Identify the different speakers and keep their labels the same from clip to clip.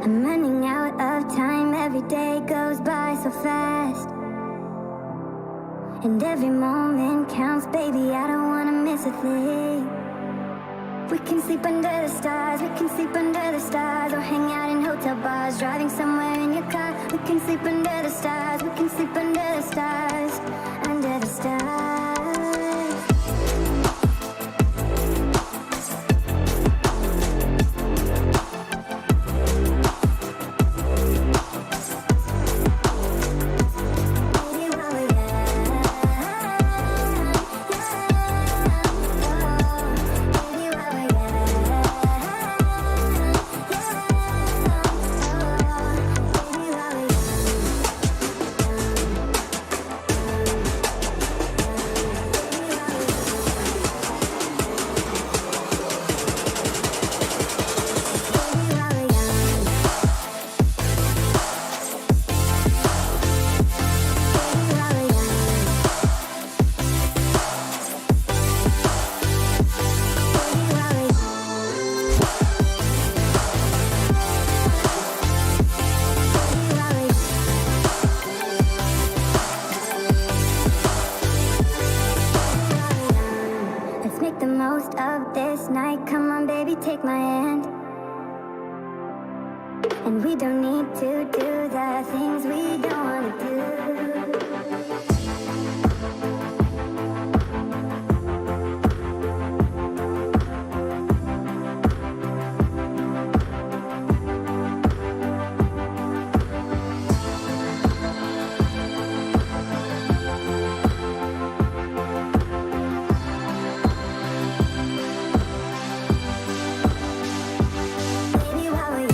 Speaker 1: I'm running out of time, every day goes by so fast. And every moment counts, baby, I don't wanna miss a thing. We can sleep under the stars, we can sleep under the stars, or hang out in hotel bars, driving somewhere in your car. We can sleep under the stars, we can sleep under the stars, under the stars. understand. And we don't need to do the things we don't want to do. Baby, while we're young,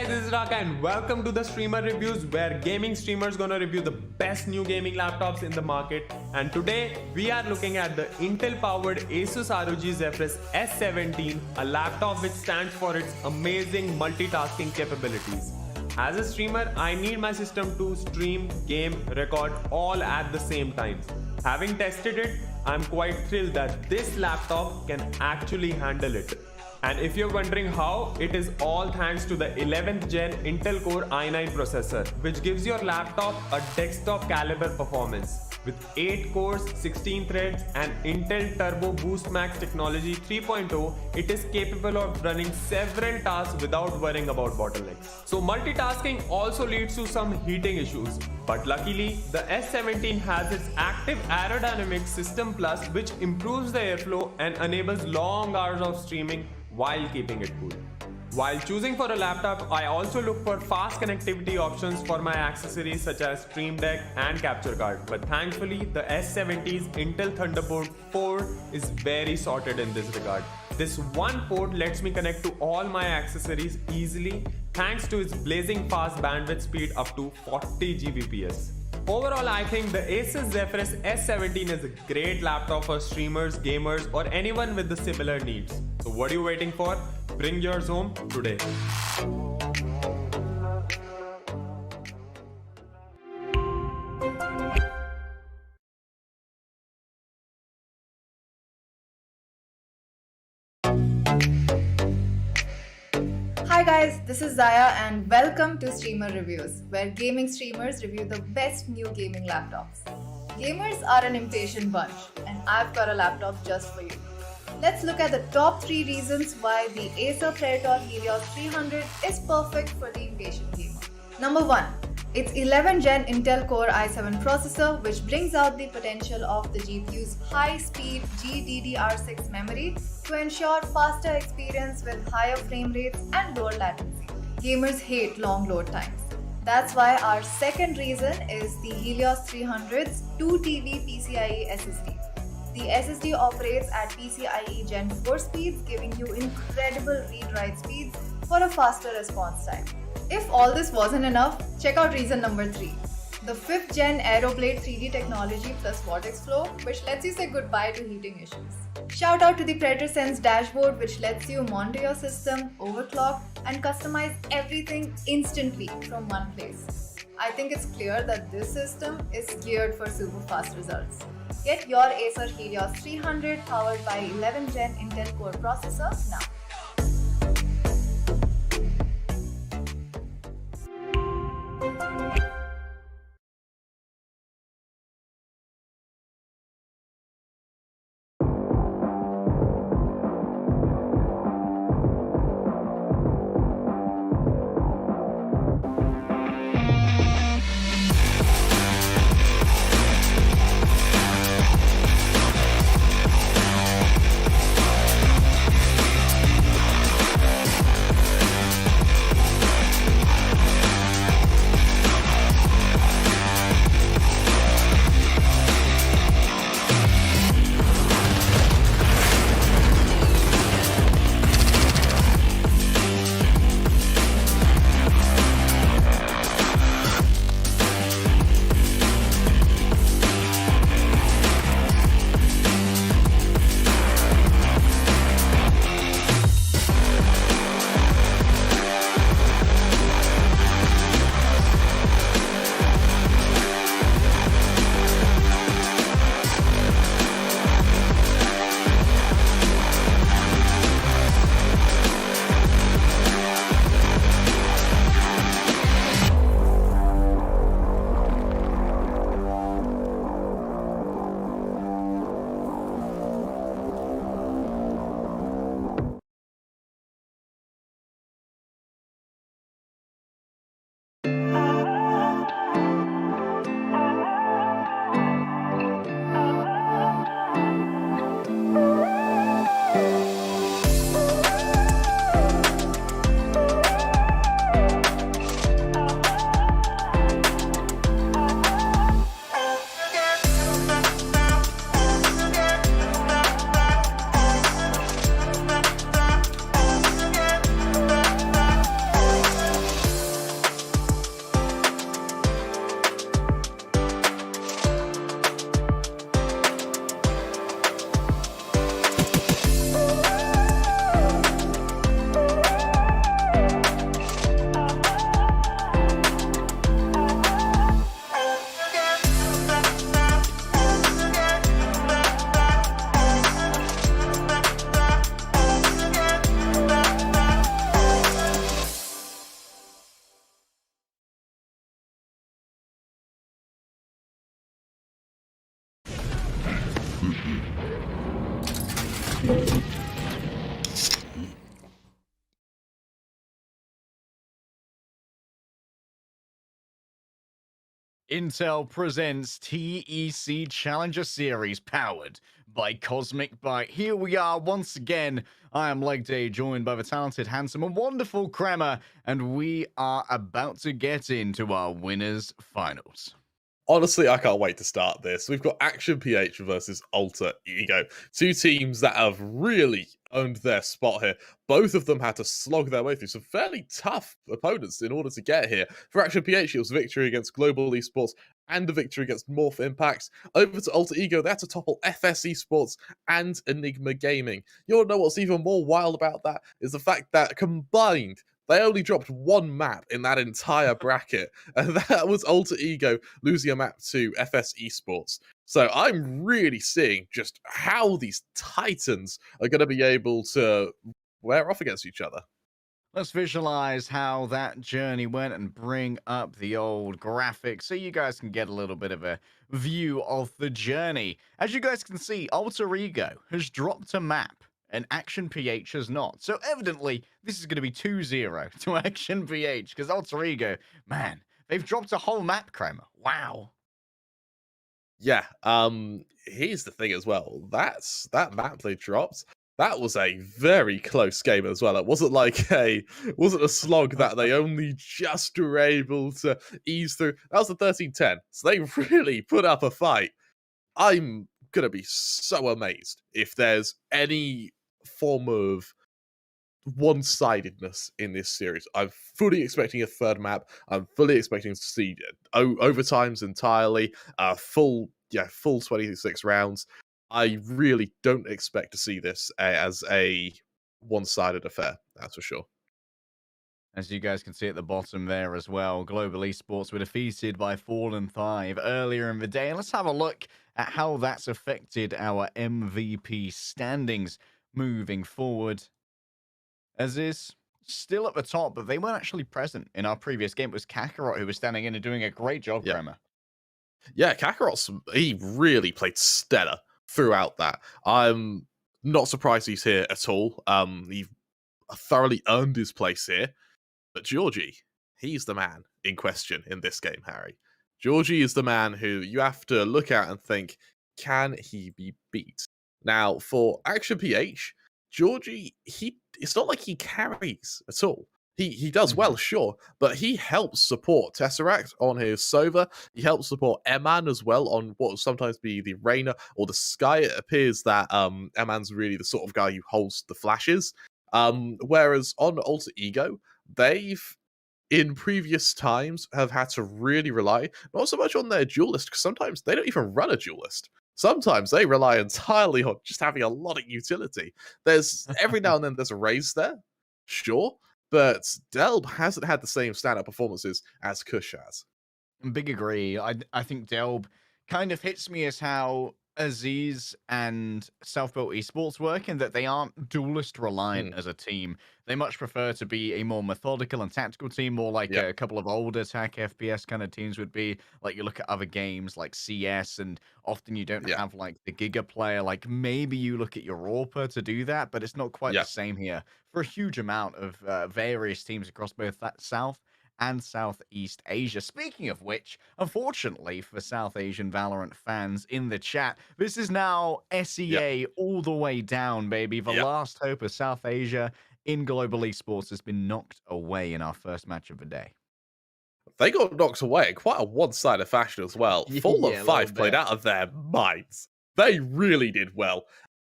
Speaker 2: guys, this is Raka and welcome to the Streamer Reviews, where gaming streamers gonna review the best new gaming laptops in the market. And today we are looking at the Intel powered Asus ROG Zephyrus S17, a laptop which stands for its amazing multitasking capabilities. As a streamer, I need my system to stream, game, record all at the same time. Having tested it, I'm quite thrilled that this laptop can actually handle it. And if you're wondering how, it is all thanks to the 11th gen Intel Core i9 processor, which gives your laptop a desktop caliber performance. With 8 cores, 16 threads and Intel Turbo Boost Max technology 3.0, it is capable of running several tasks without worrying about bottlenecks. So multitasking also leads to some heating issues, but luckily the S17 has its active aerodynamic system plus, which improves the airflow and enables long hours of streaming while keeping it cool. While choosing for a laptop, I also look for fast connectivity options for my accessories such as Stream Deck and capture card. But thankfully, the S70's Intel Thunderbolt 4 is very sorted in this regard. This one port lets me connect to all my accessories easily thanks to its blazing fast bandwidth speed up to 40 Gbps. Overall, I think the Asus Zephyrus S17 is a great laptop for streamers, gamers, or anyone with the similar needs. So what are you waiting for? Bring yours home today.
Speaker 3: Hi guys, this is Zaya and welcome to Streamer Reviews, where gaming streamers review the best new gaming laptops. Gamers are an impatient bunch and I've got a laptop just for you. Let's look at the top 3 reasons why the Acer Helios 300 is perfect for the impatient gamer. Number 1. Its 11th gen Intel Core i7 processor, which brings out the potential of the GPU's high-speed GDDR6 memory to ensure faster experience with higher frame rates and lower latency. Gamers hate long load times. That's why our second reason is the Helios 300's 2TB PCIe SSD. The SSD operates at PCIe Gen 4 speeds, giving you incredible read-write speeds for a faster response time. If all this wasn't enough, check out reason number 3. The 5th gen Aeroblade 3D technology plus Vortex Flow, which lets you say goodbye to heating issues. Shout out to the Predator Sense dashboard, which lets you monitor your system, overclock, and customize everything instantly from one place. I think it's clear that this system is geared for super fast results. Get your Acer Helios 300 powered by 11th gen Intel Core processor now.
Speaker 4: Intel presents TEC Challenger Series powered by Cosmic Byte. Here we are once again. I am Leg Day, joined by the talented, handsome, and wonderful Kremer, and we are about to get into our winners' finals.
Speaker 5: Honestly, I can't wait to start this. We've got Action PH versus Alter Ego. Two teams that have really owned their spot here. Both of them had to slog their way through some fairly tough opponents in order to get here. For Action PH, it was a victory against Global Esports and a victory against Morph Impacts. Over to Alter Ego, they had to topple FS Esports and Enigma Gaming. You want to know what's even more wild about that? Is the fact that combined, they only dropped one map in that entire bracket, and that was Alter Ego losing a map to FS Esports. So I'm really seeing just how these titans are going to be able to wear off against each other.
Speaker 4: Let's visualize how that journey went and bring up the old graphics so you guys can get a little bit of a view of the journey. As you guys can see, Alter Ego has dropped a map and Action PH has not. So evidently, this is going to be 2-0 to Action PH because Alter Ego, man, they've dropped a whole map, Kramer. Wow.
Speaker 5: Yeah, here's the thing as well. That map they dropped, that was a very close game as well. It wasn't like wasn't a slog that they only just were able to ease through. That was the 13-10. So they really put up a fight. I'm gonna be so amazed if there's any form of one-sidedness in this series. I'm fully expecting a third map. I'm fully expecting to see overtimes entirely, full 26 rounds. I really don't expect to see this as a one-sided affair, that's for sure.
Speaker 4: As you guys can see at the bottom there as well, Global Esports were defeated by Fallen 5 earlier in the day. And let's have a look at how that's affected our MVP standings moving forward. As is still at the top, but they weren't actually present in our previous game. It was Kakarot who was standing in and doing a great job,
Speaker 5: Yeah.
Speaker 4: Kramer.
Speaker 5: Yeah, he really played stellar throughout that. I'm not surprised he's here at all. He thoroughly earned his place here. But Georgie, he's the man in question in this game, Harry. Georgie is the man who you have to look at and think, can he be beat? Now, for Action PH, Georgie, it's not like he carries at all. He does well, sure, but he helps support Tesseract on his Sova. He helps support Eman as well on what will sometimes be the Reyna or the Sky. It appears that Eman's really the sort of guy who holds the flashes. Whereas on Alter Ego, they've in previous times have had to really rely not so much on their duelist, because sometimes they don't even run a duelist. Sometimes they rely entirely on just having a lot of utility. There's every now and then there's a raise there, sure, but Delb hasn't had the same standout performances as Kush has.
Speaker 4: Big agree. I think Delb kind of hits me as how Aziz and Self-Built Esports work in that they aren't duelist reliant as a team. They much prefer to be a more methodical and tactical team, more like a couple of old attack FPS kind of teams would be. Like you look at other games like CS, and often you don't have like the Giga player. Like maybe you look at Europa to do that, but it's not quite the same here for a huge amount of various teams across both that South and Southeast Asia. Speaking of which, unfortunately for South Asian Valorant fans in the chat, this is now SEA all the way down, baby. The last hope of South Asia in Global Esports has been knocked away in our first match of the day.
Speaker 5: They got knocked away in quite a one-sided fashion as well. Fallen 5 played out of their minds. They really did well.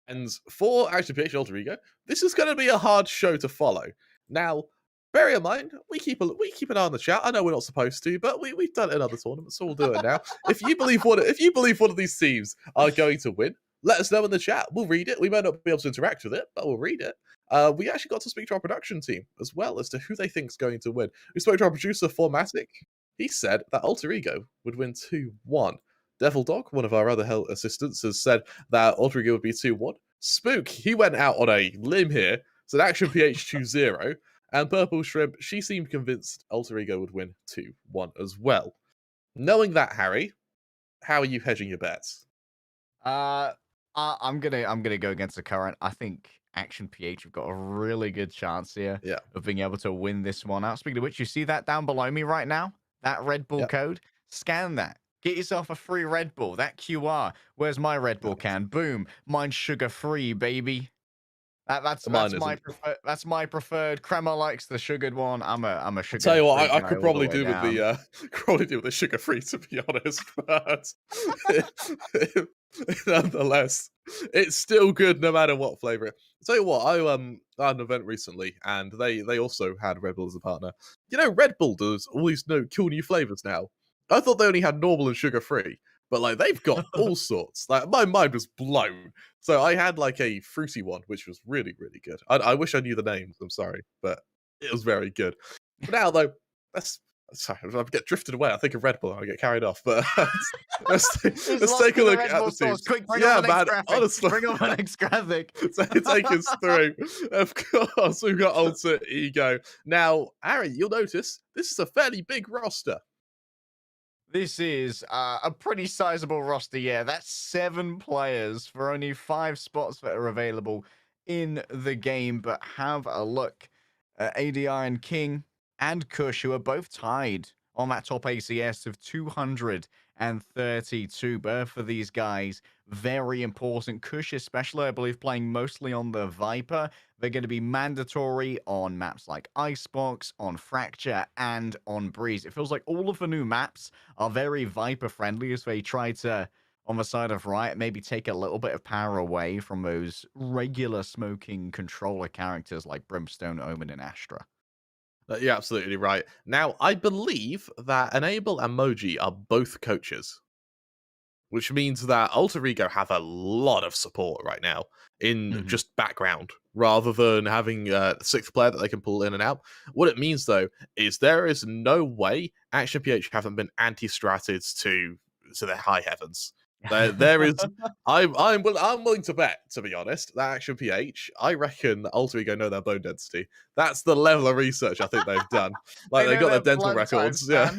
Speaker 5: And for Action PH Alter Ego, this is going to be a hard show to follow. Now, bear in mind, we keep an eye on the chat. I know we're not supposed to, but we've done it in other tournaments, so we'll do it now. If you believe one of these teams are going to win, let us know in the chat. We'll read it. We might not be able to interact with it, but we'll read it. We actually got to speak to our production team as well as to who they think is going to win. We spoke to our producer, Formatic. He said that Alter Ego would win 2-1. Devil Dog, one of our other assistants, has said that Alter Ego would be 2-1. Spook, he went out on a limb here, said Action PH 2-0. And Purple Shrimp, she seemed convinced Alter Ego would win 2-1 as well. Knowing that, Harry, how are you hedging your bets?
Speaker 4: I'm gonna go against the current. I think Action PH have got a really good chance here
Speaker 5: Yeah.
Speaker 4: of being able to win this one out. Speaking of which, you see that down below me right now? That Red Bull
Speaker 5: Yep.
Speaker 4: code? Scan that. Get yourself a free Red Bull. That QR. Where's my Red Bull can? Boom. Mine's sugar free, baby. That's
Speaker 5: Mine
Speaker 4: my
Speaker 5: isn't.
Speaker 4: preferred. That's my preferred. Crema likes the sugared one. I'm a
Speaker 5: I'll tell you
Speaker 4: sugar
Speaker 5: what,
Speaker 4: free
Speaker 5: I
Speaker 4: guy
Speaker 5: could
Speaker 4: all the
Speaker 5: probably
Speaker 4: way
Speaker 5: do with
Speaker 4: down.
Speaker 5: the probably do with the sugar free, to be honest. But nonetheless, it's still good no matter what flavor. I'll tell you what, I had an event recently, and they also had Red Bull as a partner. You know, Red Bull does all these cool new flavors now. I thought they only had normal and sugar free, but like they've got all sorts. Like my mind was blown. So I had like a fruity one, which was really, really good. I wish I knew the names. I'm sorry, but it was very good. But now though, sorry, I get drifted away. I think of Red Bull and I get carried off. But let's take a look at the teams.
Speaker 4: Quick, bring
Speaker 5: Yeah,
Speaker 4: on the
Speaker 5: man.
Speaker 4: next graphic.
Speaker 5: Honestly,
Speaker 4: Bring on the next graphic.
Speaker 5: so take us through. Of course, we've got Alter Ego. Now, Harry, you'll notice this is a fairly big roster.
Speaker 4: This is a pretty sizable roster, yeah. That's 7 players for only 5 spots that are available in the game. But have a look at ADI and King and Kush, who are both tied on that top ACS of 232. Both for these guys, very important. Kush especially, I believe, playing mostly on the Viper. They're going to be mandatory on maps like Icebox, on Fracture, and on Breeze. It feels like all of the new maps are very Viper friendly as they try to, on the side of Riot, maybe take a little bit of power away from those regular smoking controller characters like Brimstone, Omen, and Astra.
Speaker 5: You're absolutely right. Now, I believe that Enable and Moji are both coaches, which means that Alter Ego have a lot of support right now in just background, rather than having a 6th player that they can pull in and out. What it means, though, is there is no way Action PH haven't been anti-stratted to the high heavens. There is, I'm willing to bet, to be honest, that Action PH, I reckon that Alter Ego know their bone density. That's the level of research I think they've done. Like they've got their dental records. Yeah.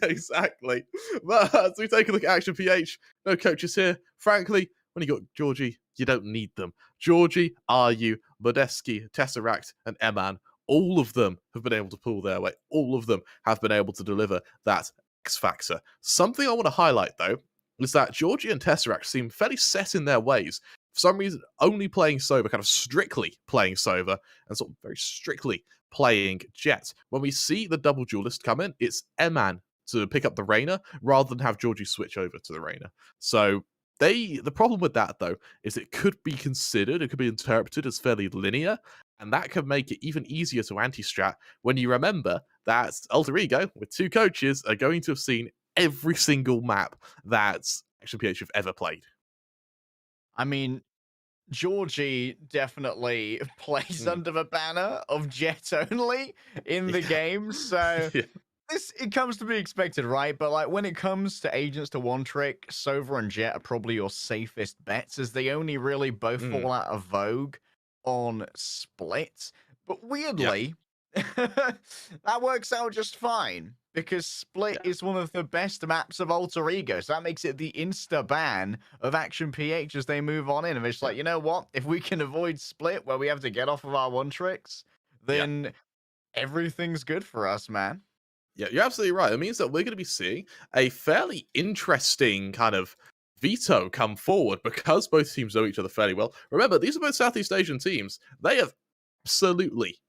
Speaker 5: Exactly. But as we take a look at Action PH, no coaches here. Frankly, when you got Georgie, you don't need them. Georgie, Ryu, Modeski, Tesseract, and Eman, all of them have been able to pull their weight. All of them have been able to deliver that X factor. Something I want to highlight, though, is that Georgie and Tesseract seem fairly set in their ways. For some reason, only playing Sober, kind of strictly playing Sober, and sort of very strictly playing Jet. When we see the double duelist come in, it's Eman to pick up the Reyna rather than have Georgie switch over to the Reyna. So the problem with that, though, is it could be interpreted as fairly linear, and that could make it even easier to anti-strat when you remember that Alter Ego, with 2 coaches, are going to have seen every single map that Action PH have ever played.
Speaker 4: I mean, Georgie definitely plays under the banner of Jet only in the game, so it comes to be expected, right? But like when it comes to agents to one trick, Sova and Jet are probably your safest bets, as they only really both fall out of vogue on Split. But weirdly, that works out just fine, because Split is one of the best maps of Alter Ego, so that makes it the insta-ban of Action PH as they move on in. And it's like, you know what? If we can avoid Split, where we have to get off of our one tricks, then everything's good for us, man.
Speaker 5: Yeah, you're absolutely right. It means that we're going to be seeing a fairly interesting kind of veto come forward, because both teams know each other fairly well. Remember, these are both Southeast Asian teams. They have absolutely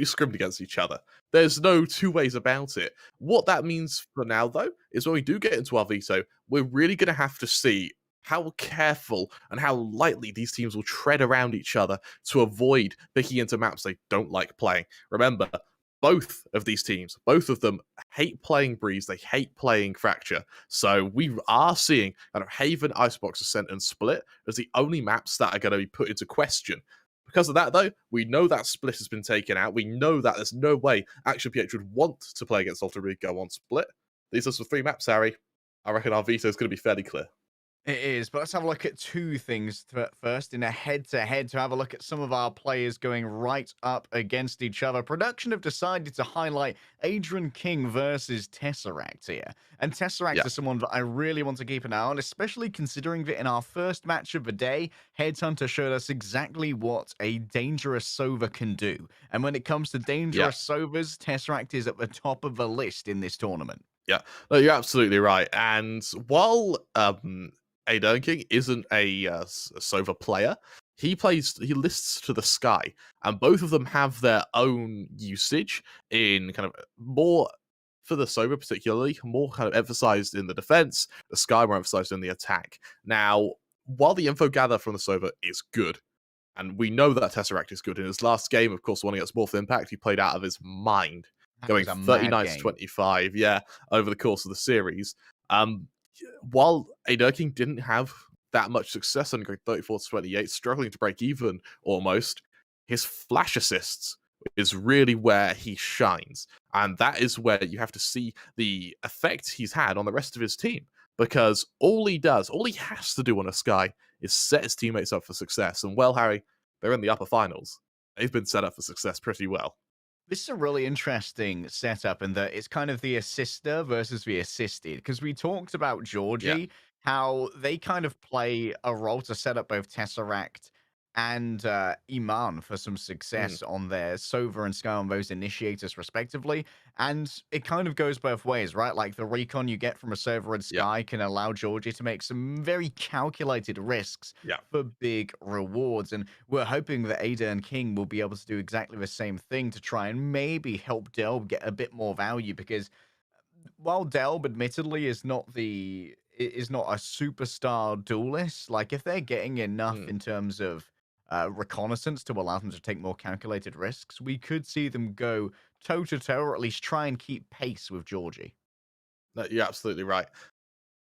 Speaker 5: scrimmed against each other. There's no 2 ways about it. What that means for now, though, is when we do get into our veto, we're really going to have to see how careful and how lightly these teams will tread around each other to avoid picking into maps they don't like playing. Remember, both of these teams, both of them hate playing Breeze, they hate playing Fracture. So we are seeing kind of Haven, Icebox, Ascent, and Split as the only maps that are going to be put into question. Because of that, though, we know that Split has been taken out. We know that there's no way Action PH would want to play against Alter Ego on Split. These are some 3 maps, Harry. I reckon our veto is going to be fairly clear.
Speaker 4: It is, but let's have a look at two things first in a head-to-head to have a look at some of our players going right up against each other. Production have decided to highlight Adrian King versus Tesseract here. And Tesseract
Speaker 5: Yeah.
Speaker 4: is someone that I really want to keep an eye on, especially considering that in our first match of the day, Headhunter showed us exactly what a dangerous Sova can do. And when it comes to
Speaker 5: Yeah.
Speaker 4: dangerous Sovas, Tesseract is at the top of the list in this tournament.
Speaker 5: Yeah, no, you're absolutely right. And while A King isn't a Sova player, he lists to the sky, and both of them have their own usage in kind of more for the Sova particularly, more kind of emphasized in the defense, the sky more emphasized in the attack. Now, while the info gather from the Sova is good, and we know that Tesseract is good. In his last game, of course, the one against Morph Impact, he played out of his mind,
Speaker 4: That
Speaker 5: going
Speaker 4: was a mad
Speaker 5: 39 to
Speaker 4: game.
Speaker 5: 25, yeah, over the course of the series. While Ader King didn't have that much success on going 34 to 28, struggling to break even almost, his flash assists is really where he shines. And that is where you have to see the effect he's had on the rest of his team. Because all he has to do on a Sky is set his teammates up for success. And well, Harry, they're in the upper finals. They've been set up for success pretty well.
Speaker 4: This is a really interesting setup in that it's kind of the assister versus the assisted. Because we talked about
Speaker 5: Yeah.
Speaker 4: Georgie, how they kind of play a role to set up both Tesseract and Iman for some
Speaker 5: Mm,
Speaker 4: success on their Sova and Sky on those initiators, respectively. And it kind of goes both ways, right? Like the recon you get from a Sova and
Speaker 5: yeah.
Speaker 4: Sky can allow Georgie to make some very calculated risks
Speaker 5: Yeah.
Speaker 4: for big rewards. And we're hoping that Ada and King will be able to do exactly the same thing to try and maybe help Delb get a bit more value because while Delb admittedly is not a superstar duelist, like if they're getting enough
Speaker 5: Mm.
Speaker 4: in terms of reconnaissance to allow them to take more calculated risks, we could see them go toe to toe or at least try and keep pace with Georgie.
Speaker 5: No, you're absolutely right.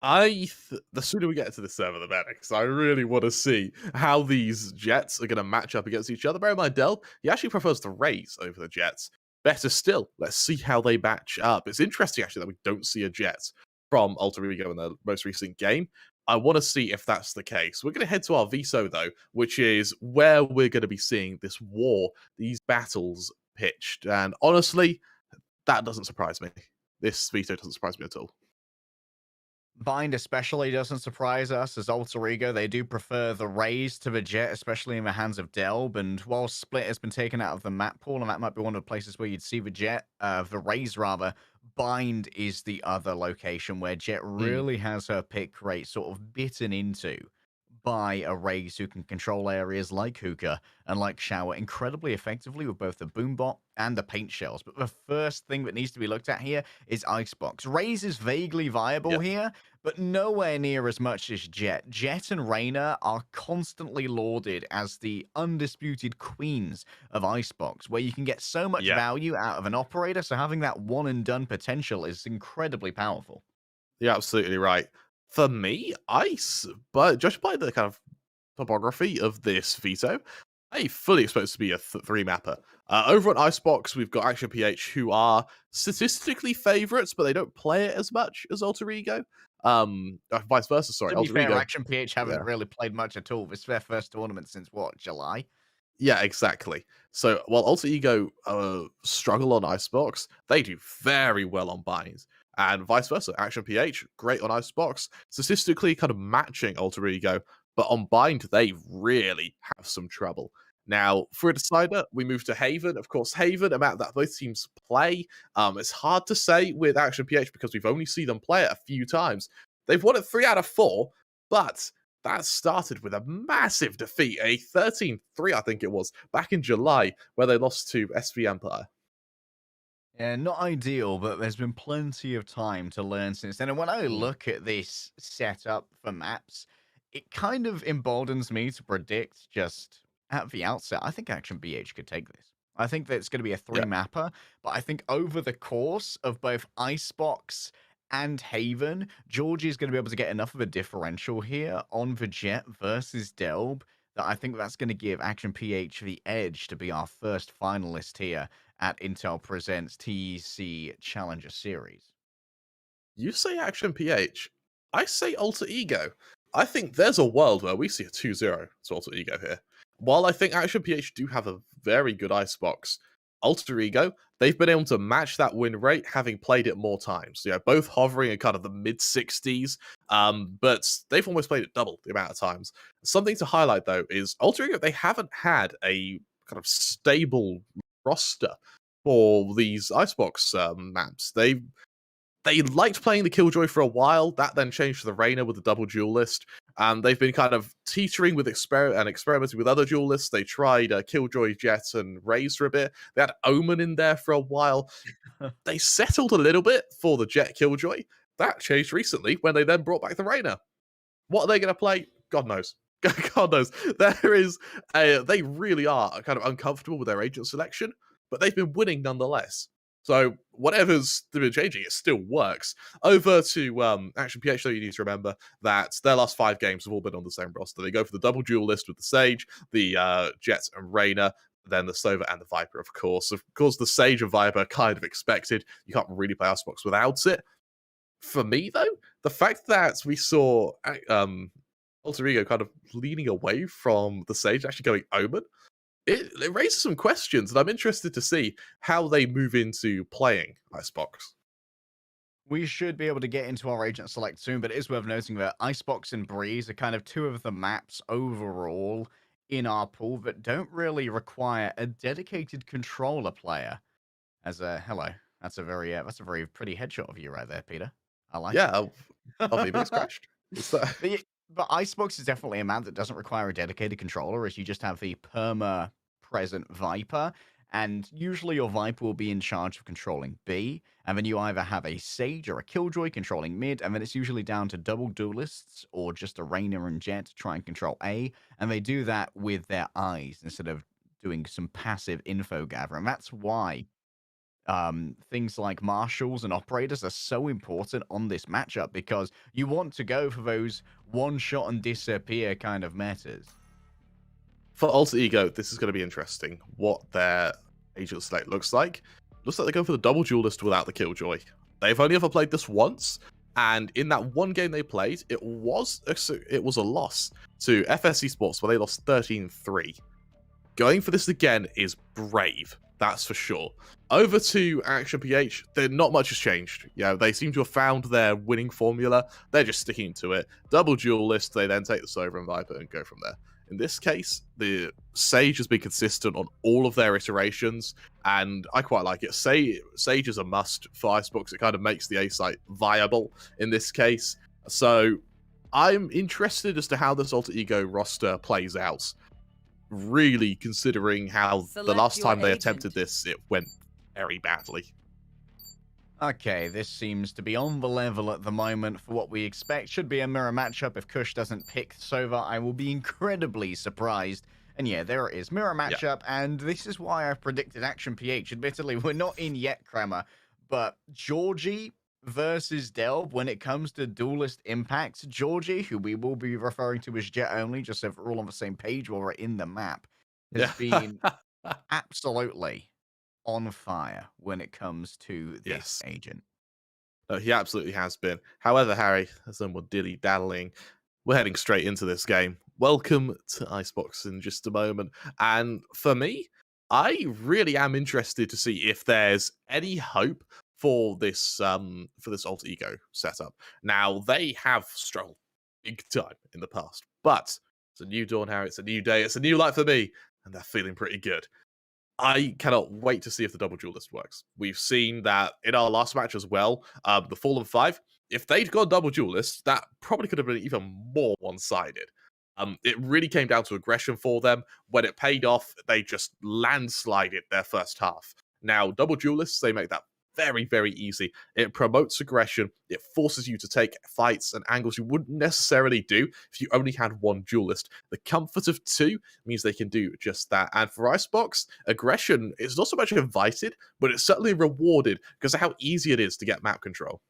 Speaker 5: The sooner we get to the server, the better, because I really want to see how these Jets are going to match up against each other. Bear in mind, Dell, he actually prefers the Rays over the Jets. Better still, let's see how they match up. It's interesting, actually, that we don't see a Jet from Alter Ego in the most recent game. I want to see if that's the case. We're going to head to our Viso, though, which is where we're going to be seeing this war, these battles pitched. And honestly, that doesn't surprise me. This Veto doesn't surprise me at all.
Speaker 4: Bind especially doesn't surprise us as Alter Ego. They do prefer the Rays to the Jet, especially in the hands of Delb. And while Split has been taken out of the map pool, and that might be one of the places where you'd see the Jet, the Rays rather, Bind is the other location where Jet
Speaker 5: Mm,
Speaker 4: really has her pick rate sort of bitten into by a Raze who can control areas like Hookah and like Shower incredibly effectively with both the Boombot and the Paint Shells. But the first thing that needs to be looked at here is Icebox. Raze is vaguely viable
Speaker 5: yeah.
Speaker 4: here, but nowhere near as much as Jet. Jet and Reyna are constantly lauded as the undisputed queens of Icebox, where you can get so much
Speaker 5: Yeah.
Speaker 4: value out of an operator, so having that one and done potential is incredibly powerful.
Speaker 5: You're absolutely right. For me, but judged by the kind of topography of this veto, I fully expect it to be a three mapper. Over on Icebox, we've got Action PH, who are statistically favorites, but they don't play it as much as Alter Ego. Vice versa. Sorry,
Speaker 4: To be
Speaker 5: Alter
Speaker 4: fair,
Speaker 5: Ego.
Speaker 4: Action PH haven't
Speaker 5: Yeah,
Speaker 4: really played much at all. This is their first tournament since what, July?
Speaker 5: yeah, exactly. So while Alter Ego struggle on Icebox, they do very well on Binds. And vice versa. Action PH, great on Icebox, statistically kind of matching Alter Ego, but on Bind, they really have some trouble. Now, for a decider, we move to Haven. Of course, Haven, amount that both teams play. It's hard to say with Action PH because we've only seen them play it a few times. They've won it 3 out of 4, but that started with a massive defeat, a 13-3, I think it was, back in July, where they lost to SV Empire.
Speaker 4: Yeah, not ideal, but there's been plenty of time to learn since then. And when I
Speaker 5: Mm,
Speaker 4: look at this setup for maps, it kind of emboldens me to predict just at the outset. I think Action BH could take this. I think that it's going to be a three
Speaker 5: yeah.
Speaker 4: mapper, but I think over the course of both Icebox and Haven, Georgie is going to be able to get enough of a differential here on the Jet versus Delb that I think that's going to give Action PH the edge to be our first finalist here at Intel Presents TEC Challenger Series.
Speaker 5: You say Action PH. I say Alter Ego. I think there's a world where we see a 2-0 to Alter Ego here. While I think Action PH do have a very good icebox, Alter Ego, they've been able to match that win rate, having played it more times. Both hovering at kind of the mid 60s, but they've almost played it double the amount of times. Something to highlight though is Alter Ego, they haven't had a kind of stable roster for these icebox maps. They liked playing the Killjoy for a while. That then changed to the Reyna with the double duelist. And they've been kind of teetering with experimenting with other duelists. They tried Killjoy, Jet, and Raze for a bit. They had Omen in there for a while. They settled a little bit for the Jet Killjoy. That changed recently when they then brought back the Reyna. What are they going to play? God knows. God knows. They really are kind of uncomfortable with their agent selection, but they've been winning nonetheless. So whatever's been changing, it still works. Over to Action PH, though, you need to remember that their last 5 games have all been on the same roster. They go for the double duelist with the Sage, the Jet and Reyna, then the Sova and the Viper, of course. Of course, the Sage and Viper kind of expected. You can't really play Icebox without it. For me, though, the fact that we saw Alter Ego kind of leaning away from the Sage, actually going Omen, it raises some questions, and I'm interested to see how they move into playing Icebox.
Speaker 4: We should be able to get into our agent select soon, but it is worth noting that Icebox and Breeze are kind of 2 of the maps overall in our pool that don't really require a dedicated controller player. Hello, that's a very pretty headshot of you right there, Peter. I like it.
Speaker 5: I'll be crashed.
Speaker 4: But Icebox is definitely a map that doesn't require a dedicated controller, as you just have the perma-present Viper, and usually your Viper will be in charge of controlling B, and then you either have a Sage or a Killjoy controlling mid, and then it's usually down to double duelists or just a Reyna and Jet to try and control A, and they do that with their eyes instead of doing some passive info gathering. That's why things like marshals and operators are so important on this matchup, because you want to go for those one shot and disappear kind of metas.
Speaker 5: For Alter Ego, this is going to be interesting. What their agent select looks like. Looks like they go for the double duelist without the Killjoy. They've only ever played this once, and in that one game they played, it was a loss to FS Esports, where they lost 13-3. Going for this again is brave. That's for sure. Over to Action PH, not much has changed. They seem to have found their winning formula. They're just sticking to it. Double duelist, they then take the Sova and Viper and go from there. In this case, the Sage has been consistent on all of their iterations, and I quite like it. Sage is a must for Icebox. It kind of makes the A site viable in this case. So I'm interested as to how this Alter Ego roster plays out. Really considering how the last time they attempted this, it went very badly.
Speaker 4: Okay, this seems to be on the level at the moment for what we expect. Should be a mirror matchup. If Kush doesn't pick Sova, I will be incredibly surprised. And yeah, there it is. Mirror matchup, and this is why I've predicted Action PH. Admittedly, we're not in yet, Kramer, but Georgie versus Delb when it comes to duelist impacts. Georgie, who we will be referring to as Jet only, just so we're all on the same page while we're in the map, has been absolutely on fire when it comes to this agent.
Speaker 5: He absolutely has been. However, Harry, as some more dilly-daddling, we're heading straight into this game. Welcome to Icebox in just a moment. And for me, I really am interested to see if there's any hope for this Alter Ego setup. Now, they have struggled big time in the past, but it's a new dawn, Harry. It's a new day. It's a new light for me, and they're feeling pretty good. I cannot wait to see if the double duelist works. We've seen that in our last match as well. The Fallen 5, if they'd gone double duelist, that probably could have been even more one-sided. It really came down to aggression for them. When it paid off, they just landslided their first half. Now, double duelists, they make that very, very easy. It promotes aggression. It forces you to take fights and angles you wouldn't necessarily do if you only had one duelist. The comfort of 2 means they can do just that. And for Icebox, aggression is not so much invited, but it's certainly rewarded because of how easy it is to get map control.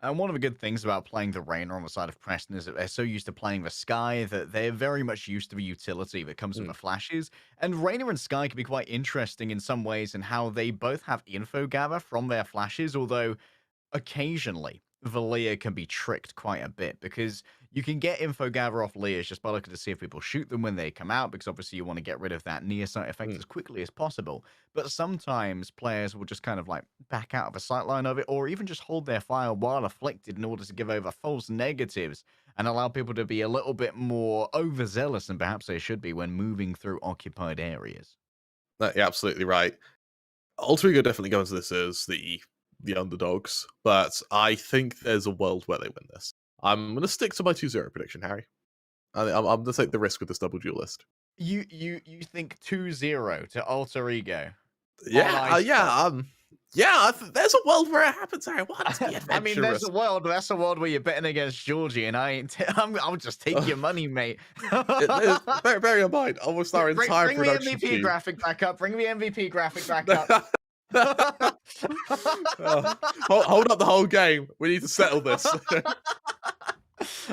Speaker 4: And one of the good things about playing the Reyna on the side of Preston is that they're so used to playing the Sky that they're very much used to the utility that comes from the flashes. And Reyna and Sky can be quite interesting in some ways in how they both have info gather from their flashes, although occasionally Valia can be tricked quite a bit because you can get info gather off Leas just by looking to see if people shoot them when they come out, because obviously you want to get rid of that near sight effect as quickly as possible. But sometimes players will just kind of like back out of a sightline of it, or even just hold their fire while afflicted in order to give over false negatives and allow people to be a little bit more overzealous than perhaps they should be when moving through occupied areas.
Speaker 5: No, you're absolutely right. Alter Ego definitely go into this as the underdogs, but I think there's a world where they win this. I'm going to stick to my 2-0 prediction, Harry. I'm going to take the risk with this double duelist.
Speaker 4: You think 2-0 to Alter Ego?
Speaker 5: There's a world where it happens, Harry. What?
Speaker 4: I mean, there's a world. That's a world where you're betting against Georgie, and I'll just take your money, mate.
Speaker 5: Bear in mind, almost our entire
Speaker 4: bring
Speaker 5: production
Speaker 4: the MVP
Speaker 5: team.
Speaker 4: graphic back up. Bring the MVP graphic back up.
Speaker 5: Hold up the whole game. We need to settle this.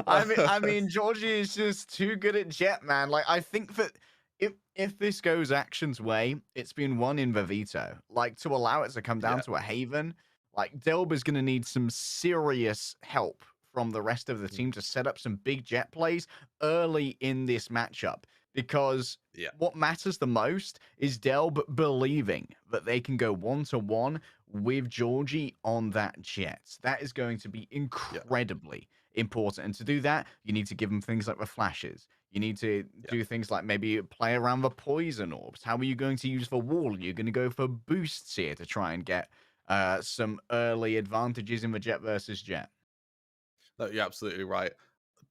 Speaker 4: I mean, Georgie is just too good at Jet, man. Like, I think that if this goes Action's way, it's been won in the veto. Like, to allow it to come down to a Haven, like, Delb is going to need some serious help from the rest of the team to set up some big Jet plays early in this matchup. Because what matters the most is Delb believing that they can go 1-to-1 with Georgie on that Jet. That is going to be incredibly important. And to do that, you need to give them things like the flashes. You need to do things like maybe play around the poison orbs. How are you going to use the wall? You're going to go for boosts here to try and get some early advantages in the Jet versus Jet.
Speaker 5: No, you're absolutely right.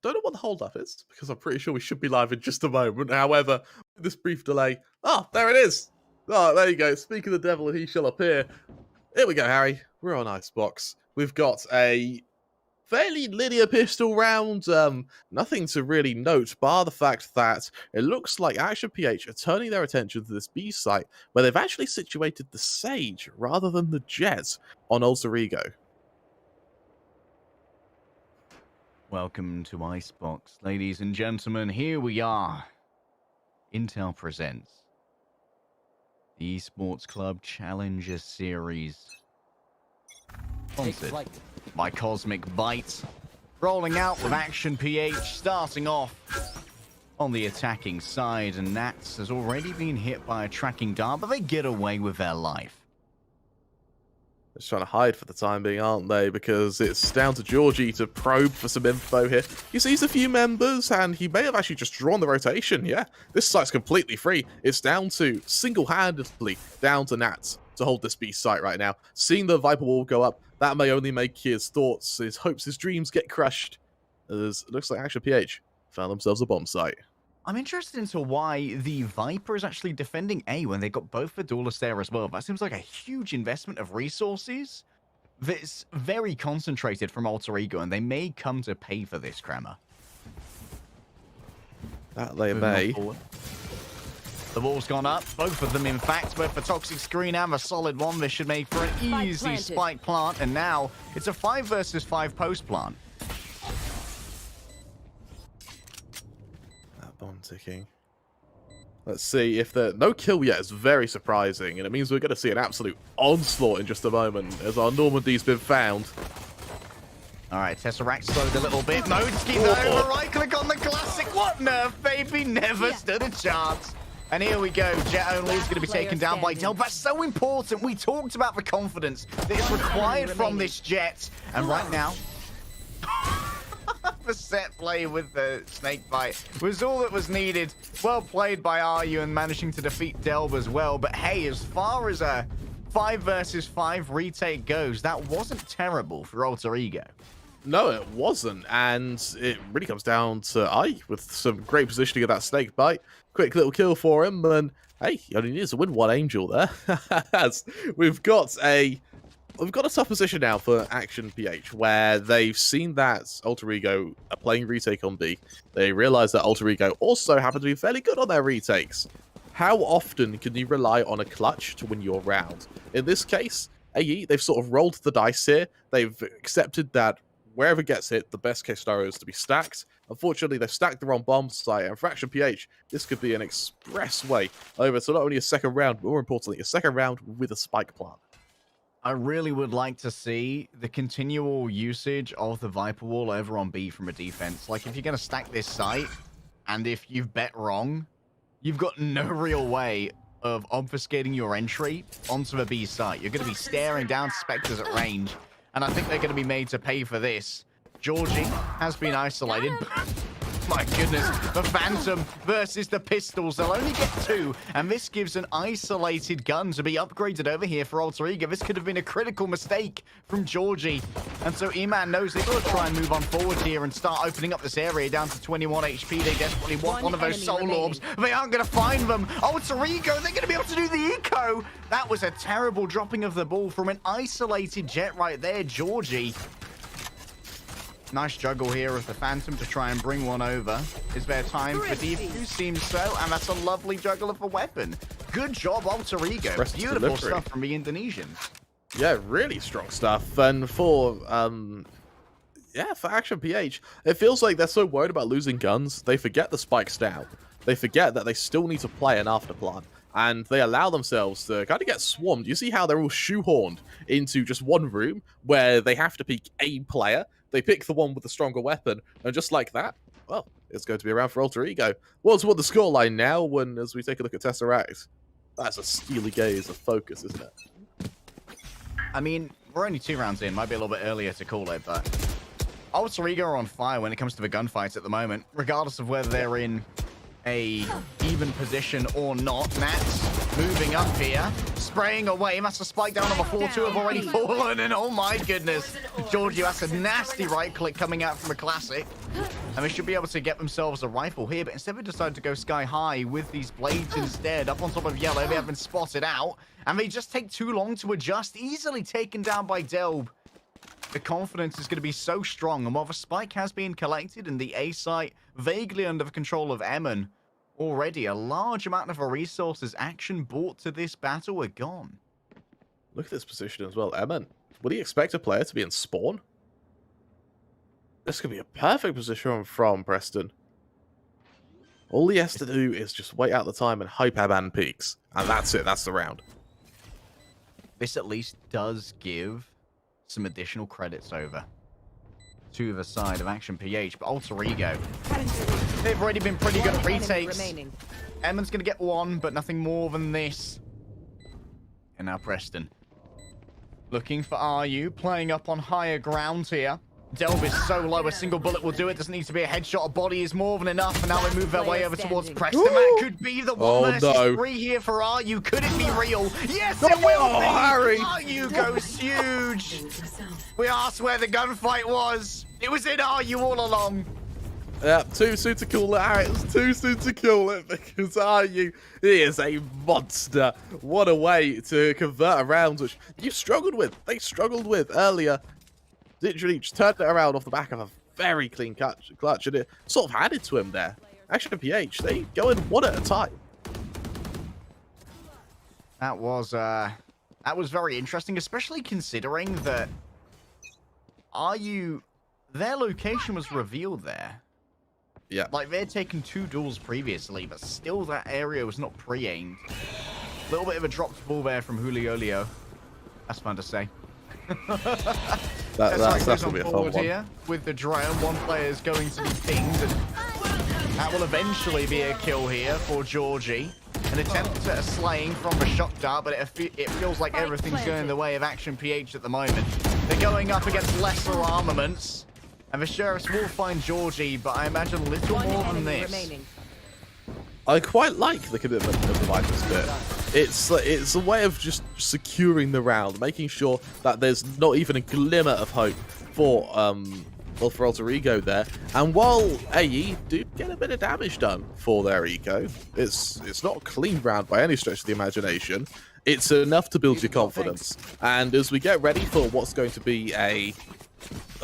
Speaker 5: Don't know what the holdup is, because I'm pretty sure we should be live in just a moment. However, with this brief delay... Oh, there it is! Oh, there you go. Speak of the devil and he shall appear. Here we go, Harry. We're on Icebox. We've got a fairly linear pistol round. Nothing to really note, bar the fact that it looks like Action PH are turning their attention to this B site, where they've actually situated the Sage rather than the Jet on Alter Ego.
Speaker 4: Welcome to Icebox, ladies and gentlemen. Here we are. Intel presents the Esports Club Challenger Series, sponsored by Cosmic Byte. Rolling out with Action PH, starting off on the attacking side, and Nats has already been hit by a tracking dart, but they get away with their life.
Speaker 5: Just trying to hide for the time being, aren't they? Because it's down to Georgie to probe for some info here. He sees a few members, and he may have actually just drawn the rotation. Yeah, this site's completely free. It's down to, single-handedly, down to Nats to hold this B site right now. Seeing the Viper wall go up, that may only make his thoughts, his hopes, his dreams get crushed. As it looks like Action PH found themselves a bomb site.
Speaker 4: I'm interested into why the Viper is actually defending A when they got both the duelists there as well. That seems like a huge investment of resources that's very concentrated from Alter Ego, and they may come to pay for this, Kramer.
Speaker 5: That they may.
Speaker 4: The wall's gone up, both of them in fact, both the Toxic Screen and the Solid One. This should make for an easy spike plant, and now it's a 5 versus 5 post plant.
Speaker 5: Bomb ticking. Let's see if the no kill yet is very surprising, and it means we're going to see an absolute onslaught in just a moment as our Normandy's been found.
Speaker 4: All right, Tesseract slowed a little bit. Nodsky, no, right click on the classic. What nerf, baby? Never stood a chance. And here we go. Jet only is going to be taken down by Del. That's so important. We talked about the confidence that is required from this Jet, and right now. The set play with the snake bite was all that was needed. Well played by Ryu and managing to defeat Delb as well. But hey, as far as a 5 versus 5 retake goes, that wasn't terrible for Alter Ego.
Speaker 5: No, it wasn't, and it really comes down to with some great positioning of that snake bite. Quick little kill for him, and hey, he only needs to win one angel there. As we've got a tough position now for Action PH, where they've seen that Alter Ego are playing retake on B. They realize that Alter Ego also happen to be fairly good on their retakes. How often can you rely on a clutch to win your round? In this case, AE, they've sort of rolled the dice here. They've accepted that wherever it gets hit, the best case scenario is to be stacked. Unfortunately, they've stacked the wrong bomb site, and for Action PH, this could be an express way over to not only a second round, but more importantly, a second round with a spike plant.
Speaker 4: I really would like to see the continual usage of the Viper Wall over on B from a defense. Like, if you're going to stack this site, and if you've bet wrong, you've got no real way of obfuscating your entry onto the B site. You're going to be staring down Spectres at range, and I think they're going to be made to pay for this. Georgie has been isolated. My goodness, the Phantom versus the pistols. They'll only get 2, and this gives an isolated gun to be upgraded over here for Alter Ego. This could have been a critical mistake from Georgie. And so E-Man knows they've got to try and move on forward here and start opening up this area down to 21 HP. They desperately want one of those soul orbs. They aren't going to find them. Alter Ego, they're going to be able to do the eco. That was a terrible dropping of the ball from an isolated Jet right there, Georgie. Nice juggle here of the Phantom to try and bring one over. Is there time for defuse? Seems so, and that's a lovely juggle of a weapon. Good job, Alter Ego. Beautiful stuff from the Indonesians.
Speaker 5: Yeah, really strong stuff. And for Action PH, it feels like they're so worried about losing guns, they forget the spikes down. They forget that they still need to play an afterplan. And they allow themselves to kind of get swarmed. You see how they're all shoehorned into just one room where they have to pick a player. They pick the one with the stronger weapon, and just like that, well, it's going to be around for Alter Ego. Well, toward the scoreline now, as we take a look at Tesseract, that's a steely gaze of focus, isn't it?
Speaker 4: I mean, we're only 2 rounds in. Might be a little bit earlier to call it, but Alter Ego are on fire when it comes to the gunfights at the moment, regardless of whether they're in a even position or not. Nats moving up here, spraying away. That's a spike down on the floor. 2 have already fallen, and oh my goodness, Georgie, that's a nasty right click coming out from a classic. And they should be able to get themselves a rifle here, but instead they decided to go sky high with these blades instead. Up on top of yellow, they have been spotted out, and they just take too long to adjust. Easily taken down by Delb. The confidence is going to be so strong, and while the spike has been collected and the A site vaguely under the control of Emin, already a large amount of the resources Action brought to this battle are gone.
Speaker 5: Look at this position as well. Emin, would he expect a player to be in spawn? This could be a perfect position from Preston. All he has to do is just wait out the time and hype Emin peaks. And that's it. That's the round.
Speaker 4: This at least does give some additional credits over to the side of Action PH, but Alter Ego, they've already been pretty good at retakes. Emin's going to get 1, but nothing more than this. And now Preston looking for RU, playing up on higher ground here. Delb is so low, a single bullet will do it. Doesn't need to be a headshot. A body is more than enough. And now they move their way over towards Preston. That could be the 1 versus 3 here for RU. Could it be real? Yes, it will be.
Speaker 5: Harry.
Speaker 4: RU goes huge. We asked where the gunfight was. It was in RU all along.
Speaker 5: Yeah, too soon to call it, Harry. It's too soon to call it because RU, he is a monster. What a way to convert a round which you struggled with. They struggled with earlier. Literally just turned it around off the back of a very clean clutch, and it sort of handed to him there. Action PH, they go in 1 at a time.
Speaker 4: That was very interesting, especially considering that their location was revealed there.
Speaker 5: Yeah.
Speaker 4: Like, they'd taken 2 duels previously, but still that area was not pre-aimed. A little bit of a dropped ball there from Julio. That's fun to say.
Speaker 5: That's going to be a fun one.
Speaker 4: Here with the drone, 1 player is going to be pinged, and that will eventually be a kill here for Georgie. An attempt at a slaying from the shock dart, but it feels like everything's going the way of Action PH at the moment. They're going up against lesser armaments, and the Sheriffs will find Georgie, but I imagine a little more than this.
Speaker 5: I quite like the commitment of the Vipers bit. It's a way of just securing the round, making sure that there's not even a glimmer of hope for Alter Ego there. And while AE do get a bit of damage done for their eco, it's not a clean round by any stretch of the imagination. It's enough to build your confidence. And as we get ready for what's going to be a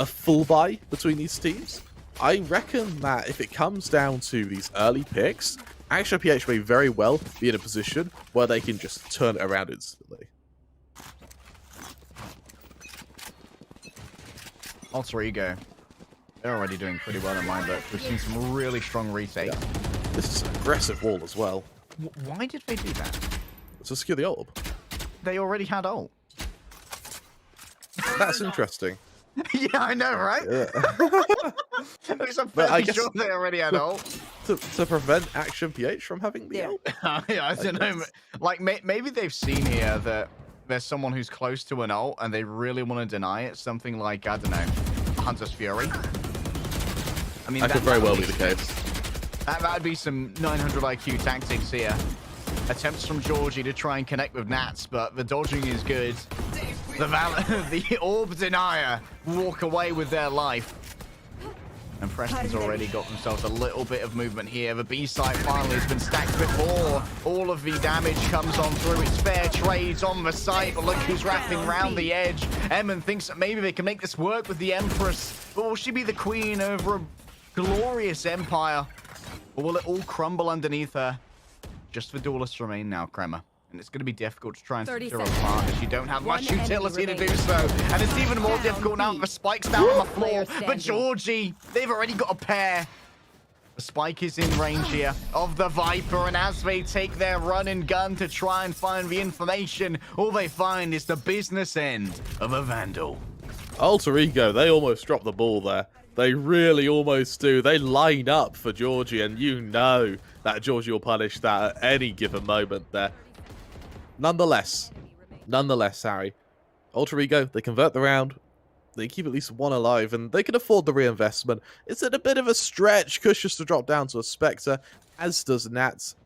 Speaker 5: full buy between these teams, I reckon that if it comes down to these early picks, Action PH may very well be in a position where they can just turn it around instantly.
Speaker 4: Alter Ego, they're already doing pretty well in mine, but we've seen some really strong retakes.
Speaker 5: Yeah. This is an aggressive wall as well.
Speaker 4: Why did they do that?
Speaker 5: To secure the orb.
Speaker 4: They already had ult.
Speaker 5: That's interesting.
Speaker 4: Yeah, I know, right?
Speaker 5: Yeah.
Speaker 4: At least I'm
Speaker 5: But I
Speaker 4: fairly
Speaker 5: guess-
Speaker 4: sure they already had ult.
Speaker 5: to prevent Action PH from having the ult.
Speaker 4: Yeah, I don't know. Like, maybe they've seen here that there's someone who's close to an ult and they really want to deny it. Something like, I don't know, Hunter's Fury. I mean,
Speaker 5: That could very well be the case.
Speaker 4: That'd be some 900 IQ tactics here. Attempts from Georgie to try and connect with Nats, but the dodging is good. The Orb Denier walk away with their life. And Preston's already got themselves a little bit of movement here. The B site finally has been stacked before. All of the damage comes on through. It's fair trades on the site, but look who's wrapping around the edge. Emin thinks that maybe they can make this work with the Empress, but will she be the queen over a glorious empire? Or will it all crumble underneath her? Just the duelists remain now, Kremer. And it's going to be difficult to try and secure a plant as you don't have much utility to do so. And it's even more difficult now that the spike's down on the floor. But Georgie, they've already got a pair. The spike is in range here of the Viper, and as they take their run and gun to try and find the information, all they find is the business end of a Vandal.
Speaker 5: Alter Ego, they almost dropped the ball there. They really almost do. They line up for Georgie, and you know that Georgie will punish that at any given moment there. Nonetheless, Harry, Alter Ego, they convert the round, they keep at least one alive, and they can afford the reinvestment. It's at a bit of a stretch, Kush just to drop down to a Spectre, as does Nats,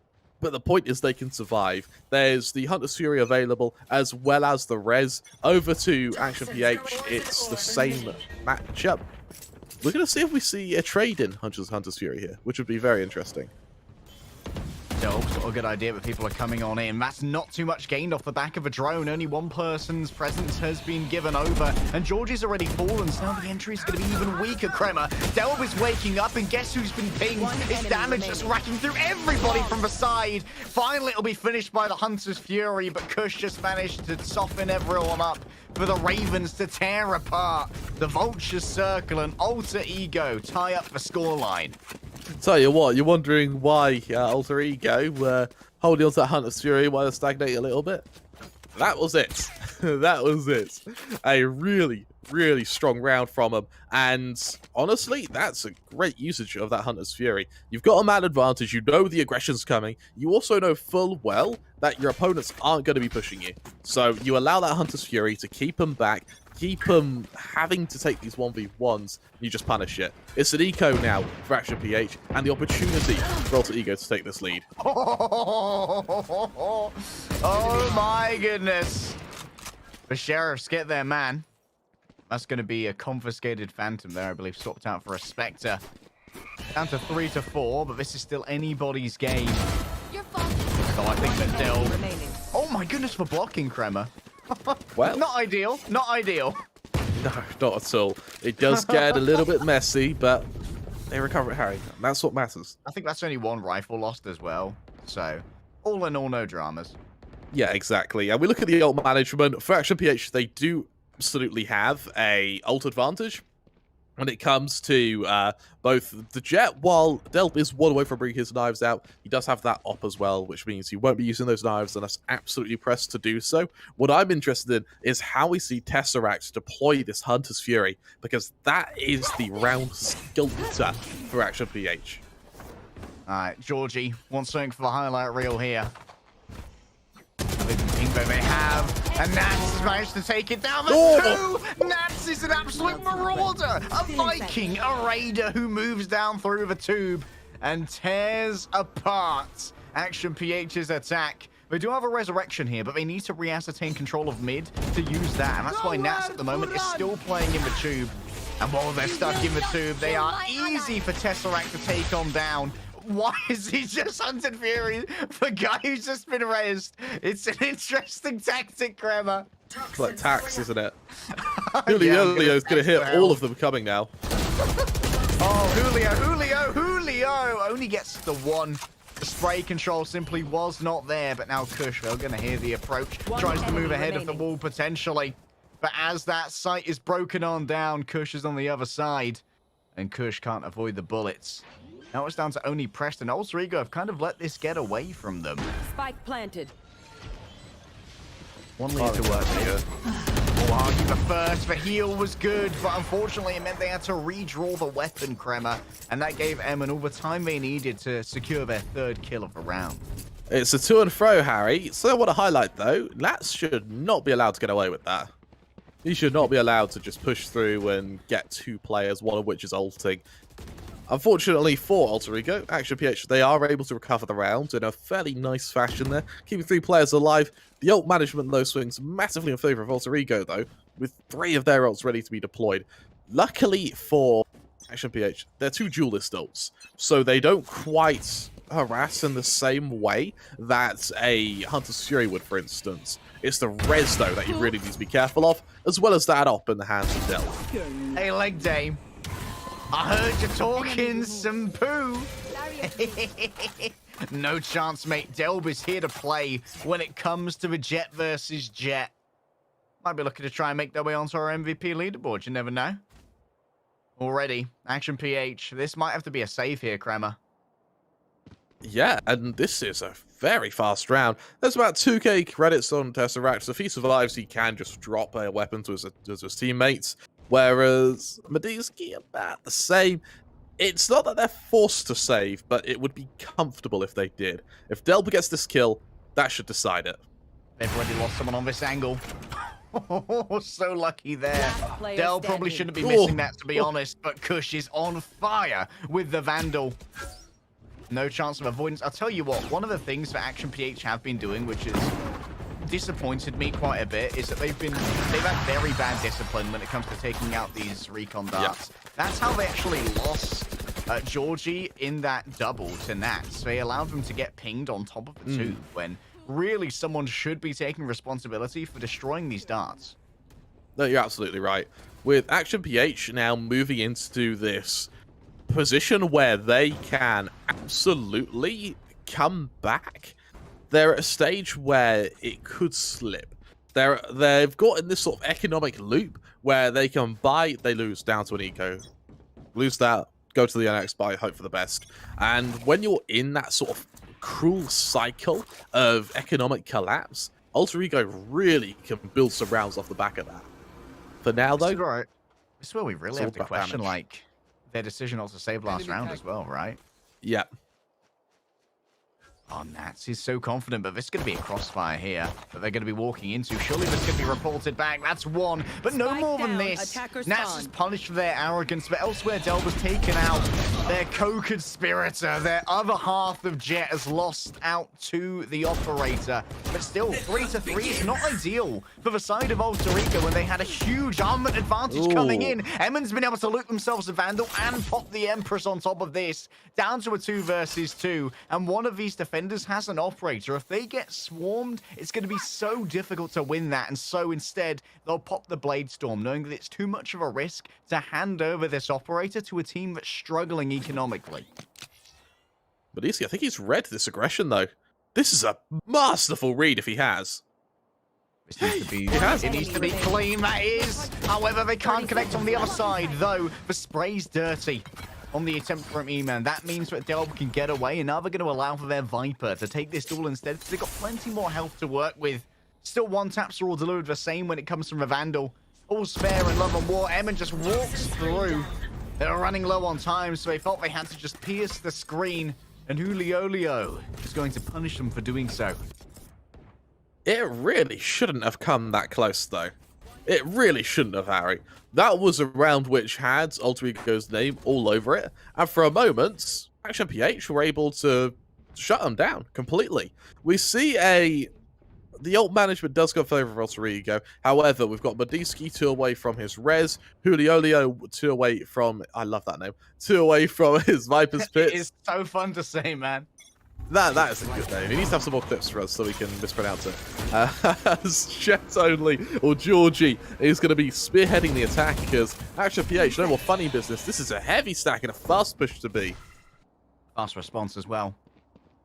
Speaker 5: but the point is they can survive. There's the Hunter's Fury available, as well as the Res. Over to Action PH, it's the same matchup. We're going to see if we see a trade in Hunter's Fury here, which would be very interesting.
Speaker 4: Delb's got a good idea, but people are coming on in. That's not too much gained off the back of a drone. Only one person's presence has been given over, and Georgie's already fallen, so now the entry is going to be even weaker, Kremer. Delb is waking up, and guess who's been pinged? It's damage just racking through everybody from the side. Finally, it'll be finished by the Hunter's Fury, but Kush just managed to soften everyone up for the Ravens to tear apart. The Vultures circle and Alter Ego tie up the scoreline.
Speaker 5: Tell you what, you're wondering why Alter Ego holding on to that Hunter's Fury while they stagnate a little bit? That was it. That was it. A really, really strong round from them. And honestly, that's a great usage of that Hunter's Fury. You've got a man advantage. You know the aggression's coming. You also know full well that your opponents aren't going to be pushing you. So you allow that Hunter's Fury to keep them back, keep them having to take these 1v1s, you just punish it. It's an eco now for Action PH, and the opportunity for Alter Ego to take this lead.
Speaker 4: Oh my goodness. The Sheriffs get their man. That's going to be a confiscated Phantom there, I believe, swapped out for a Spectre. Down to 3-4, but this is still anybody's game. So I think that Delb... Oh my goodness for blocking, Kremer.
Speaker 5: Well,
Speaker 4: Not ideal. Not ideal.
Speaker 5: no, not at all. It does get a little bit messy, but they recover it, Harry. That's what matters.
Speaker 4: I think that's only one rifle lost as well. So, all in all, no dramas.
Speaker 5: Yeah, exactly. And we look at the ult management. For Action PH, they do absolutely have a ult advantage when it comes to both the Jet. While Delp is one away from bringing his knives out, he does have that op as well, which means he won't be using those knives unless absolutely pressed to do so. What I'm interested in is how we see Tesseract deploy this Hunter's Fury, because that is the round sculptor for Action PH.
Speaker 4: All right, Georgie wants something for the highlight reel here. That they have, and Nats has managed to take it down. The two! Nats is an absolute marauder, a Viking, a raider who moves down through the tube and tears apart Action PH's attack. They do have a resurrection here, but they need to re-ascertain control of mid to use that, and that's why Nats at the moment is still playing in the tube. And while they're stuck in the tube, they are easy for Tesseract to take on down. Why is he just Hunted Fury? The guy who's just been raised. It's an interesting tactic, Kremer.
Speaker 5: It's like tax, isn't it? Julio's going to hit all of them coming now.
Speaker 4: Oh, Julio only gets the one. The spray control simply was not there, but now Kush, they're going to hear the approach. Tries to move ahead of the wall potentially. But as that site is broken on down, Kush is on the other side. And Kush can't avoid the bullets. Now it's down to only Preston. Alter Ego have kind of let this get away from them.
Speaker 6: Spike planted.
Speaker 4: One lead to work here. Oh, argue the first for heal was good, but unfortunately it meant they had to redraw the weapon, Crema, and that gave Emin all the time they needed to secure their third kill of the round.
Speaker 5: It's a to and fro, Harry. So I want to highlight, though, Lats should not be allowed to get away with that. He should not be allowed to just push through and get 2 players, one of which is ulting. Unfortunately for Alter Ego, Action PH, they are able to recover the round in a fairly nice fashion there, keeping 3 players alive. The ult management, though, swings massively in favour of Alter Ego, though, with 3 of their ults ready to be deployed. Luckily for Action PH, they're 2 duelist ults, so they don't quite harass in the same way that a Hunter's Fury would, for instance. It's the res, though, that you really need to be careful of, as well as that op in the hands of Delve.
Speaker 4: Hey, leg day. I heard you talking some poo. No chance, mate. Delb is here to play when it comes to the Jet versus Jet. Might be looking to try and make their way onto our MVP leaderboard. You never know. Already, Action PH. This might have to be a save here, Crema.
Speaker 5: Yeah, and this is a very fast round. There's about 2k credits on Tesseract, so if he survives, he can just drop a weapon to his teammates. Whereas Medeski, about the same. It's not that they're forced to save, but it would be comfortable if they did. If Delb gets this kill, that should decide it.
Speaker 4: They've already lost someone on this angle. So lucky there. Del probably shouldn't be missing that, to be honest, but Kush is on fire with the Vandal. No chance of avoidance. I'll tell you what, one of the things that Action PH have been doing, which has disappointed me quite a bit, is that they've had very bad discipline when it comes to taking out these recon darts. Yep. That's how they actually lost Georgie in that double to Nats. They allowed them to get pinged on top of the 2 when really someone should be taking responsibility for destroying these darts.
Speaker 5: No, you're absolutely right. With Action PH now moving into this position where they can absolutely come back, they're at a stage where it could slip. They've got in this sort of economic loop where they can buy, they lose down to an eco, lose that, go to the next buy, hope for the best. And when you're in that sort of cruel cycle of economic collapse, Alter Ego really can build some rounds off the back of that. For now, though,
Speaker 4: right. This is where we really have to question, like, their decision not to save last round as well, right?
Speaker 5: Yeah.
Speaker 4: Oh, Nats is so confident, but this is going to be a crossfire here that they're going to be walking into. Surely this could be reported back. That's 1, but no more than this. Nats is punished for their arrogance, but elsewhere Del was taken out. Their co-conspirator, their other half of Jet, has lost out to the operator. But still, 3-3 is not ideal for the side of Alter Ego when they had a huge armament advantage coming in. Emin's been able to loot themselves a Vandal and pop the Empress on top of this. Down to a 2 versus 2, and one of these defenders has an operator. If they get swarmed, it's going to be so difficult to win that, and so instead they'll pop the Blade Storm, knowing that it's too much of a risk to hand over this operator to a team that's struggling economically.
Speaker 5: But I think he's read this aggression, though. This is a masterful read if he has.
Speaker 4: This needs to be, it needs to be clean, that is. However, they can't connect on the other side, though. The spray's dirty on the attempt from E-Man. That means that Delb can get away, and now they're going to allow for their Viper to take this duel instead, because they've got plenty more health to work with. Still, 1 taps are all delivered the same when it comes from a Vandal. All spare and love and war. Emin just walks through. They're running low on time, so they felt they had to just pierce the screen, and Juliolio is going to punish them for doing so.
Speaker 5: It really shouldn't have come that close, though. It really shouldn't have, Harry. That was a round which had Alter Ego's name all over it, and for a moment, Action PH were able to shut them down completely. We see the ult management does go in favor of Alter Ego. However, we've got Medeski 2 away from his res, Juliolio 2 away from, I love that name, 2 away from his Viper's Pit.
Speaker 4: It is so fun to say, man.
Speaker 5: That is a good name. He needs to have some more clips for us so we can mispronounce it. As Jet only, or Georgie, is going to be spearheading the attack because Action PH, no more funny business. This is a heavy stack and a fast push to be.
Speaker 4: Fast response as well.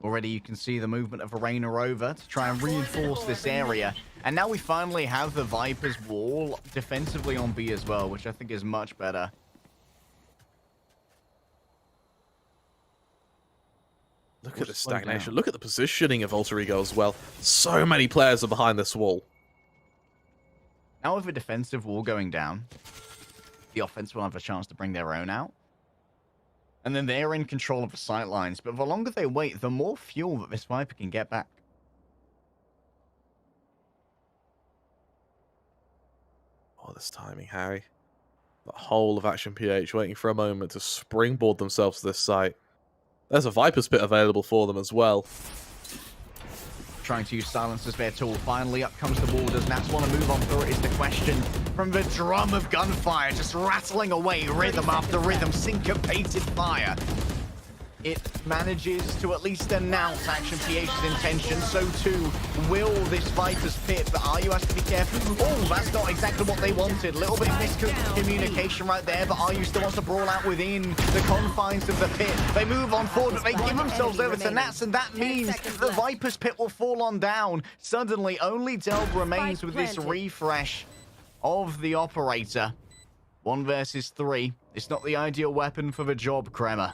Speaker 4: Already you can see the movement of Arena over to try and reinforce this area. And now we finally have the Viper's wall defensively on B as well, which I think is much better.
Speaker 5: Look at the stagnation. Look at the positioning of Alter Ego as well. So many players are behind this wall.
Speaker 4: Now with a defensive wall going down, the offense will have a chance to bring their own out. And then they're in control of the sight lines. But the longer they wait, the more fuel that this Viper can get back.
Speaker 5: Oh, this timing, Harry. The whole of Action PH waiting for a moment to springboard themselves to this site. There's a Viper's Pit available for them as well.
Speaker 4: Trying to use silence as their tool. Finally, up comes the wall. Does Nats want to move on through it is the question. From the drum of gunfire, just rattling away, rhythm after rhythm, syncopated fire. It manages to at least announce Action PH's intention. So too will this Viper's Pit. But RU has to be careful. Oh, that's not exactly what they wanted. Little bit of miscommunication right there. But RU still wants to brawl out within the confines of the pit. They move on forward, but they give themselves over to Nats. And that means the Viper's Pit will fall on down. Suddenly, only Delb remains with this refresh of the operator. 1 versus 3. It's not the ideal weapon for the job, Kremer.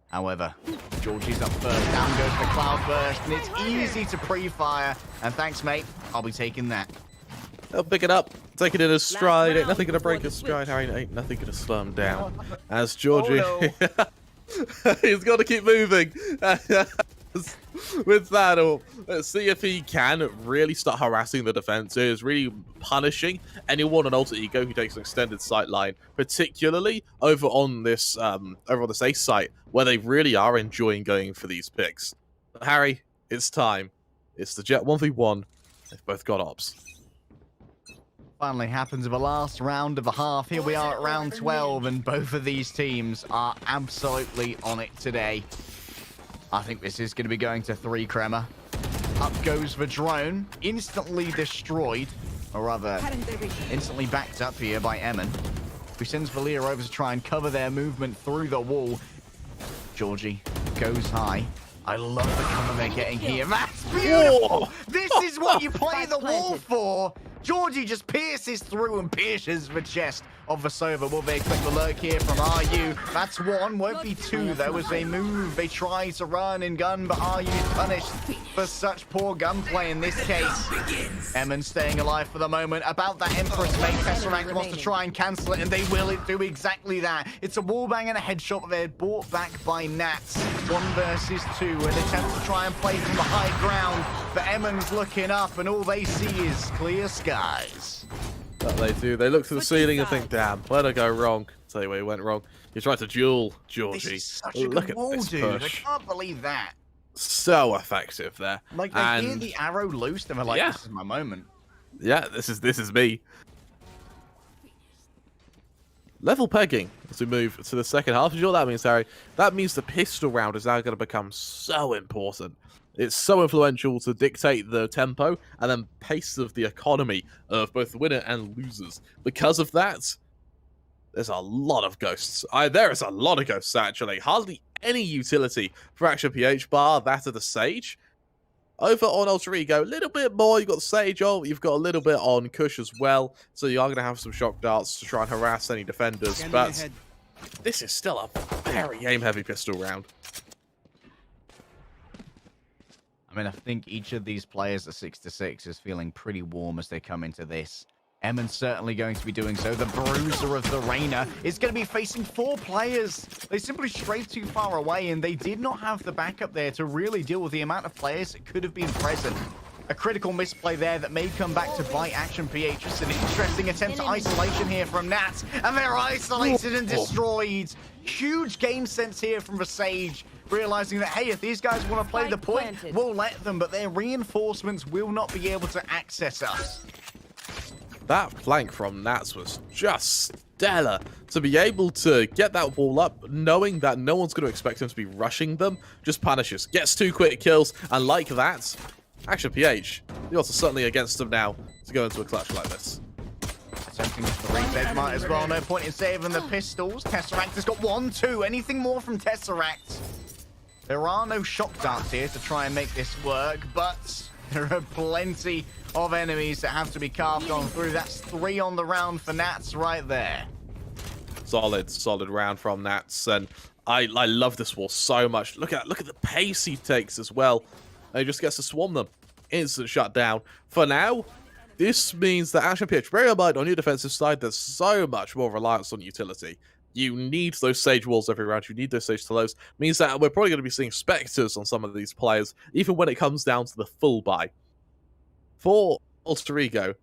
Speaker 4: However, Georgie's up first, down goes the Cloud Burst, and it's easy to pre-fire. And thanks, mate. I'll be taking that.
Speaker 5: They'll pick it up, take it in a stride. Ain't nothing gonna break his stride, Harry. Ain't nothing gonna slow him down. As Georgie, he's got to keep moving. With that, let's see if he can really start harassing the defenses, really punishing anyone on Alter Ego who takes an extended sight line, particularly over on this Ace site, where they really are enjoying going for these picks. But Harry, it's time. It's the Jet 1v1. They've both got ops.
Speaker 4: Finally happens in the last round of the half. Here we are at round 12, and both of these teams are absolutely on it today. I think this is going to be going to 3, Kremer. Up goes the drone, instantly destroyed, or rather, instantly backed up here by Emin, who sends Valir over to try and cover their movement through the wall. Georgie goes high. I love the cover they're getting here. That's beautiful! This is what you play the wall for! Georgie just pierces through and pierces the chest of the Sova. Will be a quick alert here from RU. That's 1, won't be 2 though, as they move. They try to run and gun, but RU is punished for such poor gunplay in this case. Emin staying alive for the moment. About that Empress mate, Tesseract wants to try and cancel it, and they will do exactly that. It's a wallbang and a headshot, but they're brought back by Nats. 1 versus 2, an attempt to try and play from the high ground, but Emin's looking up, and all they see is clear skies.
Speaker 5: That they do. They look to the ceiling and think, damn, where'd I go wrong? Tell you where he went wrong. He tried to duel Georgie.
Speaker 4: This is such a
Speaker 5: Look
Speaker 4: good
Speaker 5: at
Speaker 4: wall,
Speaker 5: this
Speaker 4: dude.
Speaker 5: push.
Speaker 4: I can't believe that.
Speaker 5: So effective there.
Speaker 4: Like, they hear the arrow loose, and they're like,
Speaker 5: Yeah.
Speaker 4: this is my moment.
Speaker 5: Yeah, this is me. Level pegging as we move to the second half. You know what that means, Harry? That means the pistol round is now going to become so important. It's so influential to dictate the tempo and then pace of the economy of both the winner and losers. Because of that, there's a lot of ghosts. There is a lot of ghosts, actually. Hardly any utility for Action PH bar that of the Sage. Over on Alter Ego, a little bit more. You've got the Sage ult, you've got a little bit on Kush as well. So you are going to have some shock darts to try and harass any defenders. But this is still a very aim-heavy pistol round.
Speaker 4: I mean, I think each of these players at 6-6 is feeling pretty warm as they come into this. Emin's certainly going to be doing so. The Bruiser of the Reina is going to be facing 4 players. They simply strayed too far away, and they did not have the backup there to really deal with the amount of players that could have been present. A critical misplay there that may come back to bite Action PH. Just an interesting attempt at isolation here from Nats, and they're isolated and destroyed. Huge game sense here from the Sage, realizing that, hey, if these guys want to play the point, we'll let them, but their reinforcements will not be able to access us.
Speaker 5: That flank from Nats was just stellar. To be able to get that wall up, knowing that no one's going to expect him to be rushing them, just punishes. Gets 2 quick kills, and like that, Action PH, the odds are certainly against them now to go into a clutch like this.
Speaker 4: Attempting the reset might as well. No point in saving the pistols. Tesseract has got 1, 2. Anything more from Tesseract? There are no shock darts here to try and make this work, but there are plenty of enemies that have to be carved on through. That's 3 on the round for Nats right there.
Speaker 5: Solid round from Nats, and I love this wall so much. Look at the pace he takes as well. And he just gets to swarm them. Instant shutdown. For now, This means that Action PH, bear in mind, on your defensive side, there's so much more reliance on utility. You need those Sage Walls every round. You need those Sage Telos. Means that we're probably going to be seeing Spectres on some of these players, even when it comes down to the full buy. For Alter Ego,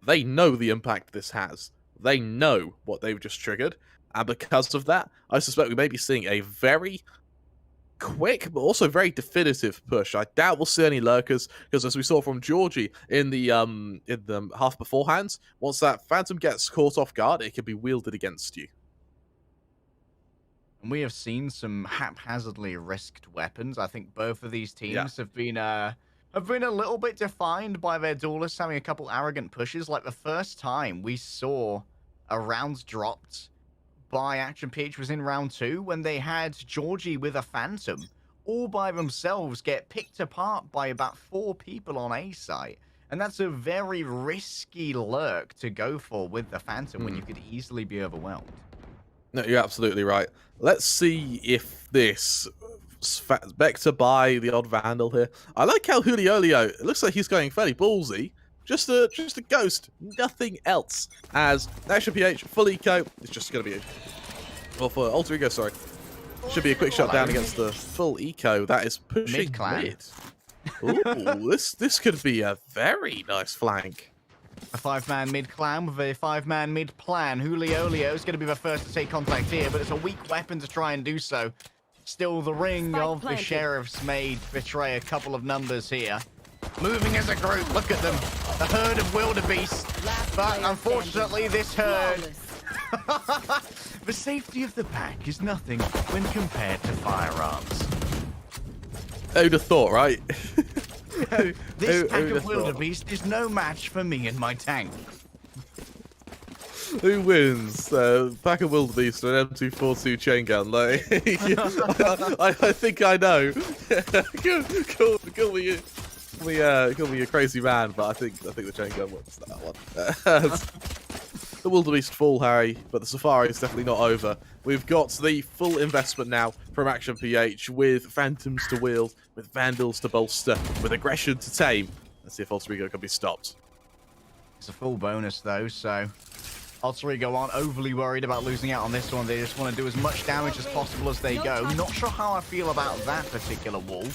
Speaker 5: they know the impact this has. They know what they've just triggered. And because of that, I suspect we may be seeing a very quick, but also very definitive push. I doubt we'll see any lurkers, because as we saw from Georgie in the half beforehand, once that Phantom gets caught off guard, it can be wielded against you.
Speaker 4: And we have seen some haphazardly risked weapons. I think both of these teams have been a little bit defined by their duelists having a couple arrogant pushes. Like the first time we saw a round dropped by Action PH was in round 2 when they had Georgie with a Phantom all by themselves get picked apart by about 4 people on A site. And that's a very risky lurk to go for with the Phantom when you could easily be overwhelmed.
Speaker 5: No, you're absolutely right. Let's see if this Vector by the odd Vandal here. I like how Heliolio, it looks like he's going fairly ballsy. Just a ghost, nothing else. As Action PH, full eco, it's just going to be a... Well, for Alter Ego, sorry. Should be a quick shot down against the full eco. That is pushing mid. Ooh, this could be a very nice flank.
Speaker 4: A 5-man mid clan with a 5-man mid plan. Heliolio is going to be the first to take contact here, but it's a weak weapon to try and do so. Still, the ring of the Sheriff's Maid betray a couple of numbers here. Moving as a group, look at them. The herd of wildebeest. But unfortunately, this herd... The safety of the pack is nothing when compared to firearms.
Speaker 5: Who'd have thought, right?
Speaker 4: This pack of wildebeest is no match for me and my tank.
Speaker 5: Who wins? Pack of wildebeest or an M242 chain gun? Like, I think I know. Call me a crazy man, but I think the chain gun wins that one. The wildebeest fall, Harry, but the safari is definitely not over. We've got the full investment now from Action PH, with Phantoms to wield, with Vandals to bolster, with aggression to tame. Let's see if Alter Ego can be stopped.
Speaker 4: It's a full bonus though, so Alter Ego aren't overly worried about losing out on this one. They just want to do as much damage as possible as they go. Not sure how I feel about that particular wall.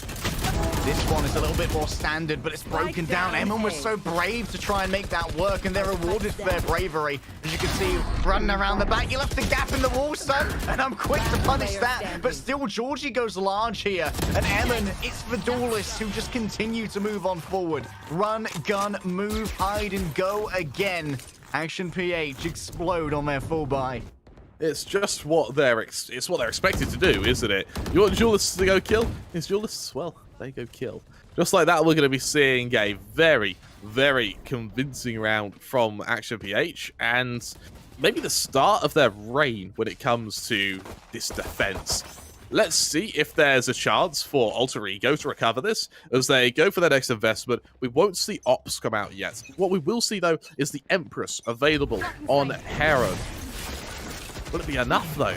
Speaker 4: This one is a little bit more standard, but it's broken down. Emon was so brave to try and make that work, and they're rewarded for their bravery. As you can see, running around the back, you left the gap in the wall, son, and I'm quick to punish that. But still, Georgie goes large here, and Emon, it's the duelists who just continue to move on forward. Run, gun, move, hide, and go again. Action PH explode on their full buy.
Speaker 5: It's just what they're expected to do, isn't it? You want duelists to go kill? It's duelists, well, they go kill. Just like that, we're going to be seeing a very, very convincing round from Action PH, and maybe the start of their reign when it comes to this defense. Let's see if there's a chance for Alter Ego to recover this as they go for their next investment. We won't see Ops come out yet. What we will see, though, is the Empress available on Heron. Will it be enough, though?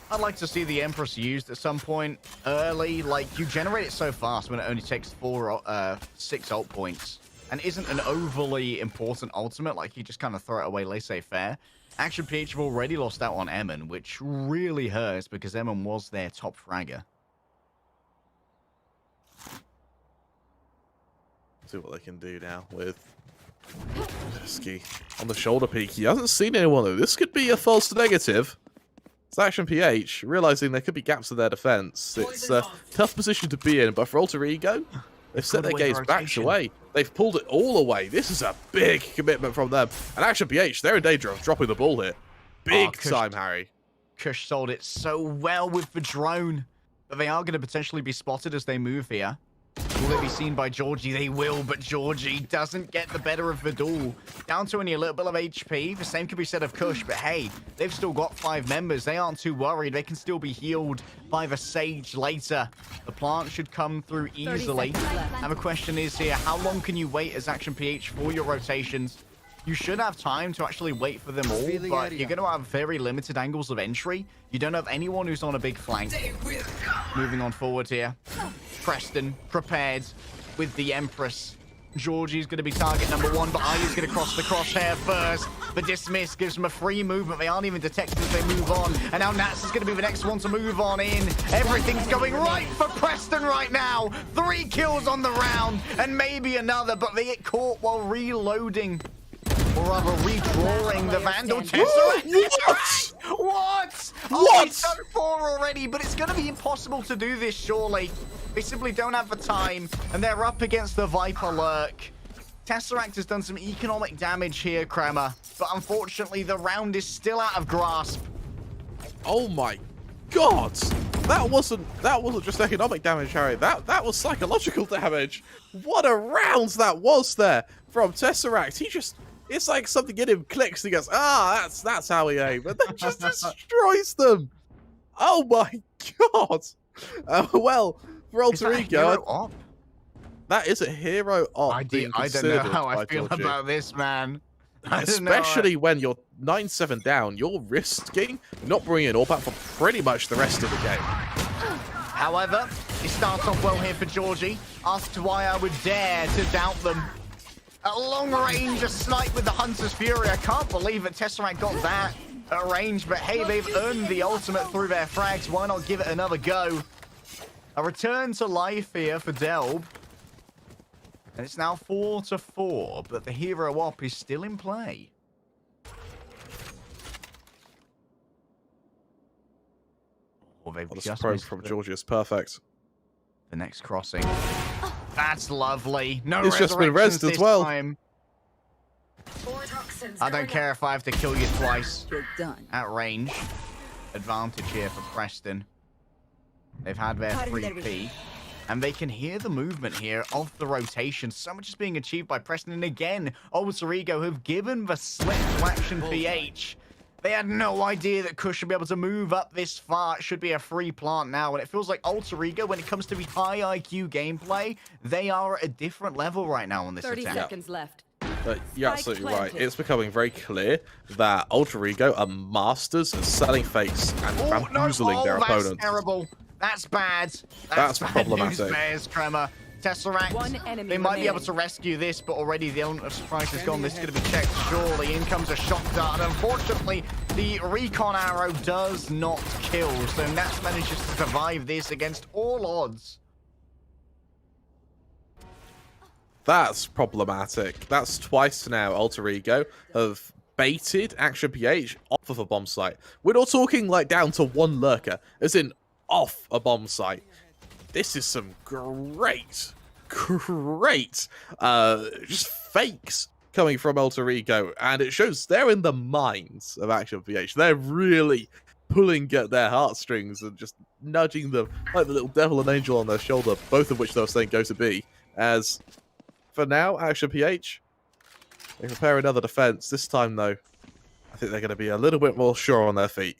Speaker 4: I'd like to see the Empress used at some point early. Like, you generate it so fast when it only takes 6 ult points and isn't an overly important ultimate. Like, you just kind of throw it away laissez-faire. Action PH have already lost out on Emon, which really hurts because Emon was their top fragger.
Speaker 5: See what they can do now with Ski on the shoulder peak. He hasn't seen anyone, though. This could be a false negative. It's Action PH, realizing there could be gaps in their defense. It's a tough position to be in, but for Alter Ego, they've set their gaze back away. They've pulled it all away. This is a big commitment from them. And Action PH, they're in danger of dropping the ball here. Big time, Harry.
Speaker 4: Kush sold it so well with the drone. But they are going to potentially be spotted as they move here. Will they be seen by Georgie? They will, but Georgie doesn't get the better of the duel. Down to only a little bit of HP. The same could be said of Kush, but hey, they've still got 5 members. They aren't too worried. They can still be healed by the Sage later. The plant should come through easily. And the question is here, how long can you wait as Action PH for your rotations? You should have time to actually wait for them all, but you're going to have very limited angles of entry. You don't have anyone who's on a big flank. Moving on forward here. Preston prepared with the Empress. Georgie's going to be target number 1, but Aya's going to cross the crosshair first. The dismiss gives them a free movement. They aren't even detected as they move on. And now Nats is going to be the next one to move on in. Everything's going right for Preston right now. 3 kills on the round and maybe another, but they get caught while reloading. Or rather, redrawing the Vandal Tesseract. What? Oh, he's done 4 already, but it's going to be impossible to do this, surely. They simply don't have the time, and they're up against the Viper Lurk. Tesseract has done some economic damage here, Kremer, but unfortunately, the round is still out of grasp.
Speaker 5: Oh my god! That wasn't just economic damage, Harry. That was psychological damage. What a round that was there from Tesseract. It's like something in him clicks and he goes, that's how he aimed. And that just destroys them. Oh my god. Well, for Alter Ego, that is a hero op.
Speaker 4: I don't know how I feel about this, man.
Speaker 5: Especially when you're 9-7 down, you're risking not bringing an AWP out for pretty much the rest of the game.
Speaker 4: However, it starts off well here for Georgie. Asked why I would dare to doubt them. At long range, a snipe with the Hunter's Fury. I can't believe that Tesseract got that at range, but hey, they've earned the ultimate through their frags. Why not give it another go? A return to life here for Delb. And it's now 4-4, but the hero op is still in play. Oh, they've just
Speaker 5: probe from Georgia is perfect.
Speaker 4: The next crossing. That's lovely. No,
Speaker 5: it's just been rezzed as well.
Speaker 4: Time. I don't care if I have to kill you twice.
Speaker 6: You're done.
Speaker 4: At range. Advantage here for Preston. They've had their 3P. And they can hear the movement here of the rotation. So much is being achieved by Preston. And again, Alter Ego have given the slip to Action PH. They had no idea that Kush should be able to move up this far. It should be a free plant now. And it feels like Alter Ego, when it comes to the high IQ gameplay, they are at a different level right now on this
Speaker 6: 30
Speaker 4: attack.
Speaker 6: seconds left.
Speaker 5: But you're absolutely right. It's becoming very clear that Alter Ego are masters at selling fakes and bamboozling their opponents.
Speaker 4: That's terrible. That's bad.
Speaker 5: That's
Speaker 4: bad
Speaker 5: problematic.
Speaker 4: News bears, Kremer. Tesseract, they might be able to rescue this, but already the element of surprise is gone. This is going to be checked, surely. In comes a shock dart, and unfortunately, the recon arrow does not kill. So Nats manages to survive this against all odds.
Speaker 5: That's problematic. That's twice now Alter Ego have baited Action PH off of a bomb site. We're not talking like down to 1 lurker, as in off a bomb site. This is some great just fakes coming from Alter Ego, and it shows they're in the minds of Action PH. They're really pulling at their heartstrings and just nudging them like the little devil and angel on their shoulder, both of which they were saying go to B. As for now, Action PH, they prepare another defense. This time, though, I think they're going to be a little bit more sure on their feet.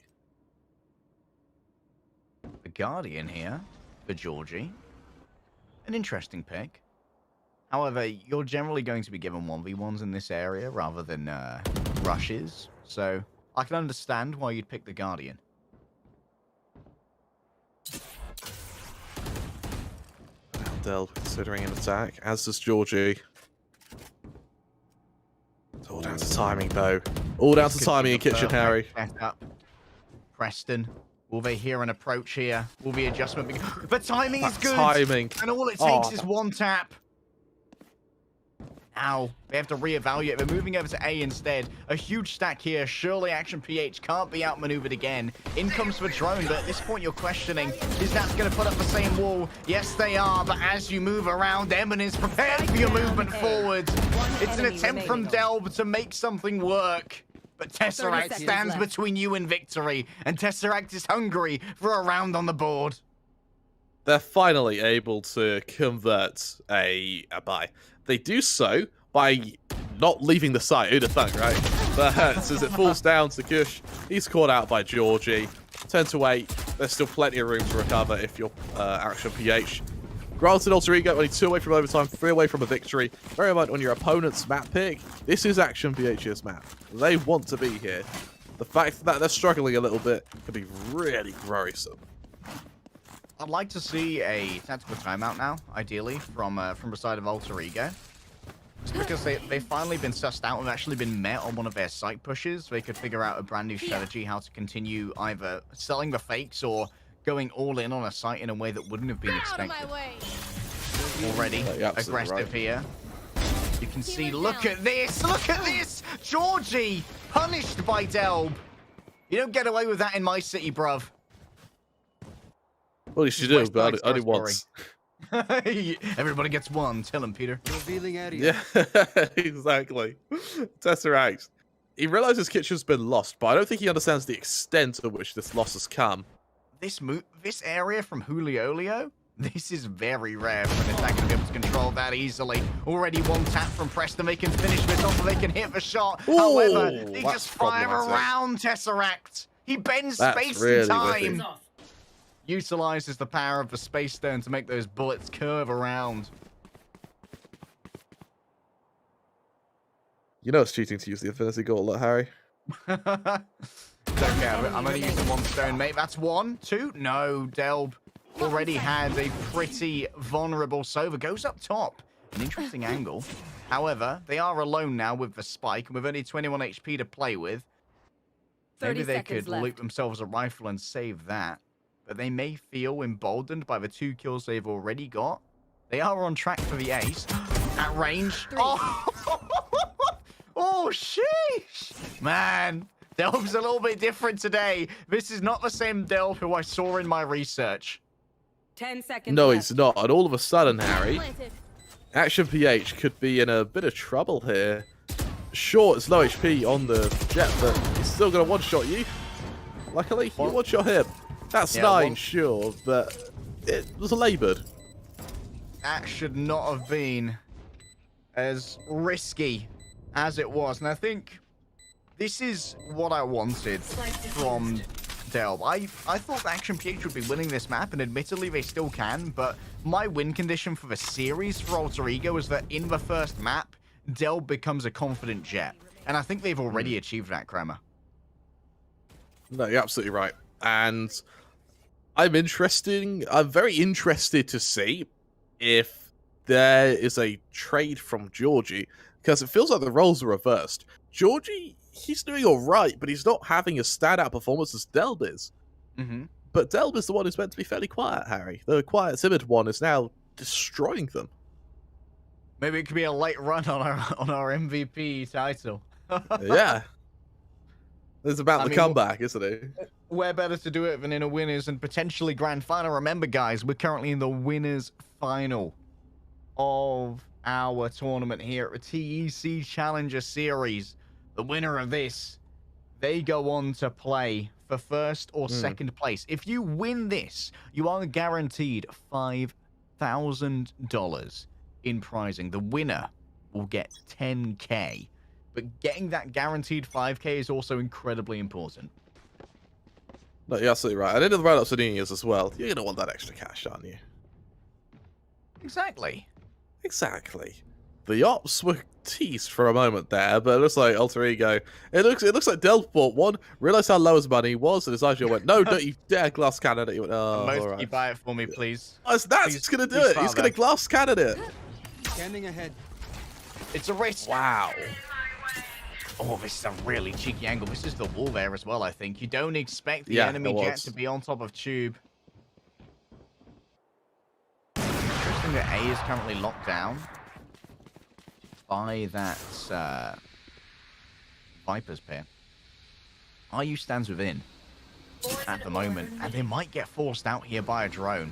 Speaker 4: The Guardian here for Georgie. An interesting pick. However, you're generally going to be given 1v1s in this area rather than rushes. So I can understand why you'd pick the Guardian.
Speaker 5: Dell considering an attack, as does Georgie. It's all down to timing, though. All down to timing in Kitchen Harry.
Speaker 4: Setup. Preston. Will they hear an approach here? Will the adjustment be... The timing is good!
Speaker 5: Timing.
Speaker 4: And all it takes is 1 tap. Now, they have to reevaluate. They're moving over to A instead. A huge stack here. Surely Action PH can't be outmaneuvered again. In comes the drone, but at this point you're questioning, is that going to put up the same wall? Yes, they are, but as you move around, Emin is prepared for your movement forward. It's an attempt from Delb to make something work. But Tesseract stands between you and victory, and Tesseract is hungry for a round on the board.
Speaker 5: They're finally able to convert a buy. They do so by not leaving the site. Who'd have thunk, right? But as it falls down to Kush, he's caught out by Georgie. 10-8. There's still plenty of room to recover if you're Action PH. Granted, Alter Ego only 2 away from overtime, 3 away from a victory. Very much on your opponent's map pick. This is Action PH's map. They want to be here. The fact that they're struggling a little bit could be really worrisome.
Speaker 4: I'd like to see a tactical timeout now, ideally, from the side of Alter Ego. because they've finally been sussed out and actually been met on one of their site pushes. They could figure out a brand new strategy, how to continue either selling the fakes or going all in on a site in a way that wouldn't have been expected. Already aggressive here. You can see, look at this, look at this! Georgie punished by Delb. You don't get away with that in my city, bruv.
Speaker 5: Well, you should do, but only once.
Speaker 4: Everybody gets one. Tell him, Peter.
Speaker 6: Revealing area.
Speaker 5: Yeah, exactly. Tesseract. He realizes Kitchen's been lost, but I don't think he understands the extent of which this loss has come.
Speaker 4: This area from Julio, this is very rare for an attacker to be able to control that easily. Already one tap from Preston. They can finish this off, or they can hit the shot.
Speaker 5: Ooh,
Speaker 4: however, they just fire
Speaker 5: problematic.
Speaker 4: around Tesseract. He bends
Speaker 5: That's
Speaker 4: space
Speaker 5: really
Speaker 4: and time.
Speaker 5: wicked.
Speaker 4: Utilizes the power of the space stone to make those bullets curve around.
Speaker 5: You know it's cheating to use the Infinity Gauntlet, Harry.
Speaker 4: It's okay, I'm only using one stone, mate. That's one, two. No, Delb already had a pretty vulnerable Sova. Goes up top. An interesting angle. However, they are alone now with the spike, and with only 21 HP to play with. Maybe they could loot themselves a rifle and save that. But they may feel emboldened by the 2 kills they've already got. They are on track for the ace. At range. Oh, oh, sheesh. Man, Delb's a little bit different today. This is not the same Delb who I saw in my research.
Speaker 7: 10 seconds
Speaker 5: No,
Speaker 7: left.
Speaker 5: he's not. And all of a sudden, Harry, Action PH could be in a bit of trouble here. Sure, it's low HP on the jet, but he's still going to one-shot you. Luckily, you one-shot him. That's 9, sure, but it was laboured.
Speaker 4: That should not have been as risky as it was. And I think this is what I wanted from Delb. I thought Action PH would be winning this map, and admittedly they still can, but my win condition for the series for Alter Ego is that in the first map, Delb becomes a confident jet. And I think they've already achieved that, Kramer.
Speaker 5: No, you're absolutely right. And I'm very interested to see if there is a trade from Georgie, because it feels like the roles are reversed. Georgie, he's doing all right, but he's not having a standout performance as Delb is. But Delb is the one who's meant to be fairly quiet, Harry. The quiet, timid one is now destroying them.
Speaker 4: Maybe it could be a late run on our MVP title.
Speaker 5: Yeah. It's about the comeback, isn't it?
Speaker 4: Where better to do it than in a winners and potentially grand final? Remember, guys, we're currently in the winners final of our tournament here at the TEC Challenger Series. The winner of this, they go on to play for first or second place. If you win this, you are guaranteed $5,000 in prizing. The winner will get 10K. But getting that guaranteed 5K is also incredibly important.
Speaker 5: No, you're absolutely right. And into the round-ups and innings as well, you're going to want that extra cash, aren't you?
Speaker 4: Exactly.
Speaker 5: Exactly. The ops were teased for a moment there, but it looks like Alter Ego. It looks like Delb bought one, realized how low his money was, and his eyes went, no, don't you dare glass cannon it. He went, oh,
Speaker 4: Most
Speaker 5: all right.
Speaker 4: you buy it for me, please.
Speaker 5: That's he's going to do it. He's
Speaker 4: father.
Speaker 5: going to glass cannon it.
Speaker 6: Scanning ahead.
Speaker 4: It's a risk.
Speaker 5: Wow.
Speaker 4: Oh, this is a really cheeky angle. This is the wall there as well, I think. You don't expect the
Speaker 5: Yeah,
Speaker 4: enemy
Speaker 5: it
Speaker 4: jet
Speaker 5: was.
Speaker 4: to be on top of Tube. Interesting that A is currently locked down by that Viper's pair. RU stands within at the moment, and they might get forced out here by a drone.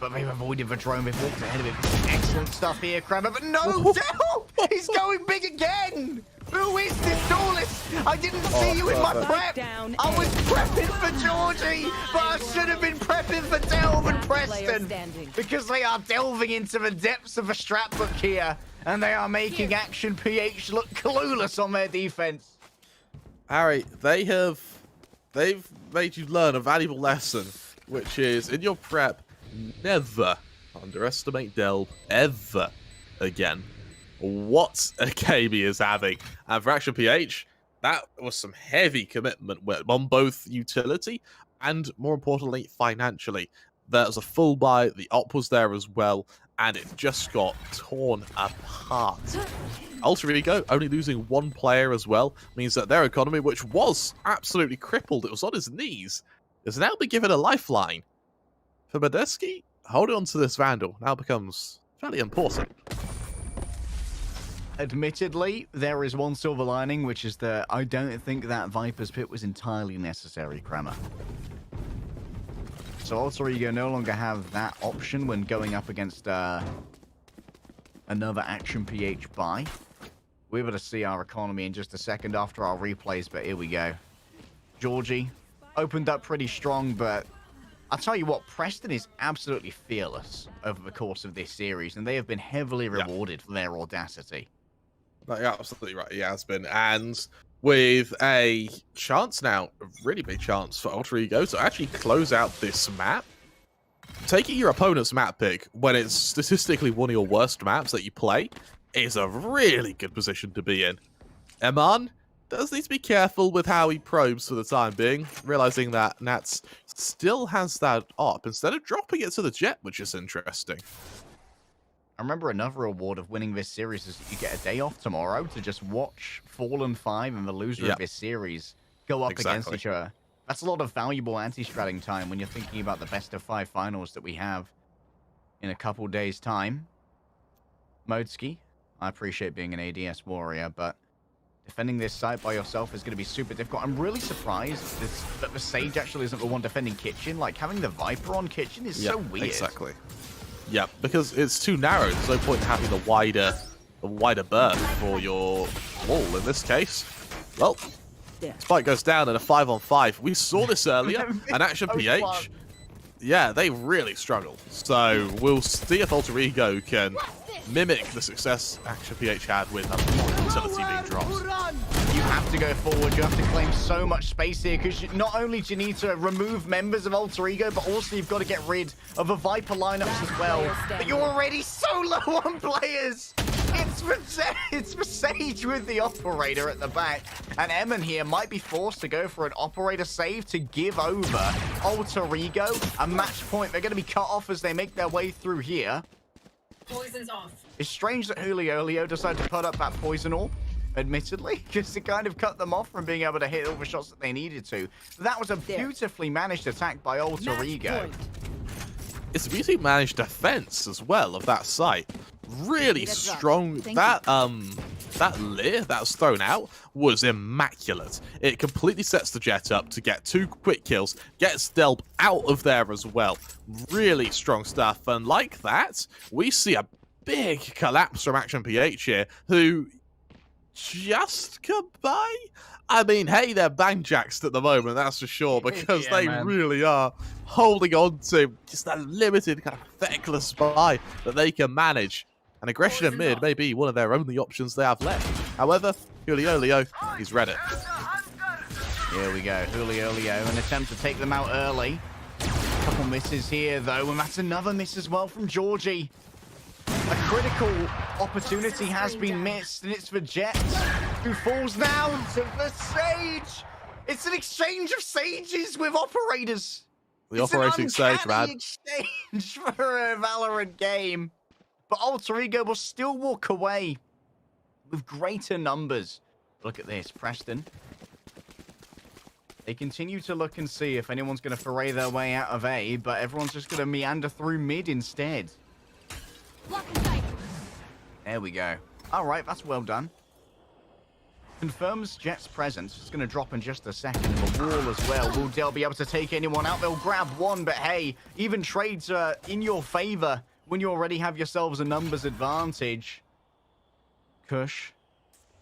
Speaker 4: But they've avoided the drone. They've walked ahead of it. Excellent stuff here, Kramer. But no, Delb! He's going big again! Who is this duelist? I didn't see you in my prep. I was prepping for Georgie, but I should have been prepping for Delb and Preston. Because they are delving into the depths of a strat book here, and they are making Action PH look clueless on their defense.
Speaker 5: Harry, they've made you learn a valuable lesson, which is in your prep, never underestimate Delb ever again. What a game he is having. And for Action PH, that was some heavy commitment on both utility and, more importantly, financially. There's a full buy, the op was there as well, and it just got torn apart. Alter Ego only losing one player as well means that their economy, which was absolutely crippled, it was on his knees, has now been given a lifeline. For Medeski, holding on to this Vandal now becomes fairly important.
Speaker 4: Admittedly, there is one silver lining, which is that I don't think that Viper's Pit was entirely necessary, Kremer. So Alter Ego no longer have that option when going up against another Action PH buy. We're able to see our economy in just a second after our replays, but here we go. Georgie opened up pretty strong, but I'll tell you what, Preston is absolutely fearless over the course of this series, and they have been heavily rewarded for their audacity.
Speaker 5: No, you're absolutely right, he has been. And with a chance now, a really big chance for Alter Ego to actually close out this map. Taking your opponent's map pick when it's statistically one of your worst maps that you play is a really good position to be in. Eman does need to be careful with how he probes for the time being, realizing that Nats still has that op instead of dropping it to the jet, which is interesting.
Speaker 4: I remember another reward of winning this series is that you get a day off tomorrow to just watch Fallen 5 and the loser of this series go up against each other. That's a lot of valuable anti-stratting time when you're thinking about the best of 5 finals that we have in a couple days' time. Modski, I appreciate being an ADS warrior, but defending this site by yourself is going to be super difficult. I'm really surprised that the Sage actually isn't the one defending Kitchen. Like, having the Viper on Kitchen is so weird.
Speaker 5: Exactly. Yeah, because it's too narrow. There's no point in having the wider berth for your wall in this case. Well, Spike goes down in a 5-on-5. We saw this earlier, and Action PH, yeah, they really struggle. So we'll see if Alter Ego can mimic the success Action PH had with utility being dropped.
Speaker 4: You have to go forward. You have to claim so much space here because not only do you need to remove members of Alter Ego, but also you've got to get rid of a Viper lineups as well. But you're already so low on players. It's the Sage with the Operator at the back. And Eman here might be forced to go for an Operator save to give over Alter Ego a match point. They're going to be cut off as they make their way through here.
Speaker 7: Poison's off.
Speaker 4: It's strange that Julio decided to put up that poison orb, admittedly, because it kind of cut them off from being able to hit all the shots that they needed to. But that was a beautifully managed attack by Alter Ego.
Speaker 5: It's a beautifully managed defense as well of that site. Really strong. That Leer that was thrown out was immaculate. It completely sets the jet up to get 2 quick kills, gets Delb out of there as well. Really strong stuff. And like that, we see a big collapse from Action PH here, who just come by. I mean, hey, they're bang-jaxed at the moment, that's for sure, because they really are holding on to just that limited kind of feckless spy that they can manage. And aggression in mid may be one of their only options they have left. However, Julio, he's read it.
Speaker 4: Here we go, Julio, an attempt to take them out early. A couple misses here, though, and that's another miss as well from Georgie. A critical opportunity has been missed, and it's for Jet, who falls down to the Sage. It's an exchange of Sages with Operators.
Speaker 5: The operating Sage, man.
Speaker 4: Exchange for a Valorant game. But Alter Ego will still walk away with greater numbers. Look at this, Preston. They continue to look and see if anyone's going to foray their way out of A, but everyone's just going to meander through mid instead. There we go. All right, that's well done. Confirms Jet's presence. It's going to drop in just a second. The wall as well. Will Dell be able to take anyone out? They'll grab one, but hey, even trades are in your favor when you already have yourselves a numbers advantage. Kush,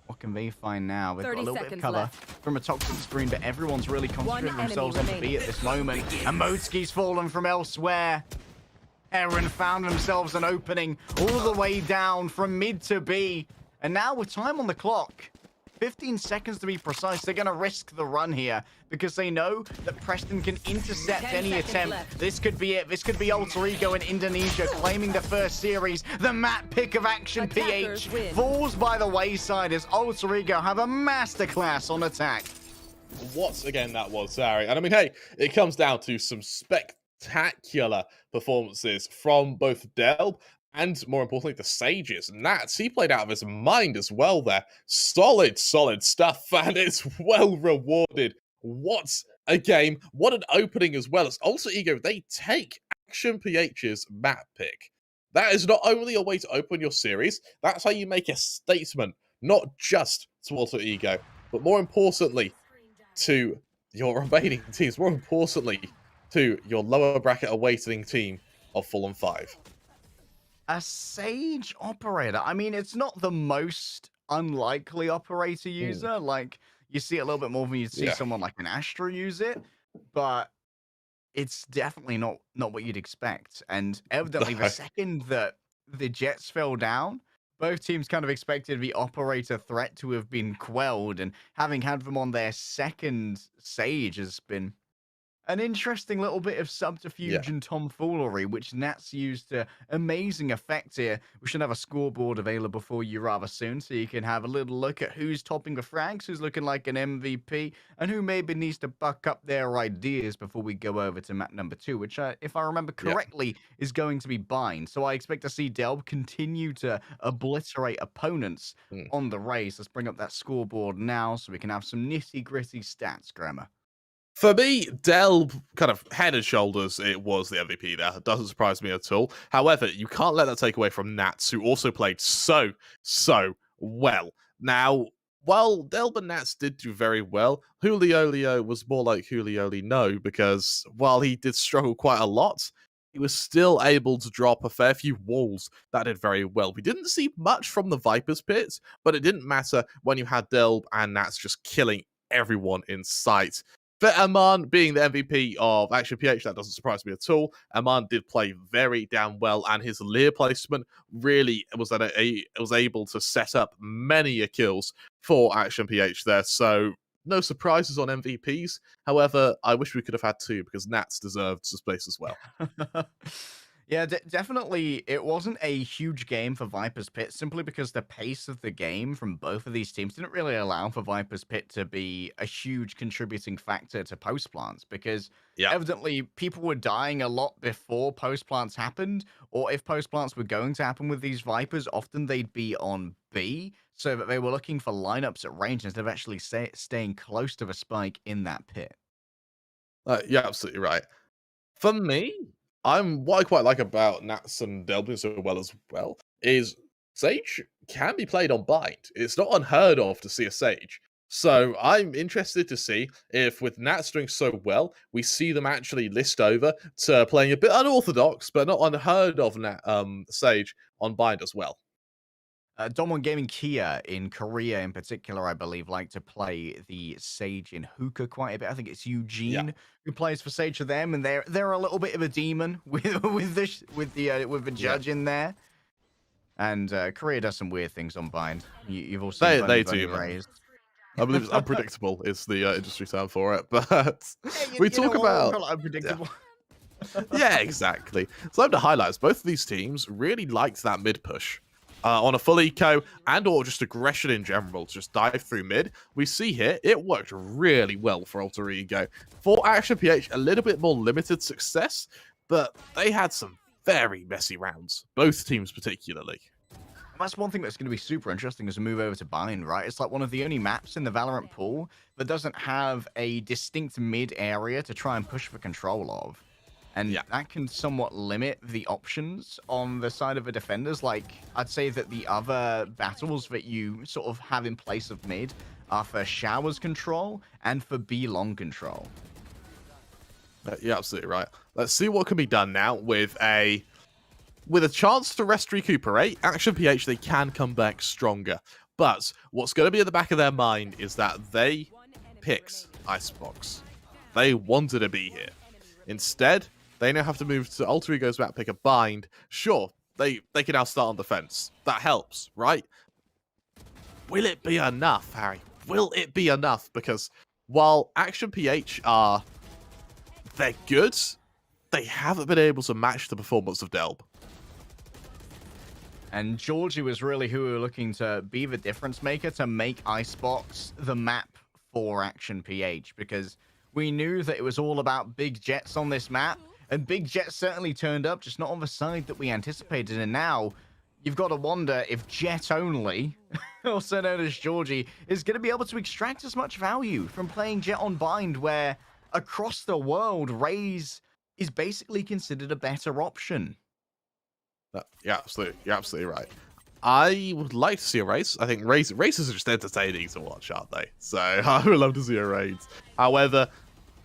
Speaker 4: what can they find now? They've got a little bit of cover from a toxic screen, but everyone's really concentrating themselves on the B at this moment. And Modski's fallen from elsewhere. Aaron found themselves an opening all the way down from mid to B. And now with time on the clock, 15 seconds to be precise, they're going to risk the run here because they know that Preston can intercept any attempt. This could be it. This could be Alter Ego in Indonesia claiming the first series. The map pick of Action PH falls by the wayside as Alter Ego have a masterclass on attack.
Speaker 5: What, again, that was, sorry. And I mean, hey, it comes down to some spectacular performances from both Delb And more importantly, the Sages. Nats, he played out of his mind as well there. Solid stuff, and it's well rewarded. What a game. What an opening as well. As Alter Ego, they take Action PH's map pick. That is not only a way to open your series, that's how you make a statement, not just to Alter Ego, but more importantly, to your remaining teams. More importantly, to your lower bracket awaiting team of Fulham 5.
Speaker 4: A Sage operator. I mean, it's not the most unlikely operator user. Like, you see it a little bit more when you see someone like an Astra use it, but it's definitely not what you'd expect. And evidently, the second that the Jets fell down, both teams kind of expected the operator threat to have been quelled, and having had them on their second Sage has been an interesting little bit of subterfuge and tomfoolery, which Nats used to amazing effect here. We should have a scoreboard available for you rather soon, so you can have a little look at who's topping the frags, who's looking like an MVP, and who maybe needs to buck up their ideas before we go over to map number 2, which, if I remember correctly, is going to be Bind. So I expect to see Delb continue to obliterate opponents on the race. Let's bring up that scoreboard now so we can have some nitty-gritty stats, Grammar.
Speaker 5: For me, Delb, kind of head and shoulders, it was the MVP there. It doesn't surprise me at all. However, you can't let that take away from Nats, who also played so well. Now, while Delb and Nats did do very well, Juliolio was more like Julioli no, because while he did struggle quite a lot, he was still able to drop a fair few walls that did very well. We didn't see much from the Viper's pits, but it didn't matter when you had Delb and Nats just killing everyone in sight. For Aman being the MVP of Action PH, that doesn't surprise me at all. Aman did play very damn well, and his Lear placement really was able to set up many kills for Action PH there. So no surprises on MVPs. However, I wish we could have had 2 because Nats deserved this place as well.
Speaker 4: Yeah, definitely. It wasn't a huge game for Viper's Pit simply because the pace of the game from both of these teams didn't really allow for Viper's Pit to be a huge contributing factor to post plants, because evidently people were dying a lot before post plants happened, or if post plants were going to happen with these Vipers, often they'd be on B, so that they were looking for lineups at range instead of actually staying close to the spike in that pit.
Speaker 5: Yeah, absolutely right. For me, what I quite like about Nats and Delb doing so well as well is Sage can be played on Bind. It's not unheard of to see a Sage. So I'm interested to see if with Nats doing so well, we see them actually list over to playing a bit unorthodox, but not unheard of Sage on Bind as well.
Speaker 4: Domon Gaming Kia in Korea in particular, I believe, like to play the Sage in hookah quite a bit. I think it's Eugene who plays for Sage for them, and they're a little bit of a demon with the judge in there. And Korea does some weird things on Bind. You've also
Speaker 5: they do. Raised. I believe it's unpredictable is the industry term for it, but we talk about
Speaker 4: unpredictable.
Speaker 5: Yeah, exactly. So the highlights. Both of these teams really liked that mid push. On a full eco and or just aggression in general to just dive through mid. We see here, it worked really well for Alter Ego. For Action PH, a little bit more limited success, but they had some very messy rounds, both teams particularly.
Speaker 4: That's one thing that's going to be super interesting as we move over to Bind, right? It's like one of the only maps in the Valorant pool that doesn't have a distinct mid area to try and push for control of. And that can somewhat limit the options on the side of the defenders. Like, I'd say that the other battles that you sort of have in place of mid are for Showers control and for B long control.
Speaker 5: You're absolutely right. Let's see what can be done now with a chance to rest recuperate. Action PH, they can come back stronger. But what's going to be at the back of their mind is that they picked Icebox. They wanted to be here. Instead, they now have to move to Alter Ego's map pick a Bind. Sure, they can now start on defense. That helps, right? Will it be enough, Harry? Will it be enough? Because while Action PH they're good, they haven't been able to match the performance of Delb.
Speaker 4: And Georgie was really who we were looking to be the difference maker to make Icebox the map for Action PH, because we knew that it was all about big jets on this map, And Big Jet certainly turned up, just not on the side that we anticipated. And now you've got to wonder if Jet only, also known as Georgie, is going to be able to extract as much value from playing Jet on Bind, where across the world, Raze is basically considered a better option.
Speaker 5: You're absolutely right. I would like to see a race. I think races are just entertaining to watch, aren't they? So I would love to see a race. However,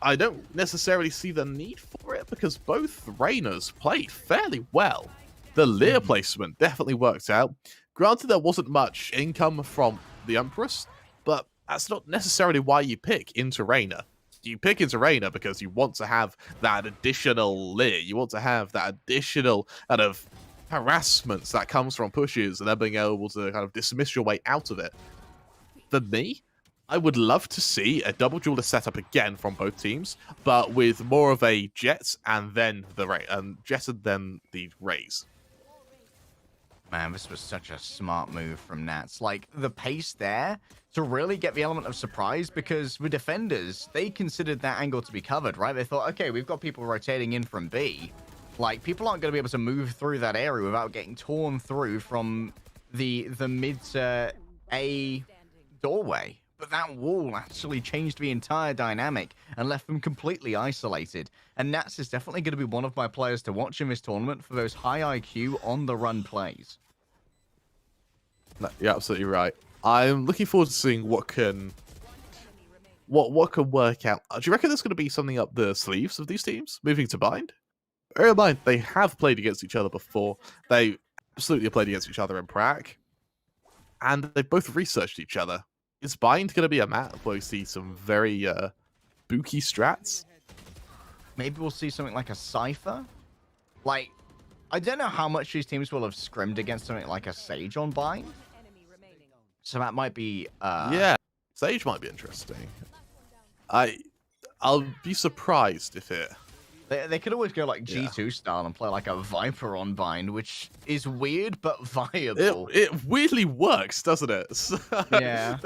Speaker 5: I don't necessarily see the need for it because both Reigners played fairly well. The Lear placement definitely worked out. Granted, there wasn't much income from the Empress, but that's not necessarily why you pick into Reigner. You pick into Reigner because you want to have that additional Lear. You want to have that additional kind of harassment that comes from pushes and then being able to kind of dismiss your way out of it. For me, I would love to see a double duelist setup again from both teams, but with more of a Jet and then the Raze.
Speaker 4: Man, this was such a smart move from Nats. Like, the pace there to really get the element of surprise, because the defenders, they considered that angle to be covered, right? They thought, okay, we've got people rotating in from B. Like, people aren't going to be able to move through that area without getting torn through from the mid to A doorway. But that wall actually changed the entire dynamic and left them completely isolated. And Nats is definitely going to be one of my players to watch in this tournament for those high IQ on-the-run plays.
Speaker 5: You're absolutely right. I'm looking forward to seeing what can work out. Do you reckon there's going to be something up the sleeves of these teams moving to Bind? Bear in mind, they have played against each other before. They absolutely played against each other in Prague. And they've both researched each other. Is Bind going to be a map where we see some very spooky strats?
Speaker 4: Maybe we'll see something like a Cypher. Like, I don't know how much these teams will have scrimmed against something like a Sage on Bind. So that might be...
Speaker 5: Yeah, Sage might be interesting. I'll be surprised if it...
Speaker 4: They could always go like G2 style and play like a Viper on Bind, which is weird but viable.
Speaker 5: It weirdly works, doesn't it?
Speaker 4: Yeah.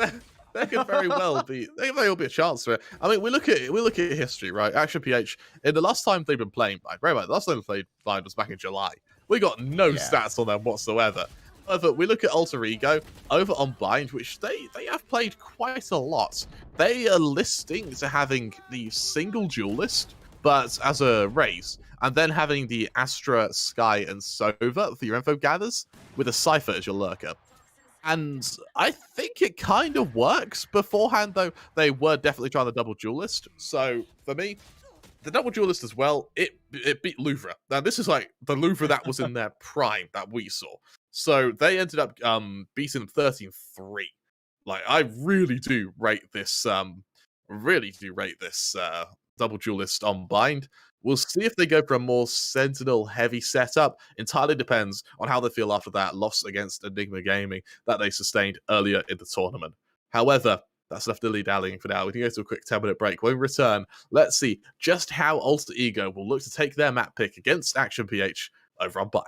Speaker 5: There could very well be a chance for it. I mean, we look at history, right? Action PH, in the last time they've been playing Bind, right? The last time they played Bind was back in July. We got no stats on them whatsoever. However, we look at Alter Ego over on Bind, which they have played quite a lot. They are listing to having the single duelist, but as a race, and then having the Astra, Sky, and Sova for your info gathers, with a Cypher as your lurker. And I think it kind of works. Beforehand, though, they were definitely trying the double duelist. So, for me, the double duelist as well, it beat Louvre. Now, this is like the Louvre that was in their prime that we saw. So, they ended up beating them 13-3. Like, I really do rate this, double duelist on Bind. We'll see if they go for a more Sentinel heavy setup. Entirely depends on how they feel after that loss against Enigma Gaming that they sustained earlier in the tournament. However, that's enough dilly-dallying for now. We can go to a quick 10-minute break. When we return, let's see just how Alter Ego will look to take their map pick against Action PH over on Bind.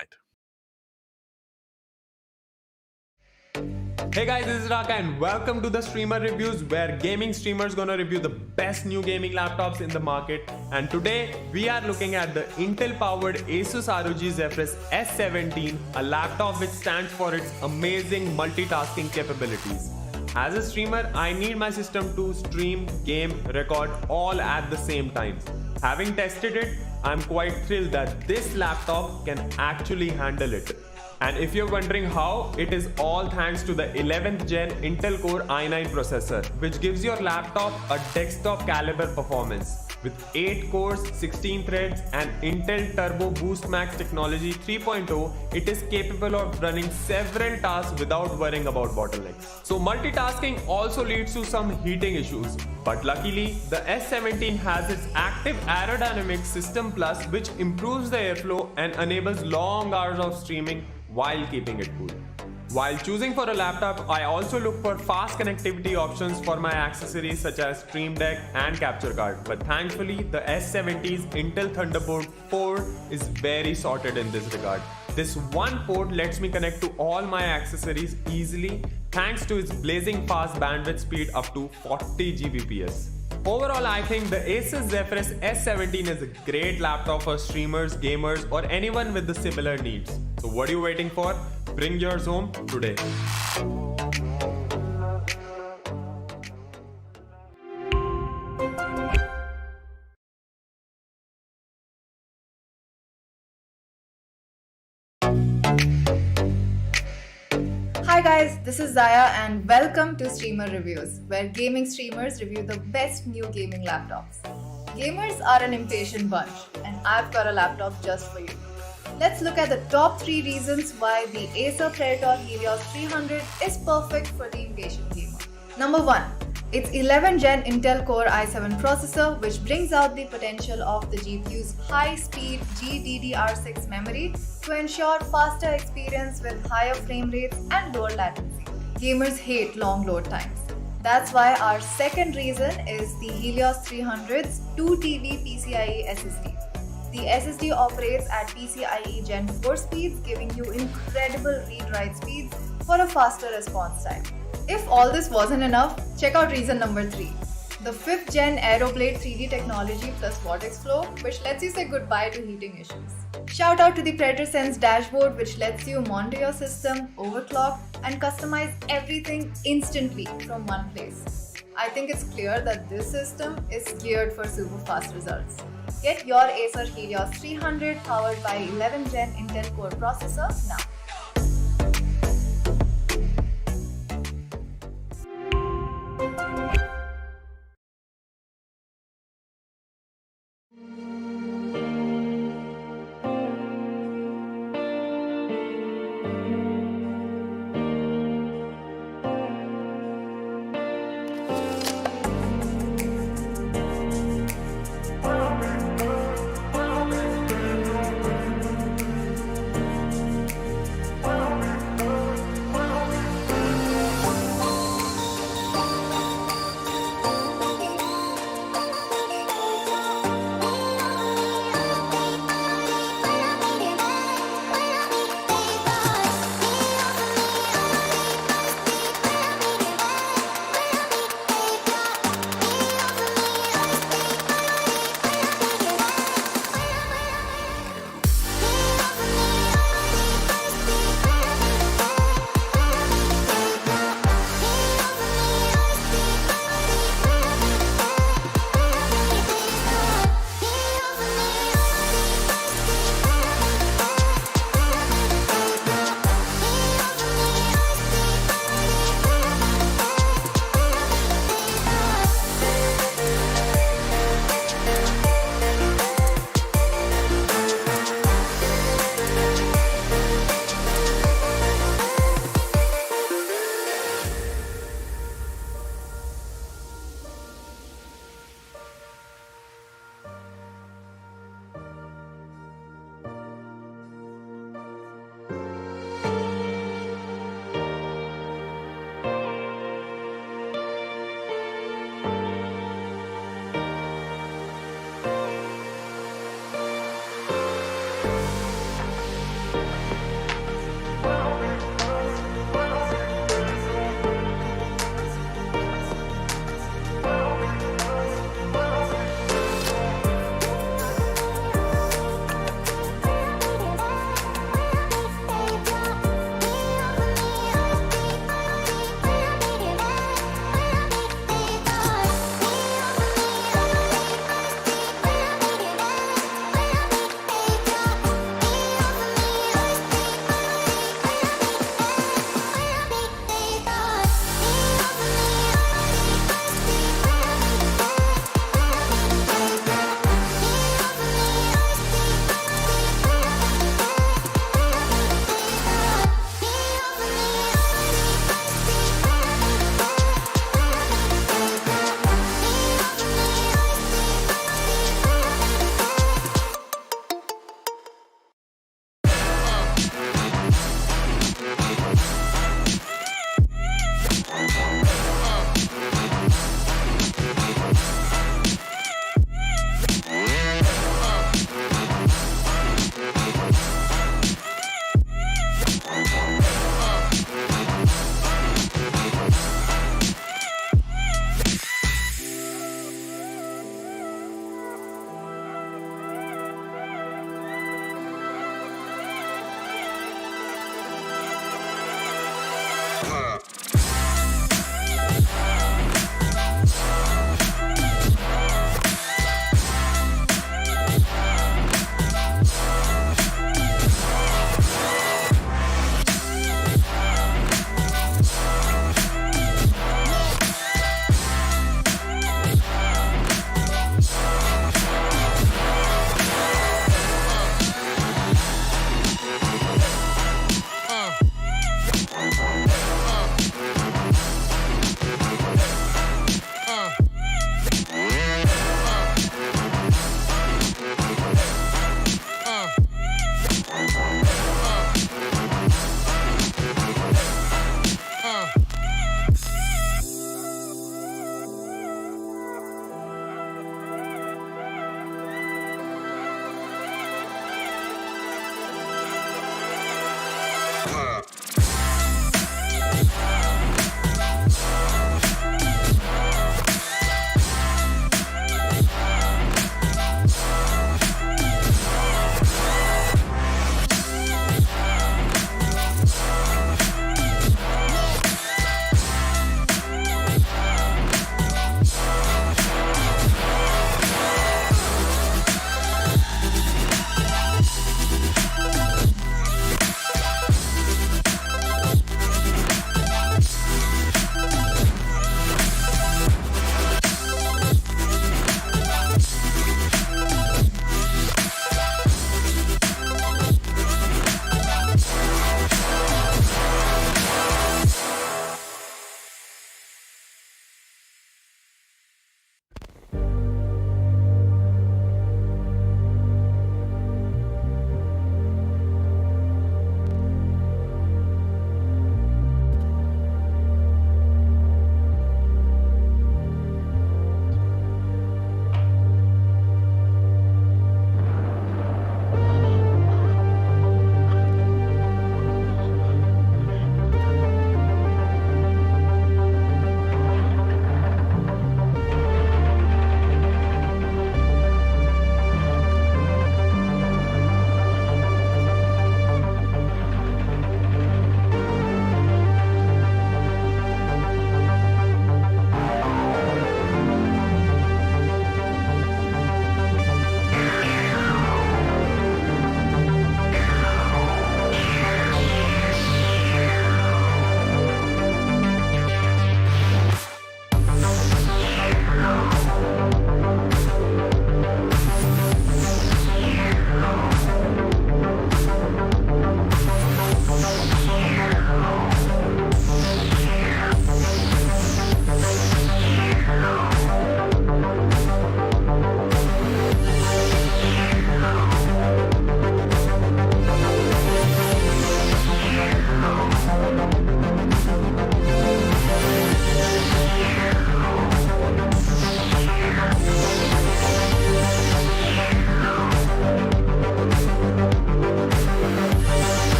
Speaker 2: Hey guys, this is Raka and welcome to the Streamer Reviews, where gaming streamers gonna review the best new gaming laptops in the market. And today we are looking at the Intel powered Asus ROG Zephyrus S17, a laptop which stands for its amazing multitasking capabilities. As a streamer, I need my system to stream, game, record all at the same time. Having tested it, I'm quite thrilled that this laptop can actually handle it. And if you're wondering how, it is all thanks to the 11th gen Intel Core i9 processor, which gives your laptop a desktop caliber performance. With 8 cores, 16 threads and Intel Turbo Boost Max technology 3.0, it is capable of running several tasks without worrying about bottlenecks. So multitasking also leads to some heating issues, but luckily the S17 has its active aerodynamic system plus, which improves the airflow and enables long hours of streaming while keeping it cool. While choosing for a laptop, I also look for fast connectivity options for my accessories such as Stream Deck and capture card. But thankfully, the S70's Intel Thunderbolt 4 is very sorted in this regard. This one port lets me connect to all my accessories easily thanks to its blazing fast bandwidth speed up to 40 Gbps. Overall, I think the Asus Zephyrus S17 is a great laptop for streamers, gamers, or anyone with the similar needs. So what are you waiting for? Bring yours home today.
Speaker 3: Hi guys, this is Zaya and welcome to Streamer Reviews, where gaming streamers review the best new gaming laptops. Gamers are an impatient bunch and I've got a laptop just for you. Let's look at the top 3 reasons why the Acer Helios 300 is perfect for the impatient gamer. Number 1. Its 11th Gen Intel Core i7 processor, which brings out the potential of the GPU's high-speed GDDR6 memory to ensure faster experience with higher frame rates and lower latency. Gamers hate long load times. That's why our second reason is the Helios 300's 2TB PCIe SSD. The SSD operates at PCIe Gen 4 speeds, giving you incredible read-write speeds for a faster response time. If all this wasn't enough, check out reason number 3. The 5th Gen Aeroblade 3D technology plus Vortex Flow, which lets you say goodbye to heating issues. Shout out to the Predator Sense dashboard, which lets you monitor your system, overclock, and customize everything instantly from one place. I think it's clear that this system is geared for super fast results. Get your Acer Helios 300 powered by 11th Gen Intel Core processor now.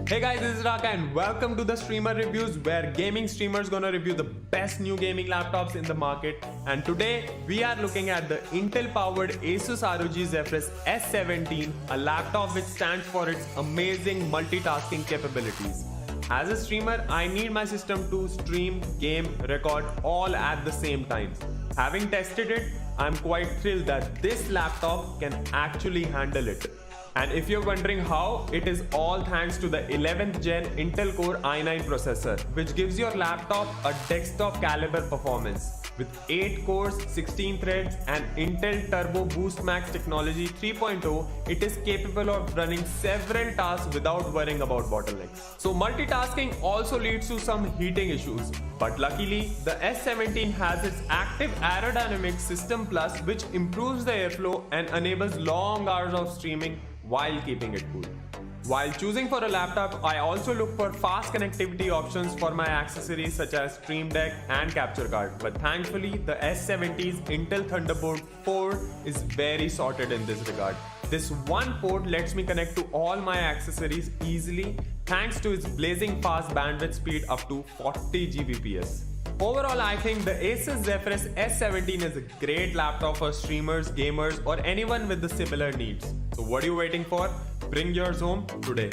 Speaker 2: Hey guys, this is Raka and welcome to the Streamer Reviews, where gaming streamers gonna review the best new gaming laptops in the market. And today we are looking at the Intel powered Asus ROG Zephyrus S17, a laptop which stands for its amazing multitasking capabilities. As a streamer, I need my system to stream, game, record all at the same time. Having tested it, I'm quite thrilled that this laptop can actually handle it. And if you're wondering how, it is all thanks to the 11th gen Intel Core i9 processor, which gives your laptop a desktop caliber performance. With 8 cores, 16 threads and Intel Turbo Boost Max technology 3.0, it is capable of running several tasks without worrying about bottlenecks. So multitasking also leads to some heating issues, but luckily the S17 has its active aerodynamic system plus, which improves the airflow and enables long hours of streaming while keeping it cool. While choosing for a laptop, I also look for fast connectivity options for my accessories such as Stream Deck and capture card. But thankfully, the S70's Intel Thunderbolt 4 is very sorted in this regard. This one port lets me connect to all my accessories easily thanks to its blazing fast bandwidth speed up to 40 Gbps. Overall, I think the Asus Zephyrus S17 is a great laptop for streamers, gamers, or anyone with the similar needs. So what are you waiting for? Bring yours home today.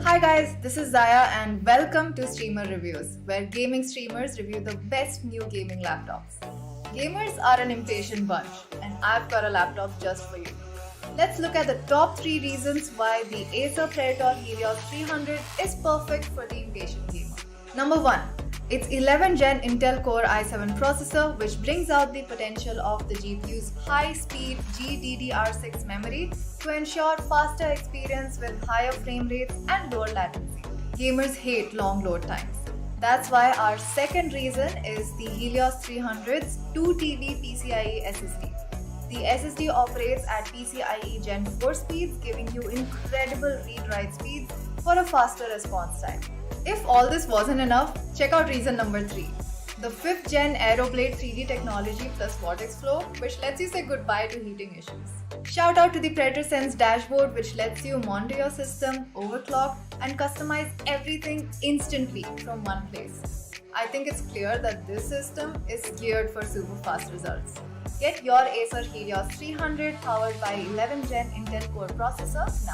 Speaker 3: Hi guys, this is Zaya and welcome to Streamer Reviews, where gaming streamers review the best new gaming laptops. Gamers are an impatient bunch, and I've got a laptop just for you. Let's look at the top 3 reasons why the Acer Helios 300 is perfect for the impatient gamer. Number 1. Its 11th gen Intel Core i7 processor, which brings out the potential of the GPU's high-speed GDDR6 memory to ensure faster experience with higher frame rates and lower latency. Gamers hate long load times. That's why our second reason is the Helios 300's 2TB PCIe SSD. The SSD operates at PCIe Gen 4 speeds, giving you incredible read-write speeds for a faster response time. If all this wasn't enough, check out reason number 3. The 5th gen Aeroblade 3D technology plus Vortex Flow, which lets you say goodbye to heating issues. Shout out to the Predator Sense dashboard, which lets you monitor your system, overclock, and customize everything instantly from one place. I think it's clear that this system is geared for super fast results. Get your Acer Helios 300 powered by 11th gen Intel Core processor now.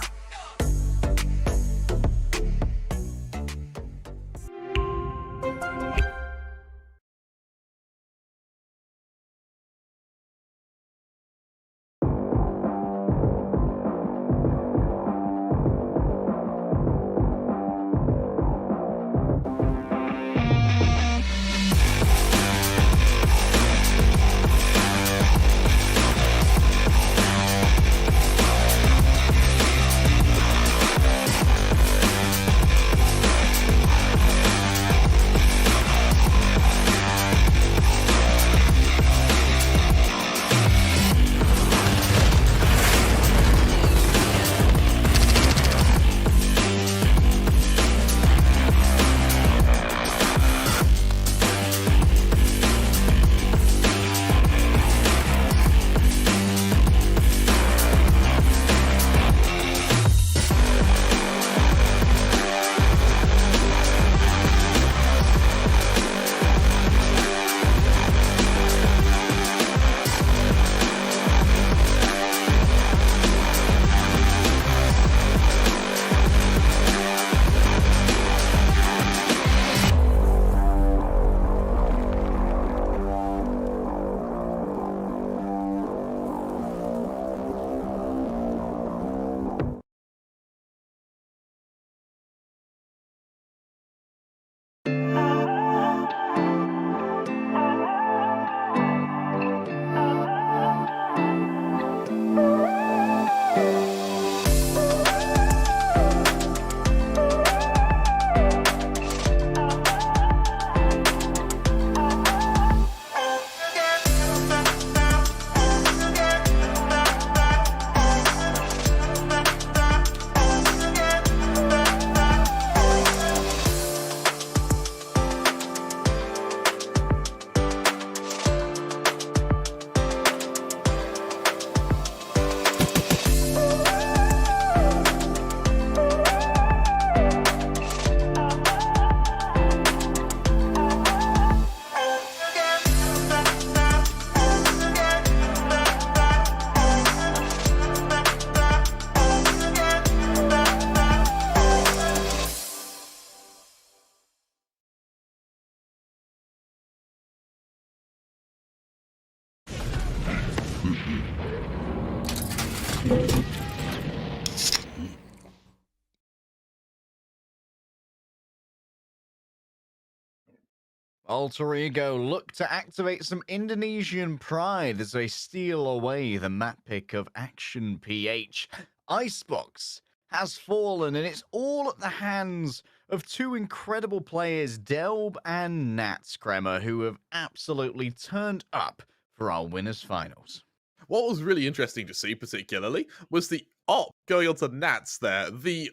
Speaker 4: Alter Ego look to activate some Indonesian pride as they steal away the map pick of Action PH. Icebox has fallen, and it's all at the hands of two incredible players, Delb and Nats Kremer, who have absolutely turned up for our winners finals.
Speaker 5: What was really interesting to see, particularly, was the op going onto Nats there. The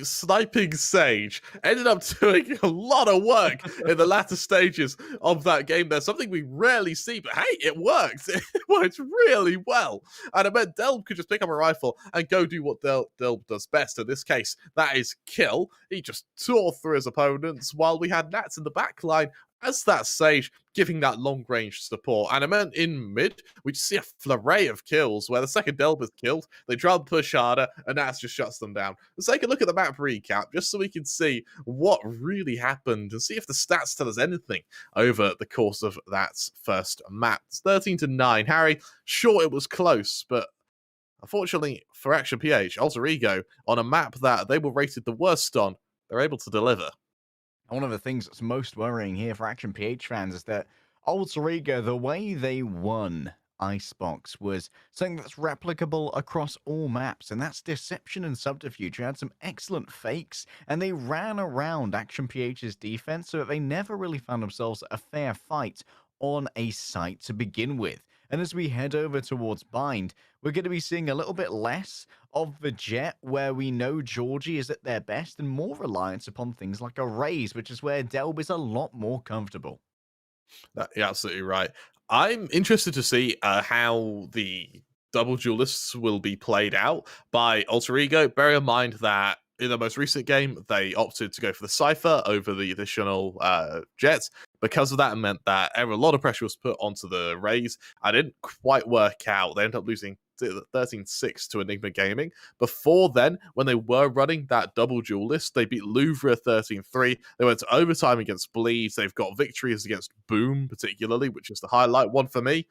Speaker 5: sniping Sage ended up doing a lot of work in the latter stages of that game there. Something we rarely see, but hey, it worked. It worked really well. And it meant Delb could just pick up a rifle and go do what Delb does best. In this case, that is kill. He just tore through his opponents while we had Nats in the back line as that Sage giving that long-range support. And it meant in mid, we just see a flurry of kills where the second Delb is killed, they try and push harder, and Nats just shuts them down. Let's take a look at the map recap, just so we can see what really happened and see if the stats tell us anything over the course of that first map. It's 13-9. Harry, sure, it was close, but unfortunately for Action PH, Alter Ego, on a map that they were rated the worst on, they're able to deliver.
Speaker 4: One of the things that's most worrying here for Action PH fans is that Alter Ego, the way they won Icebox was something that's replicable across all maps, and that's deception and subterfuge. You had some excellent fakes, and they ran around Action PH's defense so that they never really found themselves a fair fight on a site to begin with. And as we head over towards Bind, we're going to be seeing a little bit less of the Jet, where we know Georgie is at their best, and more reliance upon things like a Raze, which is where Delb is a lot more comfortable.
Speaker 5: You're absolutely right. I'm interested to see how the double duelists will be played out by Alter Ego. Bear in mind that in the most recent game, they opted to go for the Cypher over the additional Jets. Because of that, it meant that a lot of pressure was put onto the Raze. I didn't quite work out. They ended up losing 13-6 to Enigma Gaming. Before then, when they were running that double duelist, they beat Louvre 13-3. They went to overtime against Bleeds. They've got victories against Boom, particularly, which is the highlight one for me.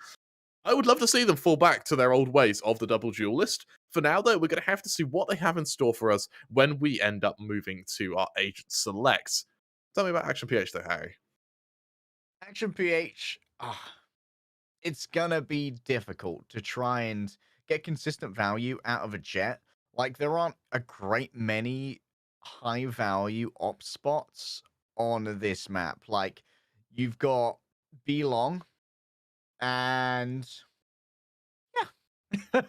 Speaker 5: I would love to see them fall back to their old ways of the double duelist. For now, though, we're going to have to see what they have in store for us when we end up moving to our agent selects. Tell me about Action PH, though, Harry.
Speaker 4: Action PH, it's gonna be difficult to try and get consistent value out of a Jet. Like, there aren't a great many high value op spots on this map. Like, you've got B-Long, and yeah.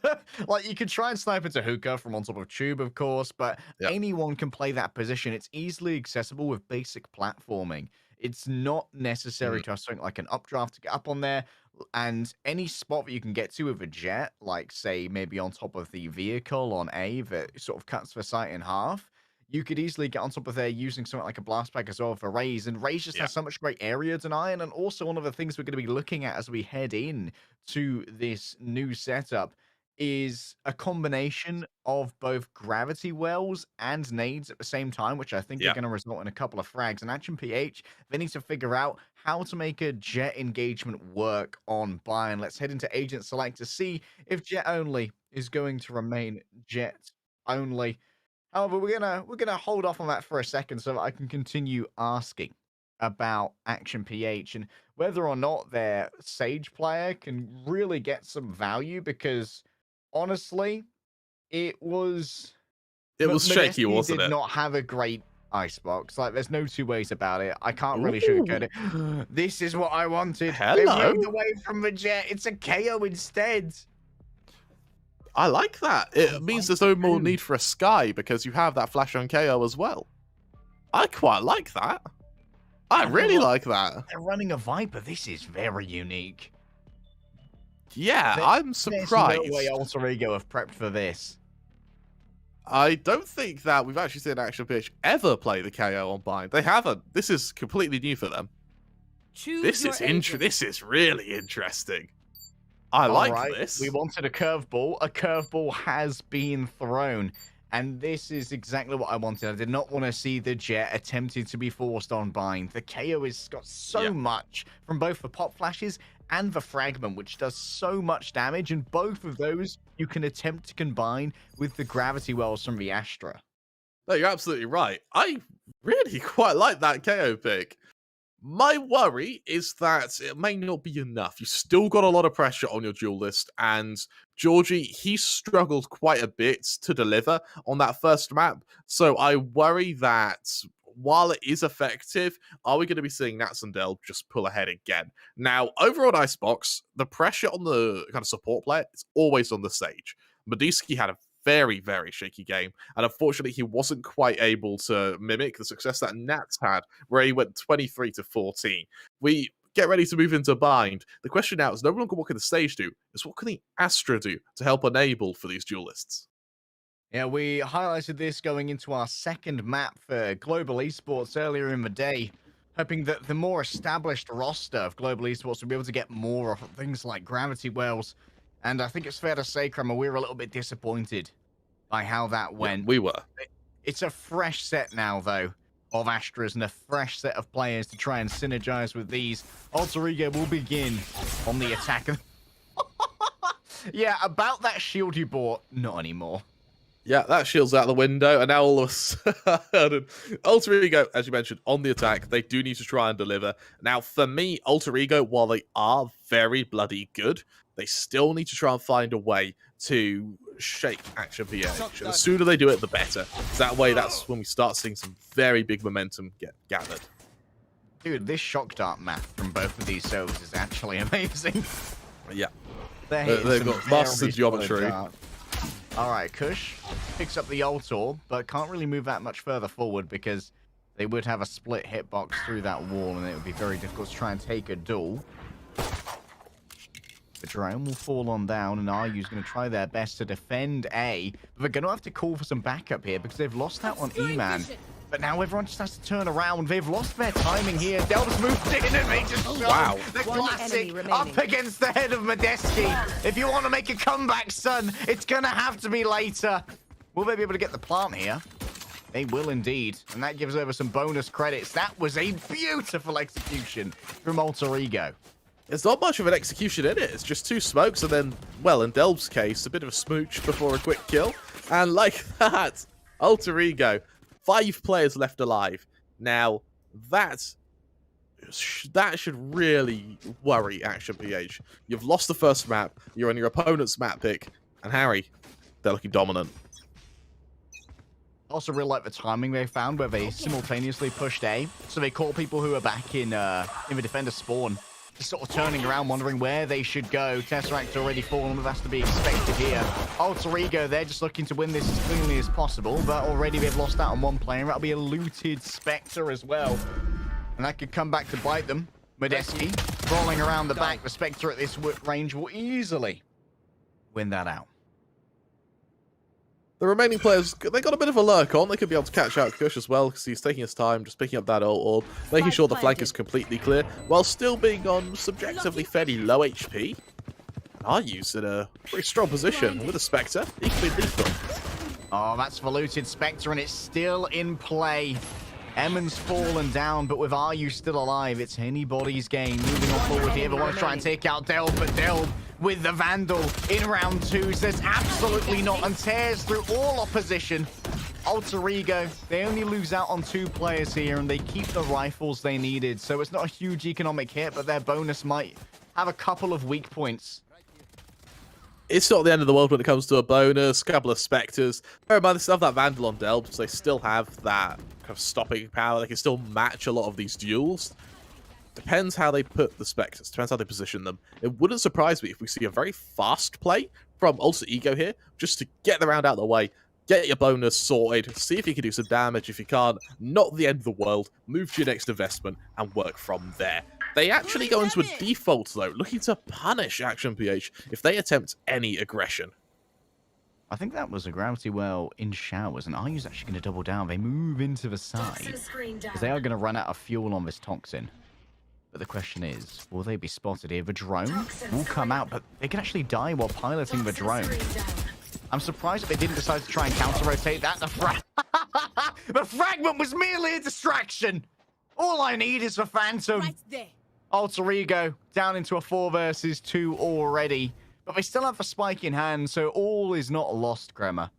Speaker 4: Like, you could try and snipe into Hookah from on top of Tube, of course, but anyone can play that position. It's easily accessible with basic platforming. It's not necessary to have something like an updraft to get up on there, and any spot that you can get to with a Jet, like, say, maybe on top of the vehicle on A that sort of cuts the site in half, you could easily get on top of there using something like a blast pack as well for Raze, and Raze just has so much great area deny, and also one of the things we're going to be looking at as we head in to this new setup is a combination of both gravity wells and nades at the same time, which I think are going to result in a couple of frags. And Action PH, they need to figure out how to make a Jet engagement work on Bayern. Let's head into Agent Select to see if Jet only is going to remain Jet only. However, we're gonna hold off on that for a second so that I can continue asking about Action PH and whether or not their Sage player can really get some value, because honestly, it was
Speaker 5: shaky, wasn't it?
Speaker 4: Did not have a great Icebox. Like, there's no two ways about it. I can't really sugarcoat it. This is what I wanted.
Speaker 5: Hello.
Speaker 4: They moved away from the Jet. It's a KO instead.
Speaker 5: I like that. It means there's no more need for a Sky because you have that flash on KO as well. I quite like that. I really like that.
Speaker 4: They're running a Viper. This is very unique.
Speaker 5: Yeah, I'm surprised.
Speaker 4: There's no way Alter Ego have prepped for this.
Speaker 5: I don't think that we've actually seen Action PH ever play the KO on Bind. They haven't. This is completely new for them. This is really interesting. I like this.
Speaker 4: We wanted a curveball. A curveball has been thrown. And this is exactly what I wanted. I did not want to see the Jet attempting to be forced on bind. The KO has got so much from both the pop flashes and the fragment, which does so much damage. And both of those you can attempt to combine with the gravity wells from the Astra.
Speaker 5: No, you're absolutely right. I really quite like that KO pick. My worry is that it may not be enough. You still got a lot of pressure on your duelist, and Georgie, he struggled quite a bit to deliver on that first map. So I worry that while it is effective, are we going to be seeing Nats and Delb just pull ahead again? Now, over on Icebox, the pressure on the kind of support player is always on the stage. Medeski had a very, very shaky game, and unfortunately he wasn't quite able to mimic the success that Nats had, where he went 23-14. We get ready to move into bind. The question now is no longer what can the stage do, it's what can the Astra do to help enable for these duelists.
Speaker 4: Yeah, we highlighted this going into our second map for Global Esports earlier in the day, hoping that the more established roster of Global Esports would be able to get more of things like gravity wells. And I think it's fair to say, Kramer, we were a little bit disappointed by how that went.
Speaker 5: Yeah, we were.
Speaker 4: It's a fresh set now, though, of Astras and a fresh set of players to try and synergize with these. Alter Ego will begin on the attack. Yeah, about that shield you bought, not anymore.
Speaker 5: Yeah, that shield's out the window, and now all of a sudden, Alter Ego, as you mentioned, on the attack, they do need to try and deliver. Now, for me, Alter Ego, while they are very bloody good, they still need to try and find a way to shake Action PH. And the sooner they do it, the better. That way, that's when we start seeing some very big momentum get gathered.
Speaker 4: Dude, this shock dart math from both of these servers is actually amazing.
Speaker 5: Yeah.
Speaker 4: They've
Speaker 5: got masters of geometry.
Speaker 4: Alright, Kush picks up the ult orb, but can't really move that much further forward because they would have a split hitbox through that wall, and it would be very difficult to try and take a duel. The drone will fall on down, and RU's going to try their best to defend A, but they're going to have to call for some backup here because they've lost out on E-Man. But now everyone just has to turn around. They've lost their timing here. Delta's moved in and they just shot the classic up against the head of Medeski. If you want to make a comeback, son, it's going to have to be later. Will they be able to get the plant here? They will indeed. And that gives over some bonus credits. That was a beautiful execution from Alter Ego.
Speaker 5: There's not much of an execution in it. It's just two smokes and then, well, in Delb's case, a bit of a smooch before a quick kill. And like that, Alter Ego, 5 players left alive. Now, that should really worry Action PH. You've lost the first map, you're on your opponent's map pick, and Harry, they're looking dominant.
Speaker 4: Also really like the timing they found where they simultaneously pushed A. So they caught people who are back in the defender spawn, just sort of turning around, wondering where they should go. Tesseract already fallen, but that's to be expected here. Alter Ego, they're just looking to win this as cleanly as possible, but already they've lost out on one player. That'll be a looted Spectre as well. And that could come back to bite them. Medeski crawling around the back. The Spectre at this range will easily win that out.
Speaker 5: The remaining players, they got a bit of a lurk on. They could be able to catch out Kush as well, because he's taking his time, just picking up that ult orb, making sure the flank is completely clear, while still being on subjectively fairly low HP. RU's in a pretty strong position with a Spectre. Equally lethal.
Speaker 4: Oh, that's the looted Spectre, and it's still in play. Emmon's fallen down, but with RU still alive, it's anybody's game. Moving on forward here, they want to try and take out Delb, but Delb with the Vandal in round 2 says absolutely not and tears through all opposition. Alter Ego, they only lose out on 2 players here, and they keep the rifles they needed, so it's not a huge economic hit, but their bonus might have a couple of weak points.
Speaker 5: It's not the end of the world when it comes to a bonus, couple of Spectres. Bear in mind, they still have that Vandal on Delb, so they still have that kind of stopping power. They can still match a lot of these duels. Depends how they put the Spectres, depends how they position them. It wouldn't surprise me if we see a very fast play from Alter Ego here, just to get the round out of the way, get your bonus sorted, see if you can do some damage. If you can't, not the end of the world, move to your next investment and work from there. They actually go into a default, though, looking to punish Action PH if they attempt any aggression.
Speaker 4: I think that was a gravity well in showers, and RU's actually going to double down. They move into the side, because they are going to run out of fuel on this Toxin. But the question is, will they be spotted here? The drone will come out, but they can actually die while piloting the drone. I'm surprised that they didn't decide to try and counter-rotate that. The fragment was merely a distraction. All I need is a Phantom.
Speaker 7: Right there.
Speaker 4: Alter Ego down into a 4 versus 2 already. But they still have a spike in hand, so all is not lost, Crema.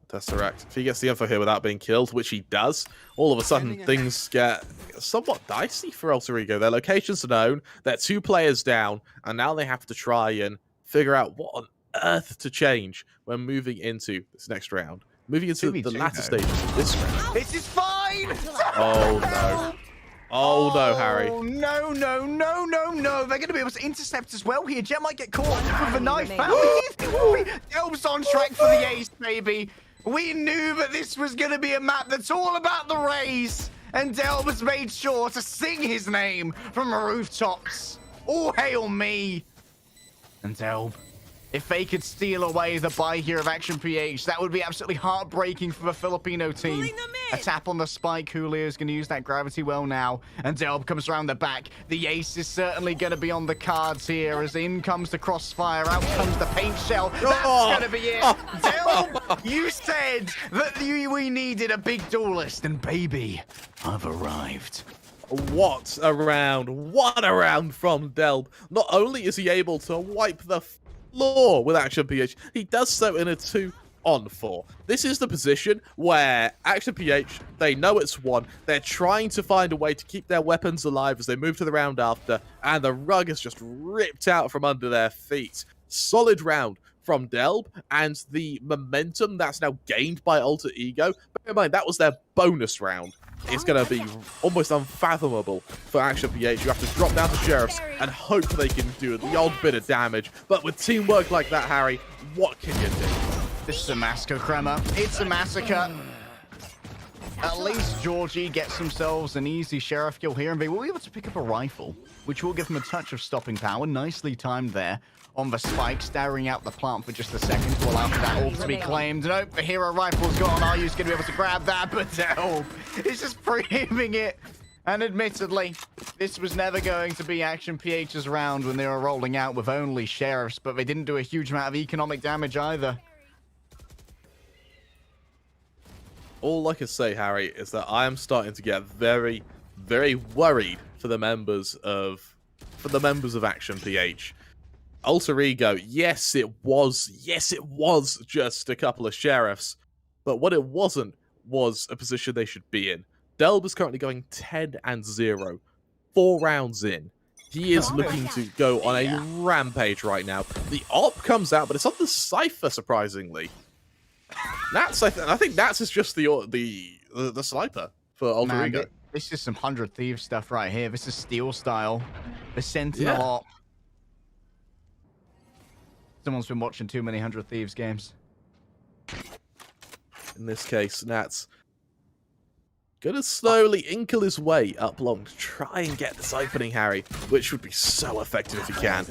Speaker 5: That's correct. If he gets the info here without being killed, which he does, all of a sudden things get somewhat dicey for Alter Ego. Their locations are known, they're 2 players down, and now they have to try and figure out what on earth to change when moving into this next round. Moving into the latter stages of this round.
Speaker 4: This is fine!
Speaker 5: Oh no. Oh no, Harry.
Speaker 4: Oh no, no, no, no, no. They're going to be able to intercept as well here. Jet might get caught with a knife. Delb's on track for the ace, baby. We knew that this was going to be a map that's all about the raise. And Delb has made sure to sing his name from the rooftops. All hail me. And Delb, if they could steal away the buy here of Action PH, that would be absolutely heartbreaking for the Filipino team. A tap on the spike. Julio is going to use that gravity well now. And Delb comes around the back. The ace is certainly going to be on the cards here as in comes the crossfire. Out comes the paint shell. That's going to be it. Delb, you said that we needed a big duelist. And baby, I've arrived.
Speaker 5: What a round. What a round from Delb. Not only is he able to wipe the floor with Action PH, he does so in a 2-on-4. This is the position where Action PH, they know it's won. They're trying to find a way to keep their weapons alive as they move to the round after, and the rug is just ripped out from under their feet. Solid round from Delb, and the momentum that's now gained by Alter Ego. Bear in mind, that was their bonus round. It's going to be almost unfathomable for Action PH. You have to drop down to Sheriffs and hope they can do the odd bit of damage. But with teamwork like that, Harry, what can you do?
Speaker 4: This is a massacre, Crema. It's a massacre. At least Georgie gets themselves an easy Sheriff kill here, and they will be able to pick up a rifle, which will give them a touch of stopping power. Nicely timed there on the spike, staring out the plant for just a second to allow for that ult to be claimed. Nope, the hero rifle's gone. Ryu's going to be able to grab that, but Delb is just preempting it. And admittedly, this was never going to be Action PH's round when they were rolling out with only Sheriffs, but they didn't do a huge amount of economic damage either.
Speaker 5: All I can say, Harry, is that I am starting to get very, very worried for the members of Action PH. Alter Ego, yes, it was just a couple of Sheriffs, but what it wasn't was a position they should be in. Delb is currently going 10-0, 4 rounds in. He is looking to go on a rampage right now. The op comes out, but it's on the Cypher, surprisingly. Nats, I think Nats is just the sniper for Alter Ego.
Speaker 4: This is some 100 Thieves stuff right here. This is Steel style. The Sentinel op. Someone's been watching too many 100 Thieves games.
Speaker 5: In this case, Nats gonna slowly inkle his way up long to try and get this opening, Harry, which would be so effective if he can.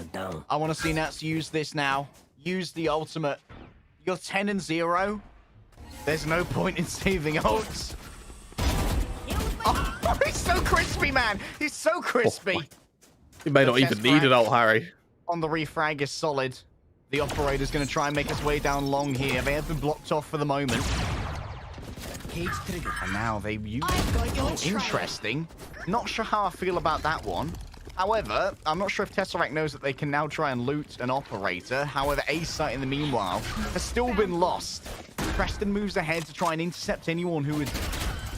Speaker 4: I want to see Nats use this now. Use the ultimate. You're 10-0. There's no point in saving ults. Oh, he's so crispy, man. He's so crispy.
Speaker 5: Oh, he may not even need it, ult, Harry.
Speaker 4: On the refrag is solid. The operator's going to try and make his way down long here. They have been blocked off for the moment. And now they use... Oh, interesting. Not sure how I feel about that one. However, I'm not sure if Tesseract knows that they can now try and loot an operator. However, Ace site in the meanwhile has still been lost. Preston moves ahead to try and intercept anyone who would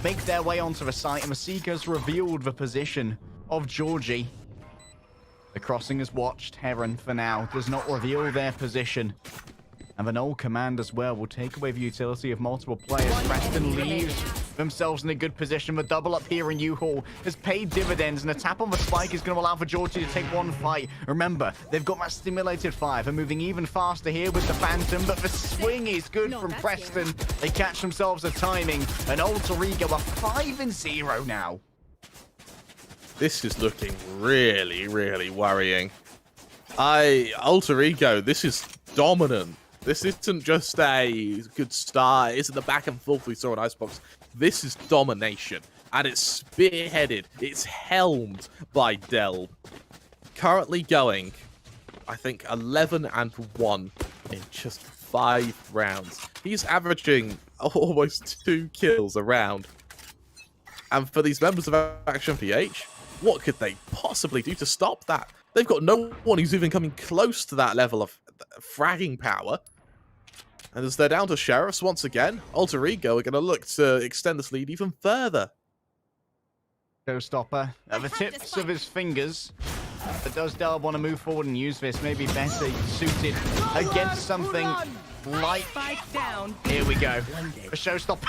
Speaker 4: make their way onto the site. And Masika's revealed the position of Georgie. The crossing is watched. Heron, for now, does not reveal their position. And the null command as well will take away the utility of multiple players. Preston leaves themselves in a good position. The double up here in U-Haul has paid dividends, and a tap on the spike is going to allow for Georgie to take one fight. Remember, they've got that stimulated fire. They're moving even faster here with the Phantom, but the swing is good from Preston. They catch themselves a timing, and Alter Ego are 5-0 now.
Speaker 5: This is looking really, really worrying. Alter Ego, this is dominant. This isn't just a good start. It isn't the back and forth we saw in Icebox. This is domination. And it's spearheaded. It's helmed by Delb. Currently going, I think, 11-1 in just 5 rounds. He's averaging almost 2 kills a round. And for these members of Action PH, what could they possibly do to stop that? They've got no one who's even coming close to that level of fragging power. And as they're down to Sheriffs once again, Alter Ego are going to look to extend this lead even further.
Speaker 4: Showstopper at the tips of his fingers. But does Delb want to move forward and use this? Maybe better suited against something like... Here we go. A showstopper.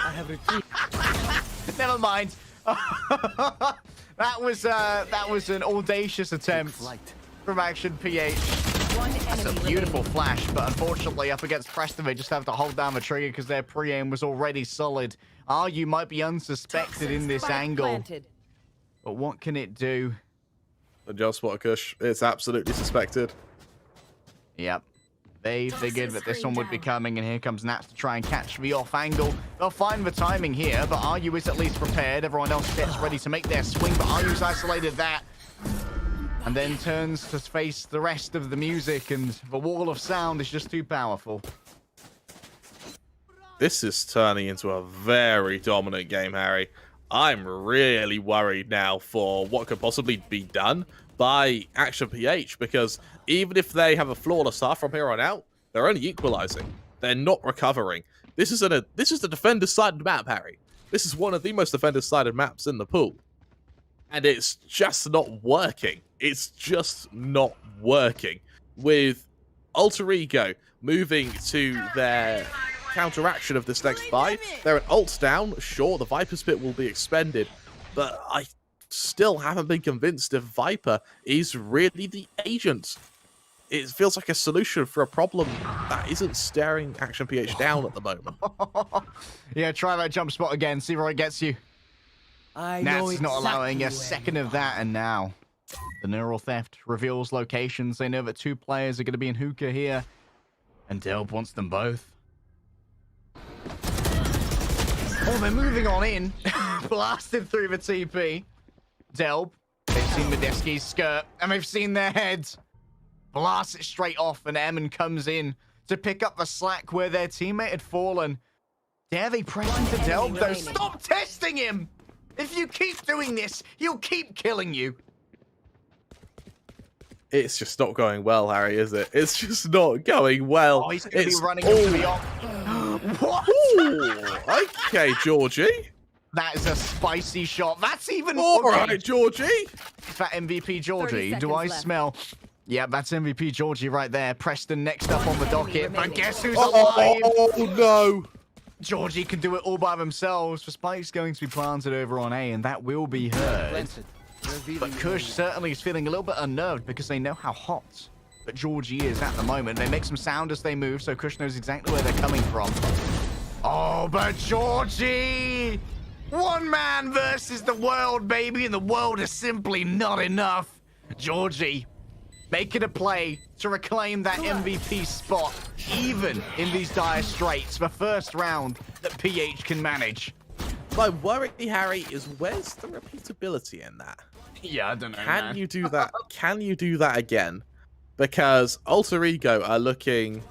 Speaker 4: Never mind. That was an audacious attempt from Action PH. That's a beautiful flash, but unfortunately up against Preston, they just have to hold down the trigger because their pre-aim was already solid. You might be unsuspected in this angle, but what can it do?
Speaker 5: The Just Spot Kush, it's absolutely suspected.
Speaker 4: Yep. They figured that this one would be coming, and here comes Nats to try and catch the off angle. They'll find the timing here, but RU is at least prepared. Everyone else gets ready to make their swing, but RU's isolated that. And then turns to face the rest of the music, and the wall of sound is just too powerful.
Speaker 5: This is turning into a very dominant game, Harry. I'm really worried now for what could possibly be done by Action PH, because even if they have a flawless start from here on out, they're only equalizing. They're not recovering. This is the defender-sided map, Harry. This is one of the most defender-sided maps in the pool. And it's just not working. It's just not working. With Alter Ego moving to their counteraction of this next buy, they're an ult down. Sure, the Viper's Pit will be expended, but I still haven't been convinced if Viper is really the agent. It feels like a solution for a problem that isn't staring Action PH down at the moment.
Speaker 4: Yeah, try that jump spot again. See where it gets you. Nats is not allowing a second of that, and now the neural theft reveals locations. They know that 2 players are going to be in hookah here, and Delb wants them both. Oh, they're moving on in. Blasted through the TP. Delb, they've seen Medeski's skirt, and they've seen their heads. Blasts it straight off, and Emin comes in to pick up the slack where their teammate had fallen. Dare they press into Delb, though? Stop testing him! If you keep doing this, he'll keep killing you.
Speaker 5: It's just not going well, Harry, is it? It's just not going well.
Speaker 4: Oh, he's going to be running into the op. What?
Speaker 5: Ooh, okay, Georgie.
Speaker 4: That is a spicy shot. That's even
Speaker 5: all
Speaker 4: okay.
Speaker 5: right, Georgie.
Speaker 4: Is that MVP Georgie? Do I smell? Yeah, that's MVP Georgie right there. Preston next up on the docket. But guess who's alive?
Speaker 5: Oh, no.
Speaker 4: Georgie can do it all by themselves. The spike's going to be planted over on A, and that will be heard. But Kush certainly is feeling a little bit unnerved because they know how hot that Georgie is at the moment. They make some sound as they move, so Kush knows exactly where they're coming from. Oh, but Georgie! One man versus the world, baby, and the world is simply not enough. Georgie making a play to reclaim that MVP spot, even in these dire straits, the first round that PH can manage.
Speaker 5: My worry, Harry, is where's the repeatability in that?
Speaker 4: Yeah, I don't know,
Speaker 5: Can you do that? Can you do that again? Because Alter Ego are looking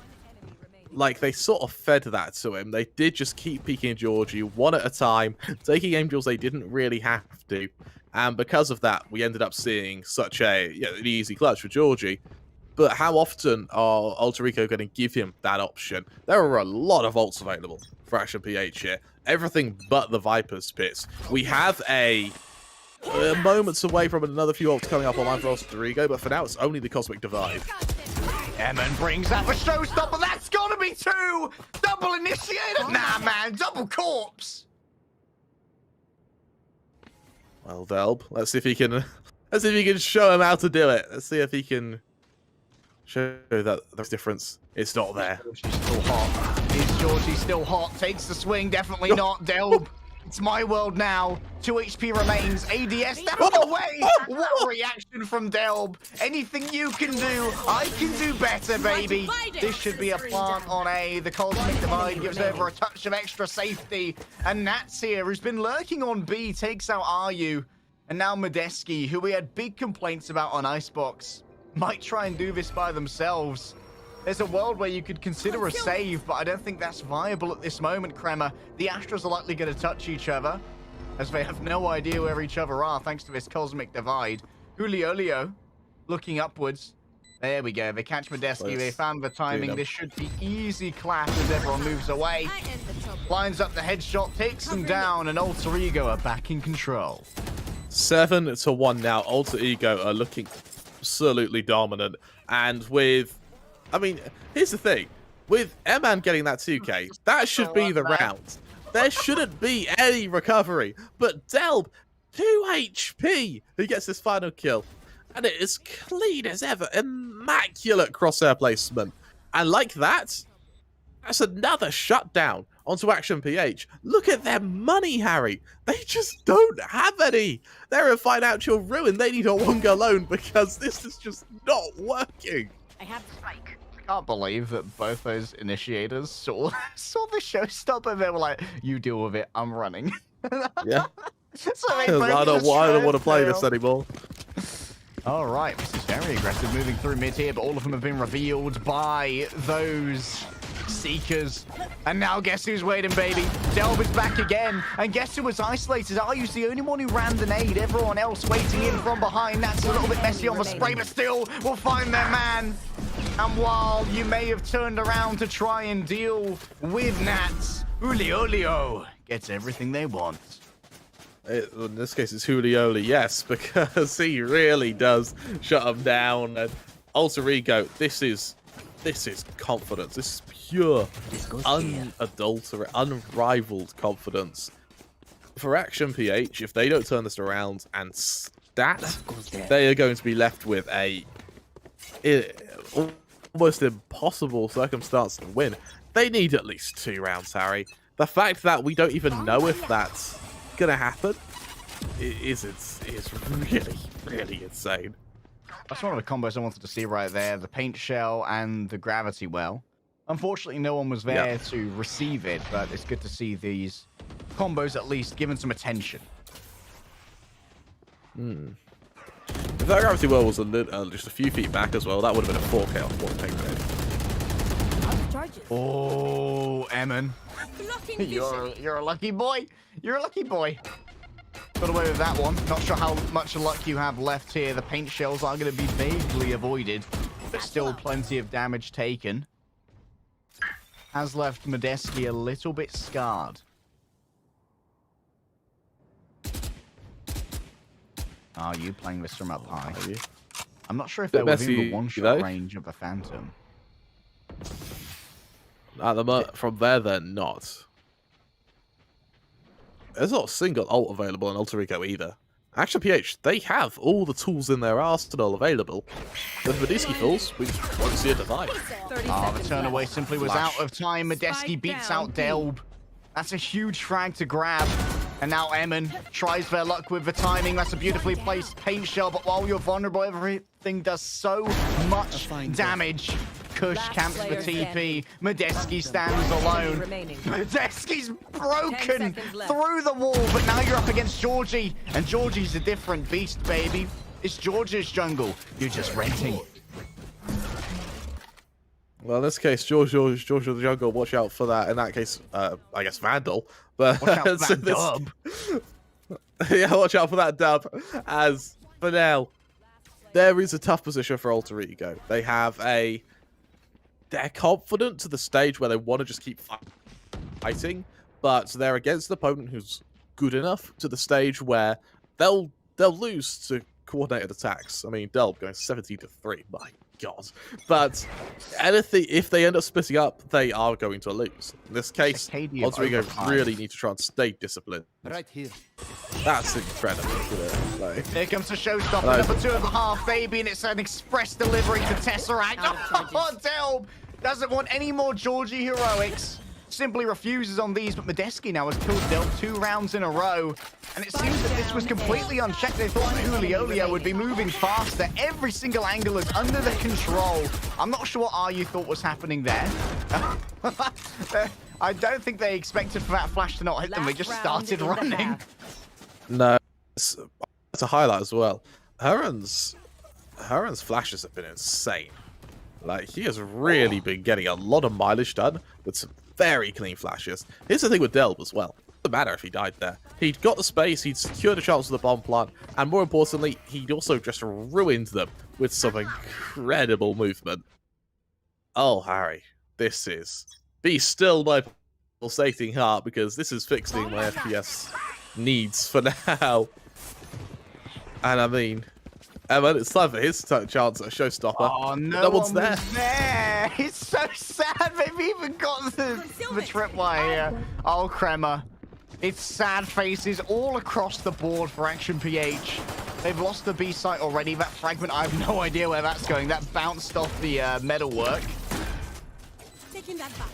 Speaker 5: like they sort of fed that to him. They did just keep peeking Georgie one at a time, taking angels they didn't really have to. And because of that, we ended up seeing such an easy clutch for Georgie. But how often are Alter Ego going to give him that option? There are a lot of ults available for Action PH here. Everything but the Viper's Pits. We have a moments away from another few ults coming up online for Alter Ego, but for now it's only the Cosmic Divide.
Speaker 4: Emin brings out the showstopper. That's got to be 2! Double initiator? Nah, man. Double corpse.
Speaker 5: Well, Delb, let's see if he can show him how to do it. Let's see if he can show that there's difference. It's not there.
Speaker 4: She's still hot. Is Georgie still hot? Takes the swing. Definitely not. Delb. It's my world now. 2 HP remains. ADS down away. What a reaction from Delb. Anything you can do, I can do better, baby. This should be a plant on A. The Cosmic Divide gives over a touch of extra safety. And Nats here, who's been lurking on B, takes out RU. And now Medeski, who we had big complaints about on Icebox, might try and do this by themselves. there's a world where you could consider a save, but I don't think that's viable at this moment, Kremer. The Astros are likely going to touch each other, as they have no idea where each other are, thanks to this cosmic divide. Helios looking upwards. There we go. They catch Medeski. They found the timing. This should be easy clash as everyone moves away. Lines up the headshot, takes them down, and Alter Ego are back in control.
Speaker 5: 7-1 now. Alter Ego are looking absolutely dominant. And with, I mean, here's the thing. With Eman getting that 2K, that should be the round. There shouldn't be any recovery. But Delb, 2 HP, who gets this final kill. And it is clean as ever. Immaculate crosshair placement. And like that, that's another shutdown onto Action PH. Look at their money, Harry. They just don't have any. They're in financial ruin. They need a Wonga loan because this is just not working.
Speaker 1: I have the spike.
Speaker 4: I can't believe that both those initiators saw the showstopper. They were like, you deal with it. I'm running.
Speaker 5: Yeah.
Speaker 4: So they
Speaker 5: I
Speaker 4: both
Speaker 5: don't
Speaker 4: just
Speaker 5: want to play
Speaker 4: failed.
Speaker 5: this anymore.
Speaker 4: All right, this is very aggressive moving through mid here, but all of them have been revealed by those Seekers. And now guess who's waiting, baby? Delv is back again. And guess who was isolated? Ayu's the only one who ran the nade. Everyone else waiting in from behind. That's a little bit messy on the spray, but still will find their man. And while you may have turned around to try and deal with Nats, Helios gets everything they want.
Speaker 5: In this case, it's Julio, yes, because he really does shut him down. And Alter Ego, this is confidence. This is pure, unadulterated, unrivaled confidence. For Action PH, if they don't turn this around and stat, they are going to be left with a almost impossible circumstance to win. They need at least 2 rounds, Harry. The fact that we don't even know if that's gonna happen is really insane.
Speaker 4: That's one of the combos I wanted to see right there, the paint shell and the gravity well. Unfortunately, no one was there to receive it, but it's good to see these combos at least given some attention.
Speaker 5: If that gravity well was just a few feet back as well, that would have been a 4K off one take there.
Speaker 4: Oh, Eman. You're a lucky boy. You're a lucky boy. Got away with that one. Not sure how much luck you have left here. The paint shells are going to be vaguely avoided, but still plenty of damage taken. Has left Medeski a little bit scarred. Are you playing this from up high? I'm not sure if they're within the one-shot range of the Phantom.
Speaker 5: From there, they're not. There's not a single ult available in Alter Ego either. Action PH, they have all the tools in their arsenal available. With Medeski falls, we just won't see a divide.
Speaker 4: The turn away simply was out of time. Medeski beats out Delb. That's a huge frag to grab. And now Eman tries their luck with the timing. That's a beautifully placed paint shell, but while you're vulnerable, everything does so much damage. Kush camps the TP. Medeski stands alone. Medeski's broken through the wall, but now you're up against Georgie. And Georgie's a different beast, baby. It's George's jungle. You're just renting.
Speaker 5: Well, in this case, George the Jungle, watch out for that. In that case, I guess Vandal. But
Speaker 4: watch out for that dub.
Speaker 5: Yeah, watch out for that dub. As for now, there is a tough position for Alter Ego. They have they're confident to the stage where they want to just keep fighting, but they're against an opponent who's good enough to the stage where they'll lose to coordinated attacks. I mean, Delb going 17-3. My God. But anything, if they end up splitting up, they are going to lose. In this case, Alter Ego really need to try and stay disciplined.
Speaker 6: Right here.
Speaker 5: That's incredible. Like,
Speaker 4: here comes the showstopper, number 2.5, baby, and it's an express delivery to Tesseract. Oh, Delb doesn't want any more Georgie heroics. Simply refuses on these, but Medeski now has killed Delb 2 rounds in a row. And it seems that this was completely unchecked. They thought that Helios would be moving faster. Every single angle is under the control. I'm not sure what RU thought was happening there. I don't think they expected for that flash to not hit them. They just started running.
Speaker 5: No, it's a highlight as well. Heron's flashes have been insane. Like, he has really been getting a lot of mileage done with some very clean flashes. Here's the thing with Delb as well. It doesn't matter if he died there. He'd got the space, he'd secured a chance for the bomb plant, and more importantly, he'd also just ruined them with some incredible movement. Oh, Harry, this is... Be still my pulsating heart, because this is fixing my FPS needs for now. And I mean... Evan, it's time for his chance at a showstopper.
Speaker 4: Oh, no
Speaker 5: one's
Speaker 4: one
Speaker 5: there.
Speaker 4: was there. It's so sad. They've even got the tripwire here. Oh, Crema. It's sad faces all across the board for Action PH. They've lost the B site already. That fragment, I have no idea where that's going. That bounced off the metalwork.
Speaker 7: Taking that back.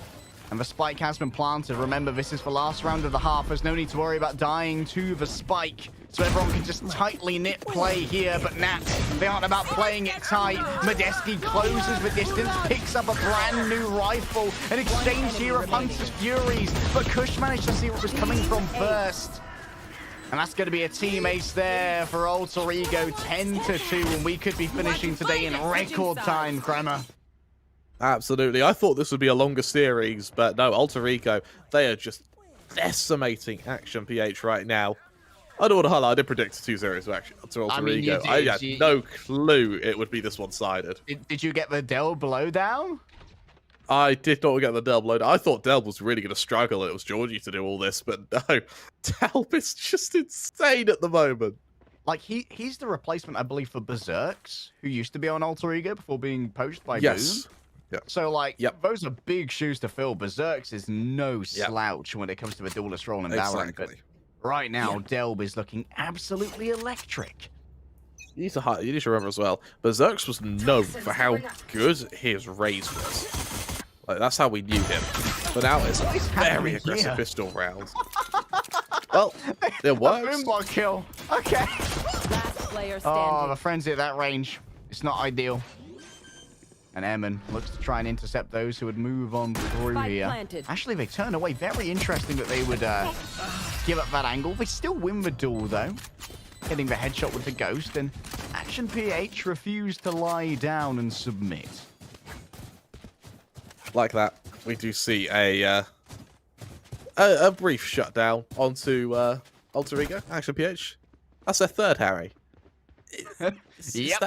Speaker 4: And the spike has been planted. Remember, this is the last round of the half. There's no need to worry about dying to the spike. So everyone can just tightly knit play here. But Nats, they aren't about playing it tight. Medeski closes the distance, picks up a brand new rifle. An exchange here of Hunter's Furies. But Kush managed to see what was coming from first. And that's going to be a team ace there for Alter Ego, 10-2. And we could be finishing today in record time, Crema.
Speaker 5: Absolutely. I thought this would be a longer series, but no, Alter Ego, they are just decimating Action PH right now. I don't want to highlight, I did predict a 2-0 to Action to Alter Ego. I had no clue it would be this one-sided.
Speaker 4: Did you get the Dell blowdown?
Speaker 5: I did not get the Delb load. I thought Delb was really going to struggle and it was Georgie to do all this, but no. Delb is just insane at the moment.
Speaker 4: Like, he's the replacement, I believe, for Berserks, who used to be on Alter Ego before being poached by
Speaker 5: Yes.
Speaker 4: Boom.
Speaker 5: Yep.
Speaker 4: So, like, those are big shoes to fill. Berserks is no
Speaker 5: Yep.
Speaker 4: slouch when it comes to the duelist role in Valorant. But
Speaker 5: Exactly.
Speaker 4: right now, Delb is looking absolutely electric.
Speaker 5: You need to remember as well, Berserks was known for how good his raise was. Like, that's how we knew him. But now it's a very aggressive
Speaker 4: here?
Speaker 5: pistol round. Well, it works.
Speaker 4: Boomblock kill. Okay.
Speaker 7: Last player
Speaker 4: Oh,
Speaker 7: standing.
Speaker 4: the frenzy at that range. It's not ideal. And Eamon looks to try and intercept those who would move on through
Speaker 7: Spike
Speaker 4: here.
Speaker 7: planted.
Speaker 4: Actually, they turn away. Very interesting that they would give up that angle. They still win the duel, though. Getting the headshot with the Ghost. And Action PH refused to lie down and submit.
Speaker 5: Like that, we do see a brief shutdown onto Alter Ego, Action PH. That's their third, Harry. Is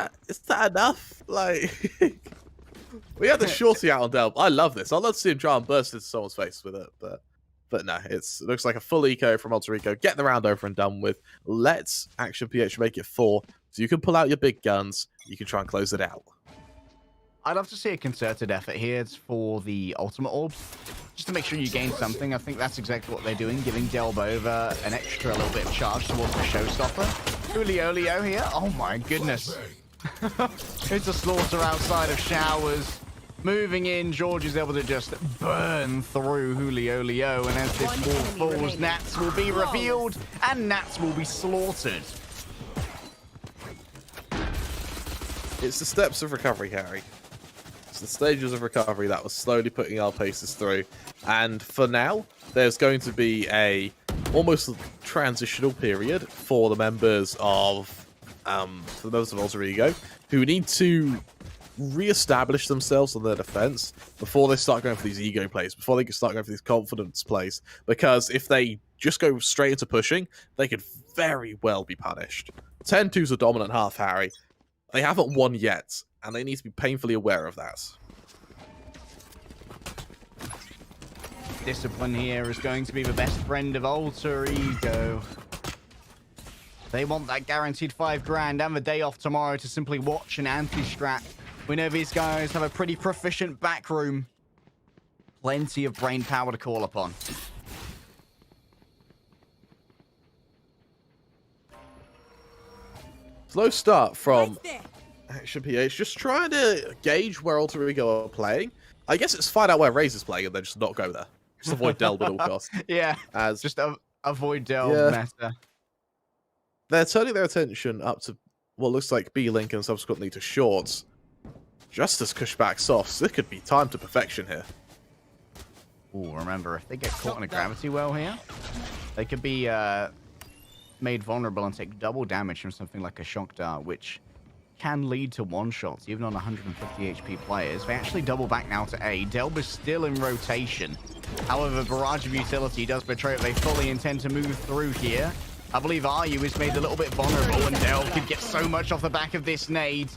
Speaker 5: that enough? Like, we had the shorty out on Delb. I love this. I'd love to see him try and burst into someone's face with it, but no, it looks like a full eco from Alter Ego. Get the round over and done with. Let's Action PH make it 4, so you can pull out your big guns. You can try and close it out.
Speaker 4: I'd love to see a concerted effort here for the ultimate orbs, just to make sure you gain something. I think that's exactly what they're doing, giving Delb over an extra little bit of charge towards the showstopper. Julio here. Oh my goodness. It's a slaughter outside of showers. Moving in, George is able to just burn through Julio. And as this ball falls, Nats will be revealed and Nats will be slaughtered.
Speaker 5: It's the steps of recovery, Harry. It's the stages of recovery that was slowly putting our paces through. And for now, there's going to be a almost transitional period for the members of Alter Ego, who need to re-establish themselves on their defense before they start going for these ego plays, before they can start going for these confidence plays. Because if they just go straight into pushing, they could very well be punished. 10-2 is a dominant half, Harry. They haven't won yet, and they need to be painfully aware of that.
Speaker 4: Discipline here is going to be the best friend of Alter Ego. They want that guaranteed $5,000 and the day off tomorrow to simply watch an anti-strat. We know these guys have a pretty proficient back room. Plenty of brain power to call upon.
Speaker 5: Slow start from Action PH, just trying to gauge where Alter Ego are playing. I guess it's find out where Raze is playing and then just not go there. Just avoid Delb at all costs.
Speaker 4: Yeah,
Speaker 5: As
Speaker 4: just avoid Delb meta.
Speaker 5: They're turning their attention up to what looks like B-Link and subsequently to Shorts. Just as Cushback softs, this could be time to perfection here.
Speaker 4: Ooh, remember, if they get caught in a gravity well here, they could be made vulnerable and take double damage from something like a shock dart, which can lead to one-shots, even on 150 HP players. They actually double back now to A. Delb is still in rotation. However, Barrage of Utility does betray that they fully intend to move through here. I believe RU is made a little bit vulnerable, and Delb could get so much off the back of this nade.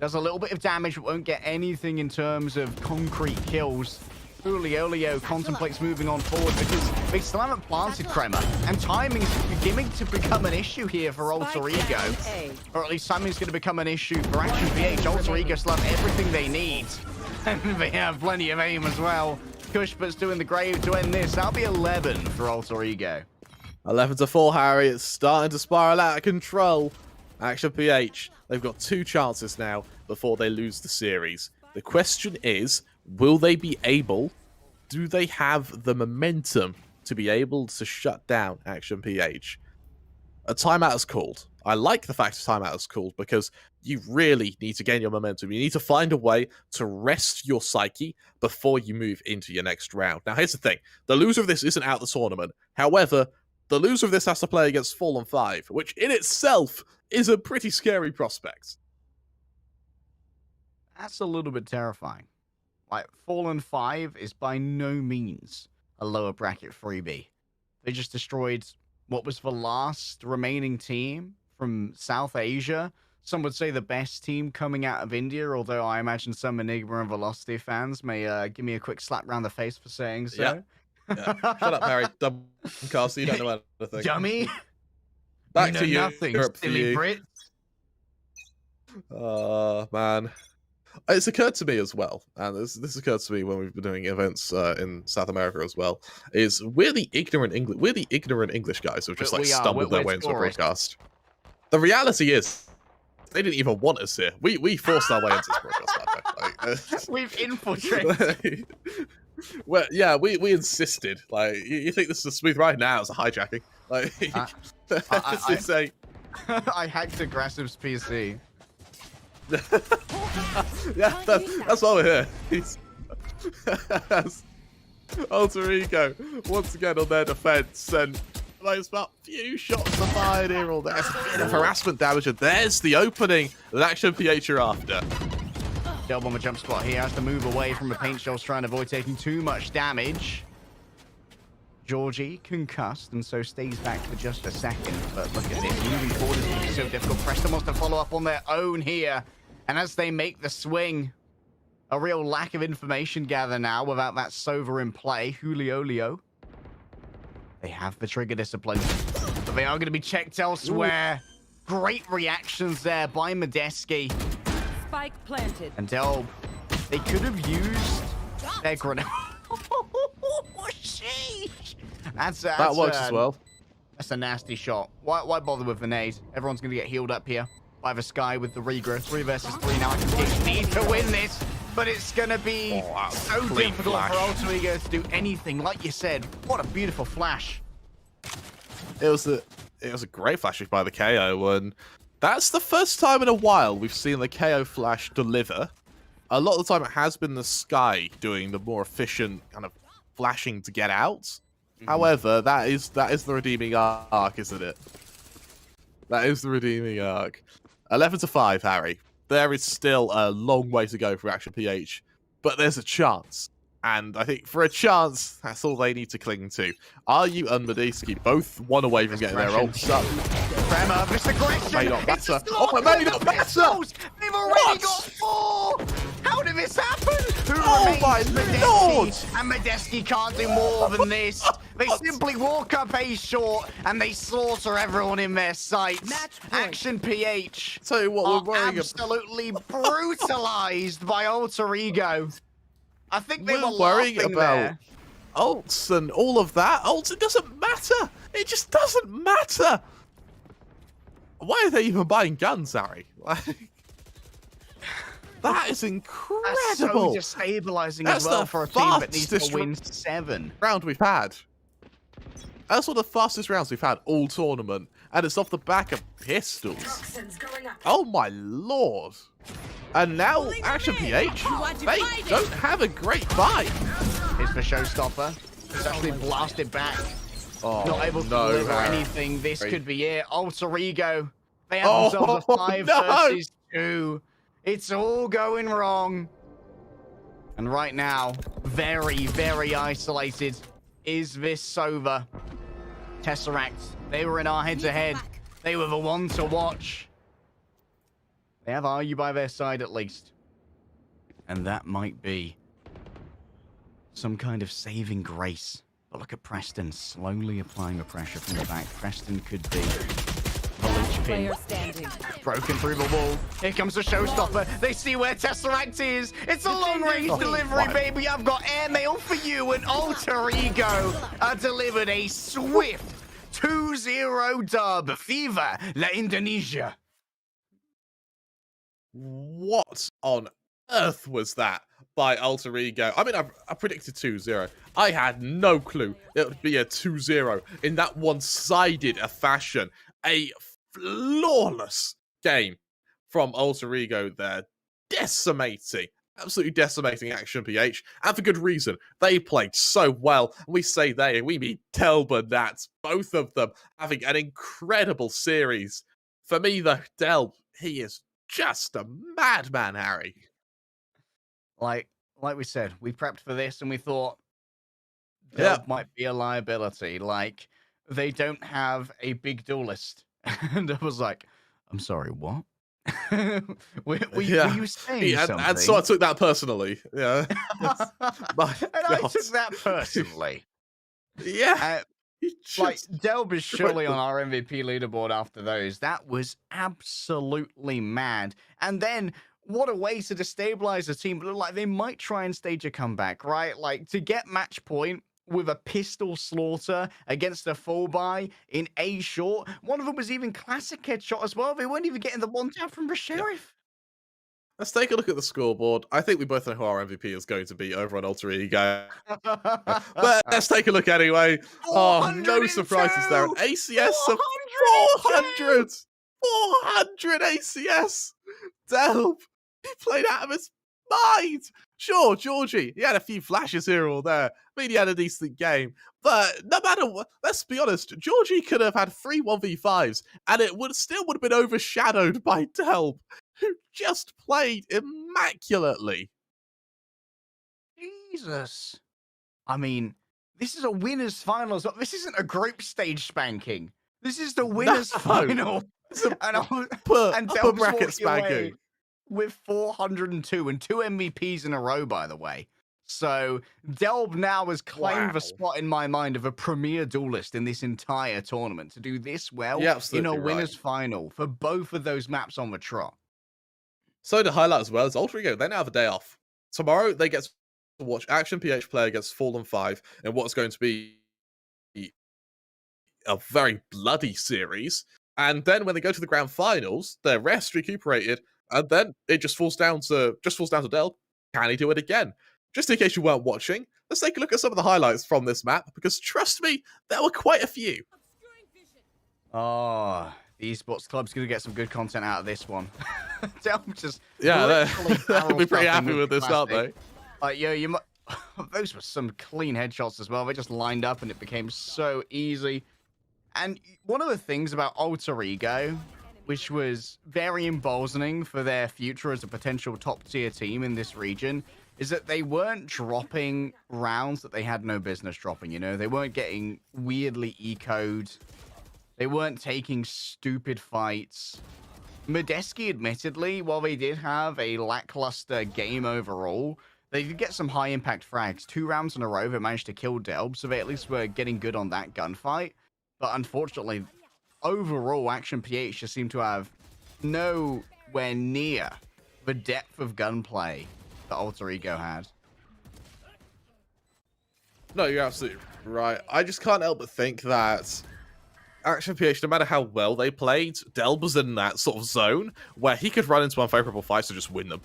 Speaker 4: Does a little bit of damage, but won't get anything in terms of concrete kills. Julio contemplates moving on forward because they still haven't planted Crema, and timing is beginning to become an issue here for Alter Ego. Or at least timing is going to become an issue for Action PH. Alter Ego still have everything they need, and they have plenty of aim as well. Cushbut's doing the grave to end this. That'll be 11 for Alter Ego.
Speaker 5: 11-4, Harry. It's starting to spiral out of control. Action PH, they've got 2 chances now before they lose the series. The question is, will they be able, do they have the momentum to be able to shut down Action PH? A timeout is called. I like the fact a timeout is called because you really need to gain your momentum. You need to find a way to rest your psyche before you move into your next round. Now, here's the thing. The loser of this isn't out the tournament. However, the loser of this has to play against Fallen 5, which in itself is a pretty scary prospect.
Speaker 4: That's a little bit terrifying. Like, Fallen 5 is by no means a lower bracket freebie. They just destroyed what was the last remaining team from South Asia. Some would say the best team coming out of India, although I imagine some Enigma and Velocity fans may give me a quick slap round the face for saying so.
Speaker 5: Yeah. Shut up, Harry. Dumb Castle, you don't know anything.
Speaker 4: Dummy.
Speaker 5: Back
Speaker 4: you
Speaker 5: to you.
Speaker 4: Nothing,
Speaker 5: Europe for
Speaker 4: silly
Speaker 5: you.
Speaker 4: Brit.
Speaker 5: Man. It's occurred to me as well, and this occurred to me when we've been doing events in South America as well, is we're the ignorant English guys who've just stumbled their way into a broadcast. The reality is, they didn't even want us here. We forced our way into this broadcast.
Speaker 4: We've infiltrated.
Speaker 5: Well, yeah, we insisted. Like, you think this is a smooth ride? Now it's a hijacking. Like, it's insane.
Speaker 4: I hacked Aggressive's PC.
Speaker 5: Yeah, that's why we're here. Alter Ego once again on their defense, and there's about few shots to fire here. All there's a bit of harassment damage, and there's the opening that Action PH are after.
Speaker 4: Delb on the jump spot here, has to move away from the paint shells, trying to avoid taking too much damage. Georgie concussed, and so stays back for just a second. But look at this, moving forward is going to be so difficult. Preston wants to follow up on their own here. And as they make the swing, a real lack of information gather now without that Sova in play. Julio. They have the trigger discipline, but they are going to be checked elsewhere. Ooh. Great reactions there by Medeski.
Speaker 7: Spike planted.
Speaker 4: And Delb, they could have used their grenade. That
Speaker 5: works as well.
Speaker 4: That's a nasty shot. Why bother with the nade? Everyone's going to get healed up here by the Sky with the regrowth. 3 versus 3 now. I can need to win this, but it's going to be so difficult for Alter Ego to do anything. Like you said, what a beautiful flash.
Speaker 5: It was a great flash by the KO, and that's the first time in a while we've seen the KO flash deliver. A lot of the time it has been the Sky doing the more efficient kind of flashing to get out. Mm-hmm. However, that is the redeeming arc, isn't it? That is the redeeming arc. 11-5, Harry. There is still a long way to go for Action PH, but there's a chance. And I think for a chance, that's all they need to cling to. RU and Medeski both one away from getting their ults up.
Speaker 4: Tremor, this aggression!
Speaker 5: May not matter. Oh, it may not matter!
Speaker 4: They've already got 4! How did this happen?
Speaker 5: Oh my lord!
Speaker 4: And Medeski can't do more than this. They simply walk up A short and they slaughter everyone in their sights. Action PH
Speaker 5: Tell you what, we're worrying
Speaker 4: absolutely brutalized by Alter Ego. I think they were
Speaker 5: worrying
Speaker 4: laughing
Speaker 5: about
Speaker 4: there.
Speaker 5: ults and all of that. Ults, it doesn't matter. It just doesn't matter. Why are they even buying guns, Harry? Like, that is incredible.
Speaker 4: That's so destabilizing as well for a team that needs to win 7.
Speaker 5: Round we've had. That's one of the fastest rounds we've had all tournament, and it's off the back of pistols. Oh my lord! And now Action PH, they don't have a great buy.
Speaker 4: Here's the showstopper. It's actually blasted back.
Speaker 5: Oh,
Speaker 4: not able to deliver anything. This could be it. Alter Ego They have themselves a
Speaker 5: Oh,
Speaker 4: 5
Speaker 5: no!
Speaker 4: versus 2. It's all going wrong. And right now, very, very isolated is this Sova. Tesseract, they were in our head-to-head. They were the one to watch. They have Are You by their side at least. And that might be some kind of saving grace. But look at Preston slowly applying the pressure from the back. Preston could be the linchpin.
Speaker 7: Player standing.
Speaker 4: Broken through the wall. Here comes the showstopper. They see where Tesseract is. It's a long-range delivery, baby. I've got airmail for you, and Alter Ego delivered a swift 2-0 dub. Viva la Indonesia.
Speaker 5: What on earth was that by Alter Ego? I mean, I predicted 2-0. I had no clue it would be a 2-0 in that one-sided a fashion. A flawless game from Alter Ego there. Decimating, absolutely decimating Action PH. And for good reason. They played so well. We say they, we mean Delb and Nats. Both of them having an incredible series. For me, though, Delb, he is just a madman, Harry.
Speaker 4: Like we said, we prepped for this and we thought
Speaker 5: Yeah.
Speaker 4: Delb might be a liability. Like, they don't have a big duelist. And I was like, I'm sorry, what? were you saying something?
Speaker 5: And so I took that personally. Yeah. My
Speaker 4: I
Speaker 5: God.
Speaker 4: took that personally.
Speaker 5: Yeah. He
Speaker 4: Like,
Speaker 5: just-
Speaker 4: Delb is surely on our MVP leaderboard after those. That was absolutely mad. And then, what a way to destabilize the team. It looked like they might try and stage a comeback, right? Like, to get match point with a pistol slaughter against a full buy in A short. One of them was even classic headshot as well. They weren't even getting the one tap from the Sheriff.
Speaker 5: Let's take a look at the scoreboard. I think we both know who our MVP is going to be over on Alter Ego. But let's take a look anyway. Oh, no surprises there. An ACS of 400! 400 ACS! Delb, he played out of his mind! Sure, Georgie, he had a few flashes here or there. I mean, he had a decent game. But no matter what, let's be honest, Georgie could have had 3 1v5s, and it would have been overshadowed by Delb, who just played immaculately.
Speaker 4: Jesus. I mean, this is a winners finals. This isn't a group stage spanking. This is the winners final.
Speaker 5: It's a
Speaker 4: And
Speaker 5: upper
Speaker 4: Delb's
Speaker 5: bracket
Speaker 4: walking away
Speaker 5: spanking.
Speaker 4: with 402 and 2 MVPs in a row, by the way. So Delb now has claimed the
Speaker 5: Wow.
Speaker 4: spot in my mind of a premier duelist in this entire tournament to do this well
Speaker 5: You're
Speaker 4: in
Speaker 5: absolutely
Speaker 4: a winners
Speaker 5: right.
Speaker 4: final for both of those maps on the trot.
Speaker 5: So to highlight as well, as Alter Ego, they now have a day off. Tomorrow, they get to watch Action PH play against Fallen 5 in what's going to be a very bloody series. And then when they go to the grand finals, they're rest, recuperated, and then it just falls down to Delb. Can he do it again? Just in case you weren't watching, let's take a look at some of the highlights from this map, because trust me, there were quite a few.
Speaker 4: Oh, the Esports Club's going to get some good content out of this one. Delb just
Speaker 5: Yeah,
Speaker 4: literally
Speaker 5: they'll be pretty
Speaker 4: barrel
Speaker 5: happy
Speaker 4: stuffing
Speaker 5: with this, aren't
Speaker 4: classic.
Speaker 5: they?
Speaker 4: Yo, you might... Those were some clean headshots as well. They just lined up and it became so easy. And one of the things about Alter Ego, which was very emboldening for their future as a potential top-tier team in this region, is that they weren't dropping rounds that they had no business dropping, you know? They weren't getting weirdly ecoed. They weren't taking stupid fights. Medeski, admittedly, while they did have a lackluster game overall, they did get some high-impact frags. 2 rounds in a row, they managed to kill Delb, so they at least were getting good on that gunfight. But unfortunately, overall, Action PH just seemed to have nowhere near the depth of gunplay that Alter Ego had.
Speaker 5: No, you're absolutely right. I just can't help but think that Action PH, no matter how well they played, Delb was in that sort of zone where he could run into unfavorable fights and just win them.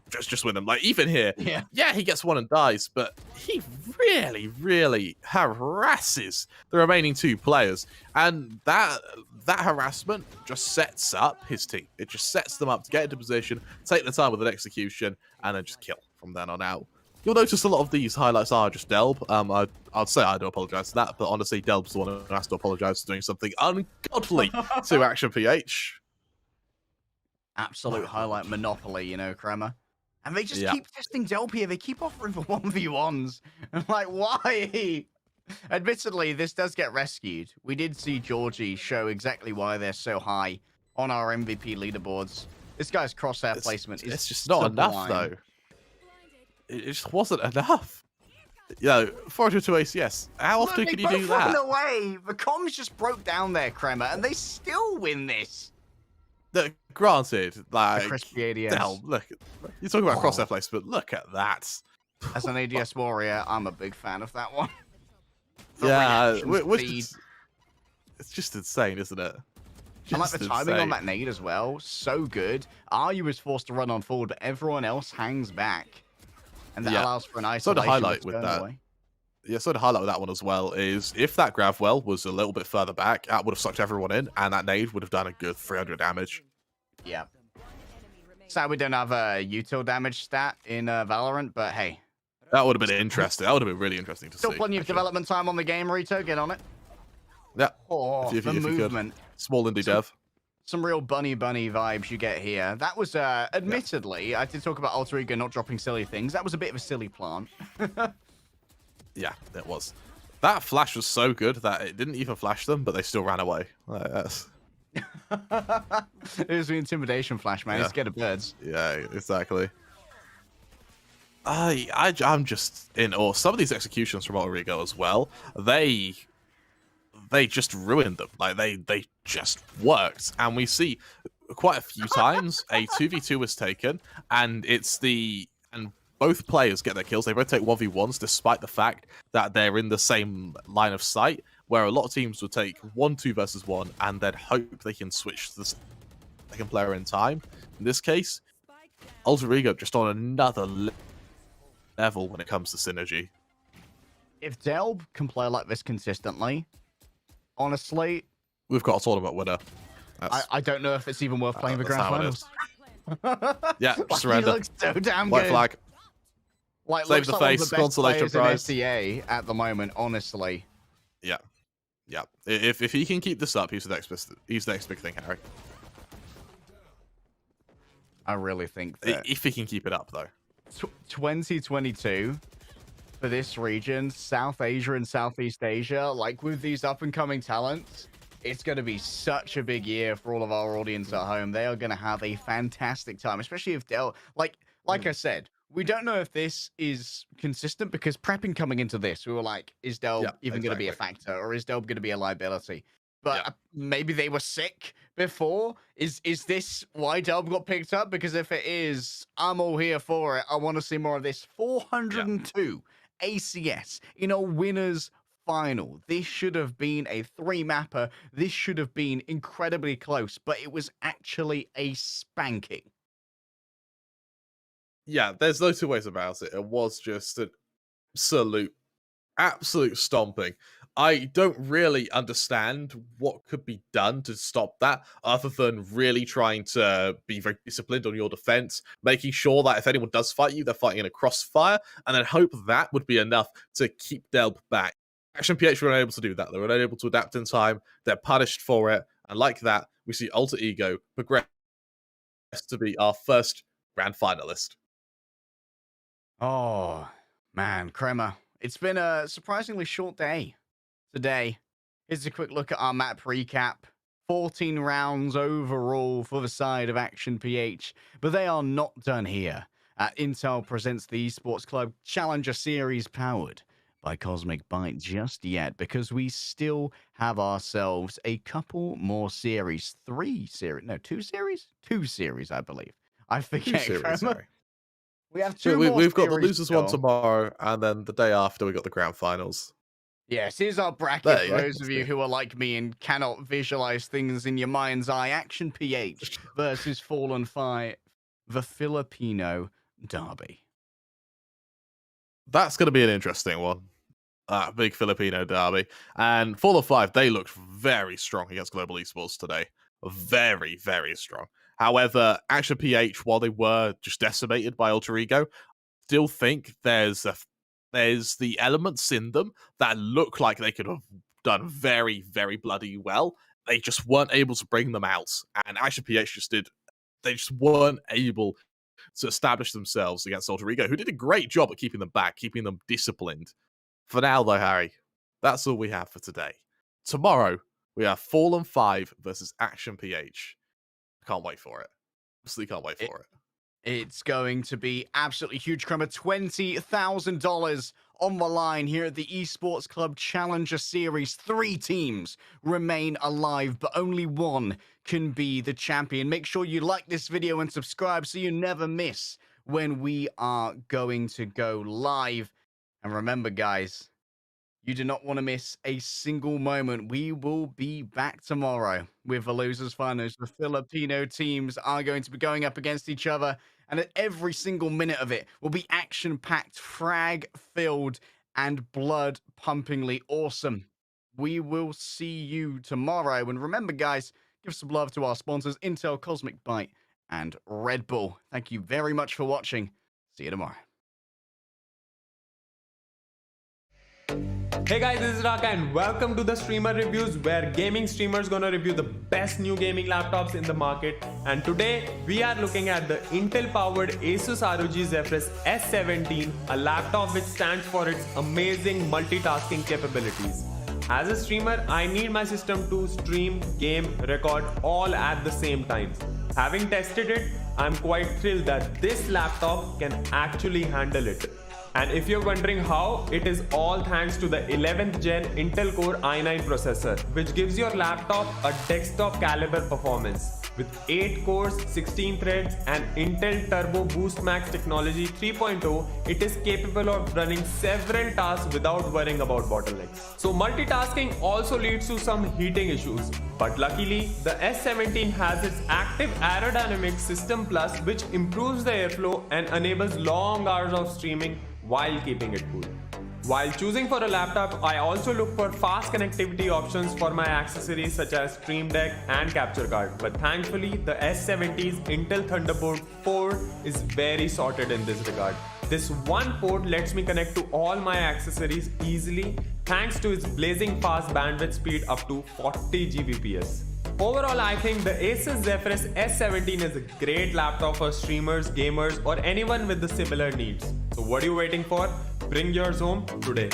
Speaker 5: Just win them. Like, even here, yeah, he gets one and dies, but he really, really harasses the remaining 2 players. And that harassment just sets up his team. It just sets them up to get into position, take the time with an execution, and then just kill from then on out. You'll notice a lot of these highlights are just Delb. I'd say I do apologise for that, but honestly, Delb's the one who has to apologise for doing something ungodly to Action PH.
Speaker 4: absolute highlight monopoly, you know, Kremer. And they just
Speaker 5: Yeah.
Speaker 4: keep testing Delp here. They keep offering for 1v1s. I'm like, why? Admittedly, this does get rescued. We did see Georgie show exactly why they're so high on our MVP leaderboards. This guy's crosshair placement is
Speaker 5: it's just not enough,
Speaker 4: sublime.
Speaker 5: though. It just wasn't enough. You know, 402 ACS. How often can you do that?
Speaker 4: Away. The comms just broke down there, Kremer, and they still win this.
Speaker 5: Granted, like,
Speaker 4: crispy ADS.
Speaker 5: hell, look, you're talking about crosshair placement. Look at that.
Speaker 4: As an ADS warrior, I'm a big fan of that one.
Speaker 5: Yeah,
Speaker 4: Speed.
Speaker 5: it's just insane, isn't it?
Speaker 4: I like the
Speaker 5: Just
Speaker 4: timing on
Speaker 5: insane.
Speaker 4: that nade as well. So good. Aryu is forced to run on forward, but everyone else hangs back. And that
Speaker 5: Yeah.
Speaker 4: allows for an
Speaker 5: So to
Speaker 4: isolation.
Speaker 5: highlight with that,
Speaker 4: away.
Speaker 5: Yeah, so to highlight with that one as well is if that grav well was a little bit further back, that would have sucked everyone in, and that nade would have done a good 300 damage.
Speaker 4: Yeah. Sad we don't have a util damage stat in Valorant, but hey.
Speaker 5: That would have been interesting. That would have been really interesting to
Speaker 4: Still
Speaker 5: see.
Speaker 4: plenty of
Speaker 5: actually.
Speaker 4: development time on the game, Rito. Get on it.
Speaker 5: Yeah.
Speaker 4: Oh,
Speaker 5: If
Speaker 4: the
Speaker 5: you could.
Speaker 4: movement.
Speaker 5: Small indie dev.
Speaker 4: Some real bunny vibes you get here. That was, admittedly, I did talk about Alter Ego not dropping silly things. That was a bit of a silly plant.
Speaker 5: Yeah, it was. That flash was so good that it didn't even flash them, but they still ran away. Like, that's...
Speaker 4: It was the intimidation flash, man.
Speaker 5: Yeah.
Speaker 4: It's scared of birds.
Speaker 5: Yeah, exactly. I'm just in awe. Some of these executions from Alter Ego as well, they just ruined them. Like they just worked, and we see quite a few times a 2v2 was taken, and both players get their kills. They both take 1v1s, despite the fact that they're in the same line of sight. Where a lot of teams would take 1-2 versus 1, and then hope they can switch to the second player in time. In this case, Alter Ego just on another level when it comes to synergy.
Speaker 4: If Delb can play like this consistently, honestly,
Speaker 5: We've got a tournament winner.
Speaker 4: I don't know if it's even worth playing the
Speaker 5: that's
Speaker 4: grand
Speaker 5: how it
Speaker 4: finals.
Speaker 5: Yeah,
Speaker 4: Like,
Speaker 5: surrender.
Speaker 4: He looks so damn
Speaker 5: White
Speaker 4: good.
Speaker 5: flag.
Speaker 4: Like,
Speaker 5: Save
Speaker 4: looks
Speaker 5: the
Speaker 4: like one of
Speaker 5: face,
Speaker 4: the best
Speaker 5: consolation
Speaker 4: players
Speaker 5: prize.
Speaker 4: in STA at the moment, honestly.
Speaker 5: Yeah. Yeah. If he can keep this up, he's the next big thing, Harry.
Speaker 4: I really think that
Speaker 5: If he can keep it up, though.
Speaker 4: 2022 for this region, South Asia and Southeast Asia, like with these up-and-coming talents, it's going to be such a big year for all of our audience at home. They are going to have a fantastic time, especially if they'll, like I said, we don't know if this is consistent because prepping coming into this, we were like, is Delb even going to be a factor, or is Delb going to be a liability? But maybe they were sick before. Is this why Delb got picked up? Because if it is, I'm all here for it. I want to see more of this. 402 ACS in a winner's final. This should have been a 3-mapper. This should have been incredibly close, but it was actually a spanking.
Speaker 5: Yeah, there's no two ways about it. It was just an absolute stomping. I don't really understand what could be done to stop that, other than really trying to be very disciplined on your defense, making sure that if anyone does fight you, they're fighting in a crossfire, and then hope that would be enough to keep Delb back. Action PH were unable to do that. They were unable to adapt in time. They're punished for it, and like that, we see Alter Ego progress to be our first grand finalist.
Speaker 4: Oh, man, Kremer. It's been a surprisingly short day today. Here's a quick look at our map recap. 14 rounds overall for the side of Action PH, but they are not done here. Intel presents the Esports Club Challenger Series powered by Cosmic Byte just yet, because we still have ourselves a couple more series. 2 series? 2 series, I believe. I forget.
Speaker 5: Sorry.
Speaker 4: We have
Speaker 5: So
Speaker 4: 2 more
Speaker 5: we've got the
Speaker 4: series
Speaker 5: losers
Speaker 4: to
Speaker 5: one
Speaker 4: go.
Speaker 5: tomorrow, and then the day after we got the grand finals.
Speaker 4: Yes, here's our bracket
Speaker 5: There
Speaker 4: for
Speaker 5: you go.
Speaker 4: those of you who are like me and cannot visualize things in your mind's eye. Action PH versus Fallen 5, the Filipino derby.
Speaker 5: That's going to be an interesting one. Big Filipino derby. And Fallen 5, they looked very strong against Global Esports today. Very, very strong. However, Action PH, while they were just decimated by Alter Ego, still think there's the elements in them that look like they could have done very, very bloody well. They just weren't able to bring them out. And Action PH just did they just weren't able to establish themselves against Alter Ego, who did a great job at keeping them back, keeping them disciplined. For now, though, Harry, that's all we have for today. Tomorrow, we have Fallen 5 versus Action PH. I can't wait for it. Absolutely can't wait for it.
Speaker 4: It's going to be absolutely huge. Crummer, $20,000 on the line here at the Esports Club Challenger Series. 3 teams remain alive, but only one can be the champion. Make sure you like this video and subscribe so you never miss when we are going to go live. And remember, guys, you do not want to miss a single moment. We will be back tomorrow with the losers finals. The Filipino teams are going to be going up against each other, and at every single minute of it will be action-packed, frag-filled, and blood-pumpingly awesome. We will see you tomorrow. And remember, guys, give some love to our sponsors, Intel, Cosmic Byte, and Red Bull. Thank you very much for watching. See you tomorrow.
Speaker 2: Hey guys, this is Raka and welcome to the Streamer Reviews, where gaming streamers gonna review the best new gaming laptops in the market. And today we are looking at the Intel powered Asus ROG Zephyrus S17, a laptop which stands for its amazing multitasking capabilities. As a streamer, I need my system to stream, game, record all at the same time. Having tested it, I'm quite thrilled that this laptop can actually handle it. And if you're wondering how, it is all thanks to the 11th gen Intel Core i9 processor, which gives your laptop a desktop caliber performance. With 8 cores, 16 threads and Intel Turbo Boost Max technology 3.0, it is capable of running several tasks without worrying about bottlenecks. So multitasking also leads to some heating issues, but luckily the S17 has its active aerodynamic system plus, which improves the airflow and enables long hours of streaming while keeping it cool. While choosing for a laptop, I also look for fast connectivity options for my accessories such as Stream Deck and capture card. But thankfully, the S70's Intel Thunderbolt 4 is very sorted in this regard. This one port lets me connect to all my accessories easily thanks to its blazing fast bandwidth speed up to 40 Gbps. Overall, I think the Asus Zephyrus S17 is a great laptop for streamers, gamers, or anyone with the similar needs. So what are you waiting for? Bring yours home today.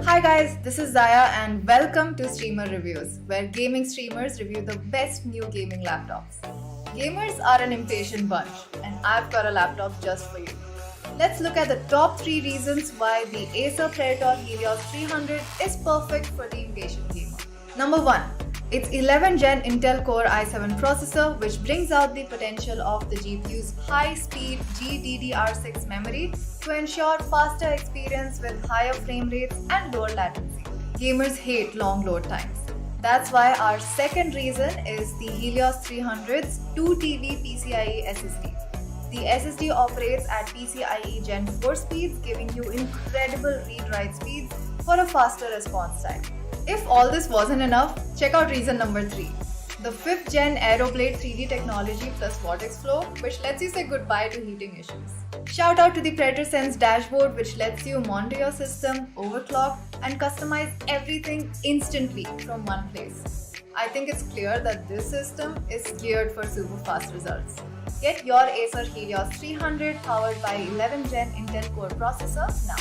Speaker 3: Hi guys, this is Zaya and welcome to Streamer Reviews, where gaming streamers review the best new gaming laptops. Gamers are an impatient bunch, and I've got a laptop just for you. Let's look at the top 3 reasons why the Acer Helios 300 is perfect for the impatient gamer. Number 1. Its 11th gen Intel Core i7 processor, which brings out the potential of the GPU's high-speed GDDR6 memory to ensure faster experience with higher frame rates and lower latency. Gamers hate long load times. That's why our second reason is the Helios 300's 2TB PCIe SSD. The SSD operates at PCIe Gen 4 speeds, giving you incredible read-write speeds for a faster response time. If all this wasn't enough, check out reason number 3. The 5th gen Aeroblade 3D technology plus Vortex Flow, which lets you say goodbye to heating issues. Shout out to the Predator Sense dashboard, which lets you monitor your system, overclock, and customize everything instantly from one place. I think it's clear that this system is geared for super fast results. Get your Acer Helios 300 powered by 11th gen Intel Core processor now.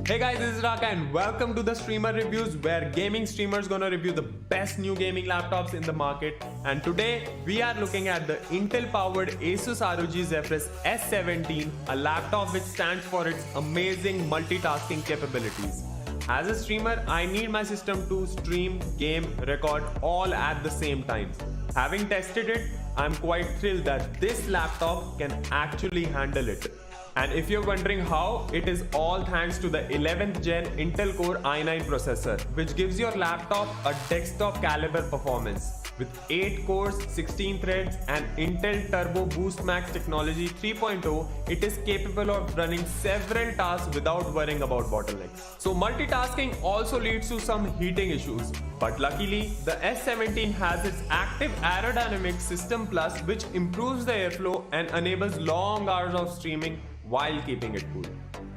Speaker 2: Hey guys, this is Raka and welcome to the Streamer Reviews where gaming streamers gonna review the best new gaming laptops in the market. And today we are looking at the Intel powered Asus ROG Zephyrus S17, a laptop which stands for its amazing multitasking capabilities. As a streamer, I need my system to stream, game, record all at the same time. Having tested it, I'm quite thrilled that this laptop can actually handle it. And if you're wondering how, it is all thanks to the 11th gen Intel Core i9 processor, which gives your laptop a desktop caliber performance. With 8 cores, 16 threads and Intel Turbo Boost Max technology 3.0, it is capable of running several tasks without worrying about bottlenecks. So multitasking also leads to some heating issues. But luckily, the S17 has its active aerodynamic system plus, which improves the airflow and enables long hours of streaming while keeping it cool.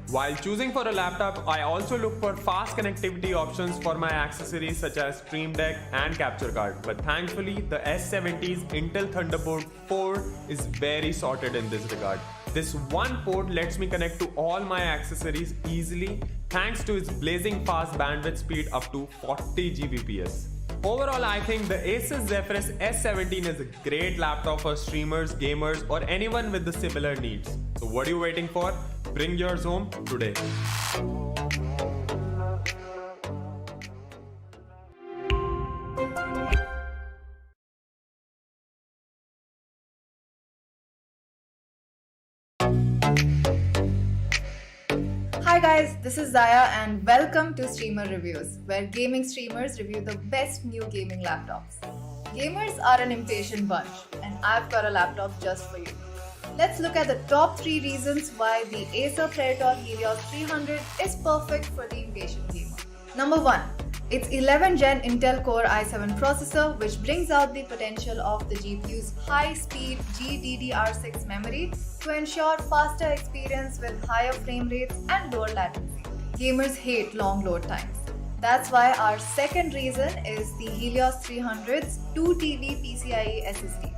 Speaker 2: While choosing for a laptop, I also look for fast connectivity options for my accessories such as Stream Deck and capture card. But thankfully, the S70's Intel Thunderbolt 4 is very sorted in this regard. This one port lets me connect to all my accessories easily thanks to its blazing fast bandwidth speed up to 40 Gbps. Overall, I think the Asus Zephyrus S17 is a great laptop for streamers, gamers, or anyone with the similar needs. So what are you waiting for? Bring yours home today.
Speaker 3: Hi guys, this is Zaya and welcome to Streamer Reviews, where gaming streamers review the best new gaming laptops. Gamers are an impatient bunch, and I've got a laptop just for you. Let's look at the top 3 reasons why the Acer Helios 300 is perfect for the impatient gamer. Number 1. Its 11th gen Intel Core i7 processor, which brings out the potential of the GPU's high-speed GDDR6 memory to ensure faster experience with higher frame rates and lower latency. Gamers hate long load times. That's why our second reason is the Helios 300's 2TB PCIe SSD.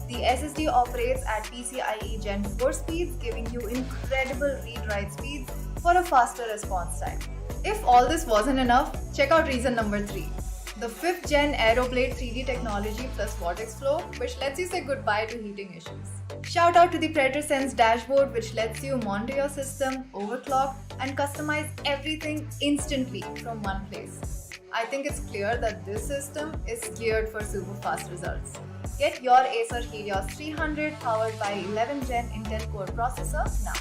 Speaker 3: The SSD operates at PCIe Gen 4 speeds, giving you incredible read-write speeds for a faster response time. If all this wasn't enough, check out reason number 3. The 5th gen Aeroblade 3D technology plus vortex flow, which lets you say goodbye to heating issues. Shout out to the Predator Sense dashboard, which lets you monitor your system, overclock, and customize everything instantly from one place. I think it's clear that this system is geared for super fast results. Get your Acer Helios 300 powered by 11th gen Intel Core processor now.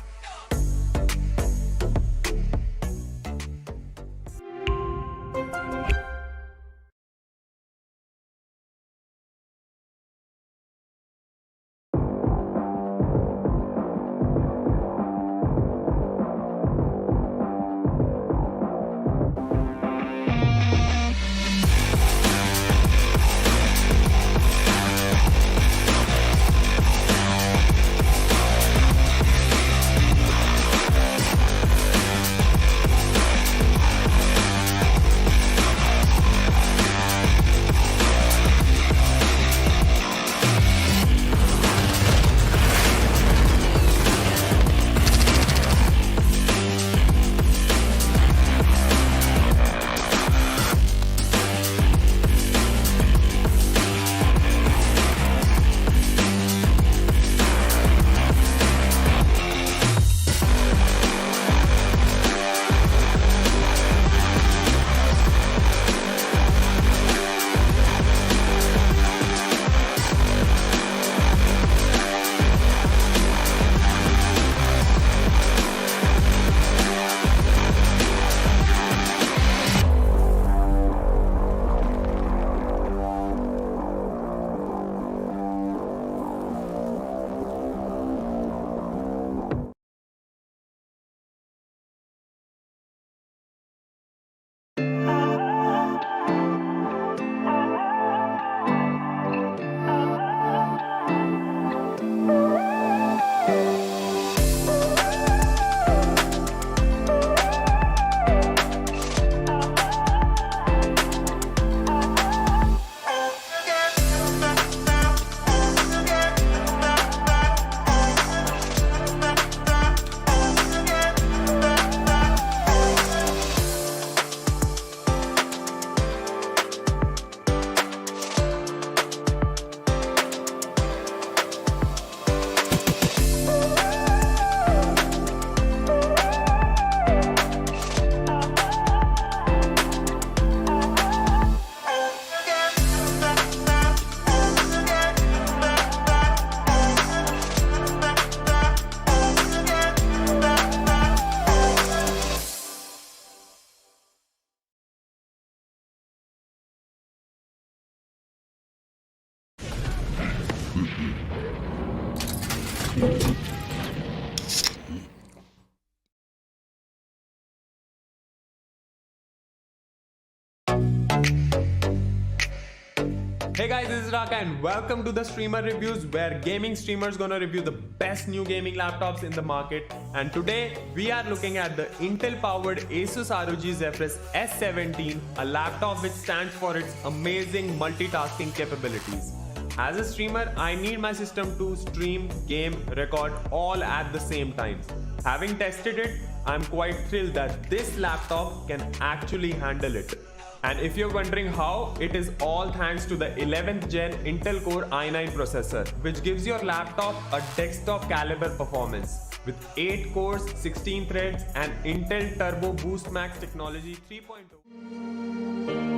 Speaker 2: Hey guys, this is Raka and welcome to the Streamer Reviews, where gaming streamers gonna review the best new gaming laptops in the market. And today we are looking at the Intel powered Asus ROG Zephyrus S17, a laptop which stands for its amazing multitasking capabilities. As a streamer, I need my system to stream, game, record all at the same time. Having tested it, I'm quite thrilled that this laptop can actually handle it. And if you're wondering how, it is all thanks to the 11th gen Intel Core i9 processor, which gives your laptop a desktop caliber performance. With 8 cores, 16 threads and Intel Turbo Boost Max technology 3.0.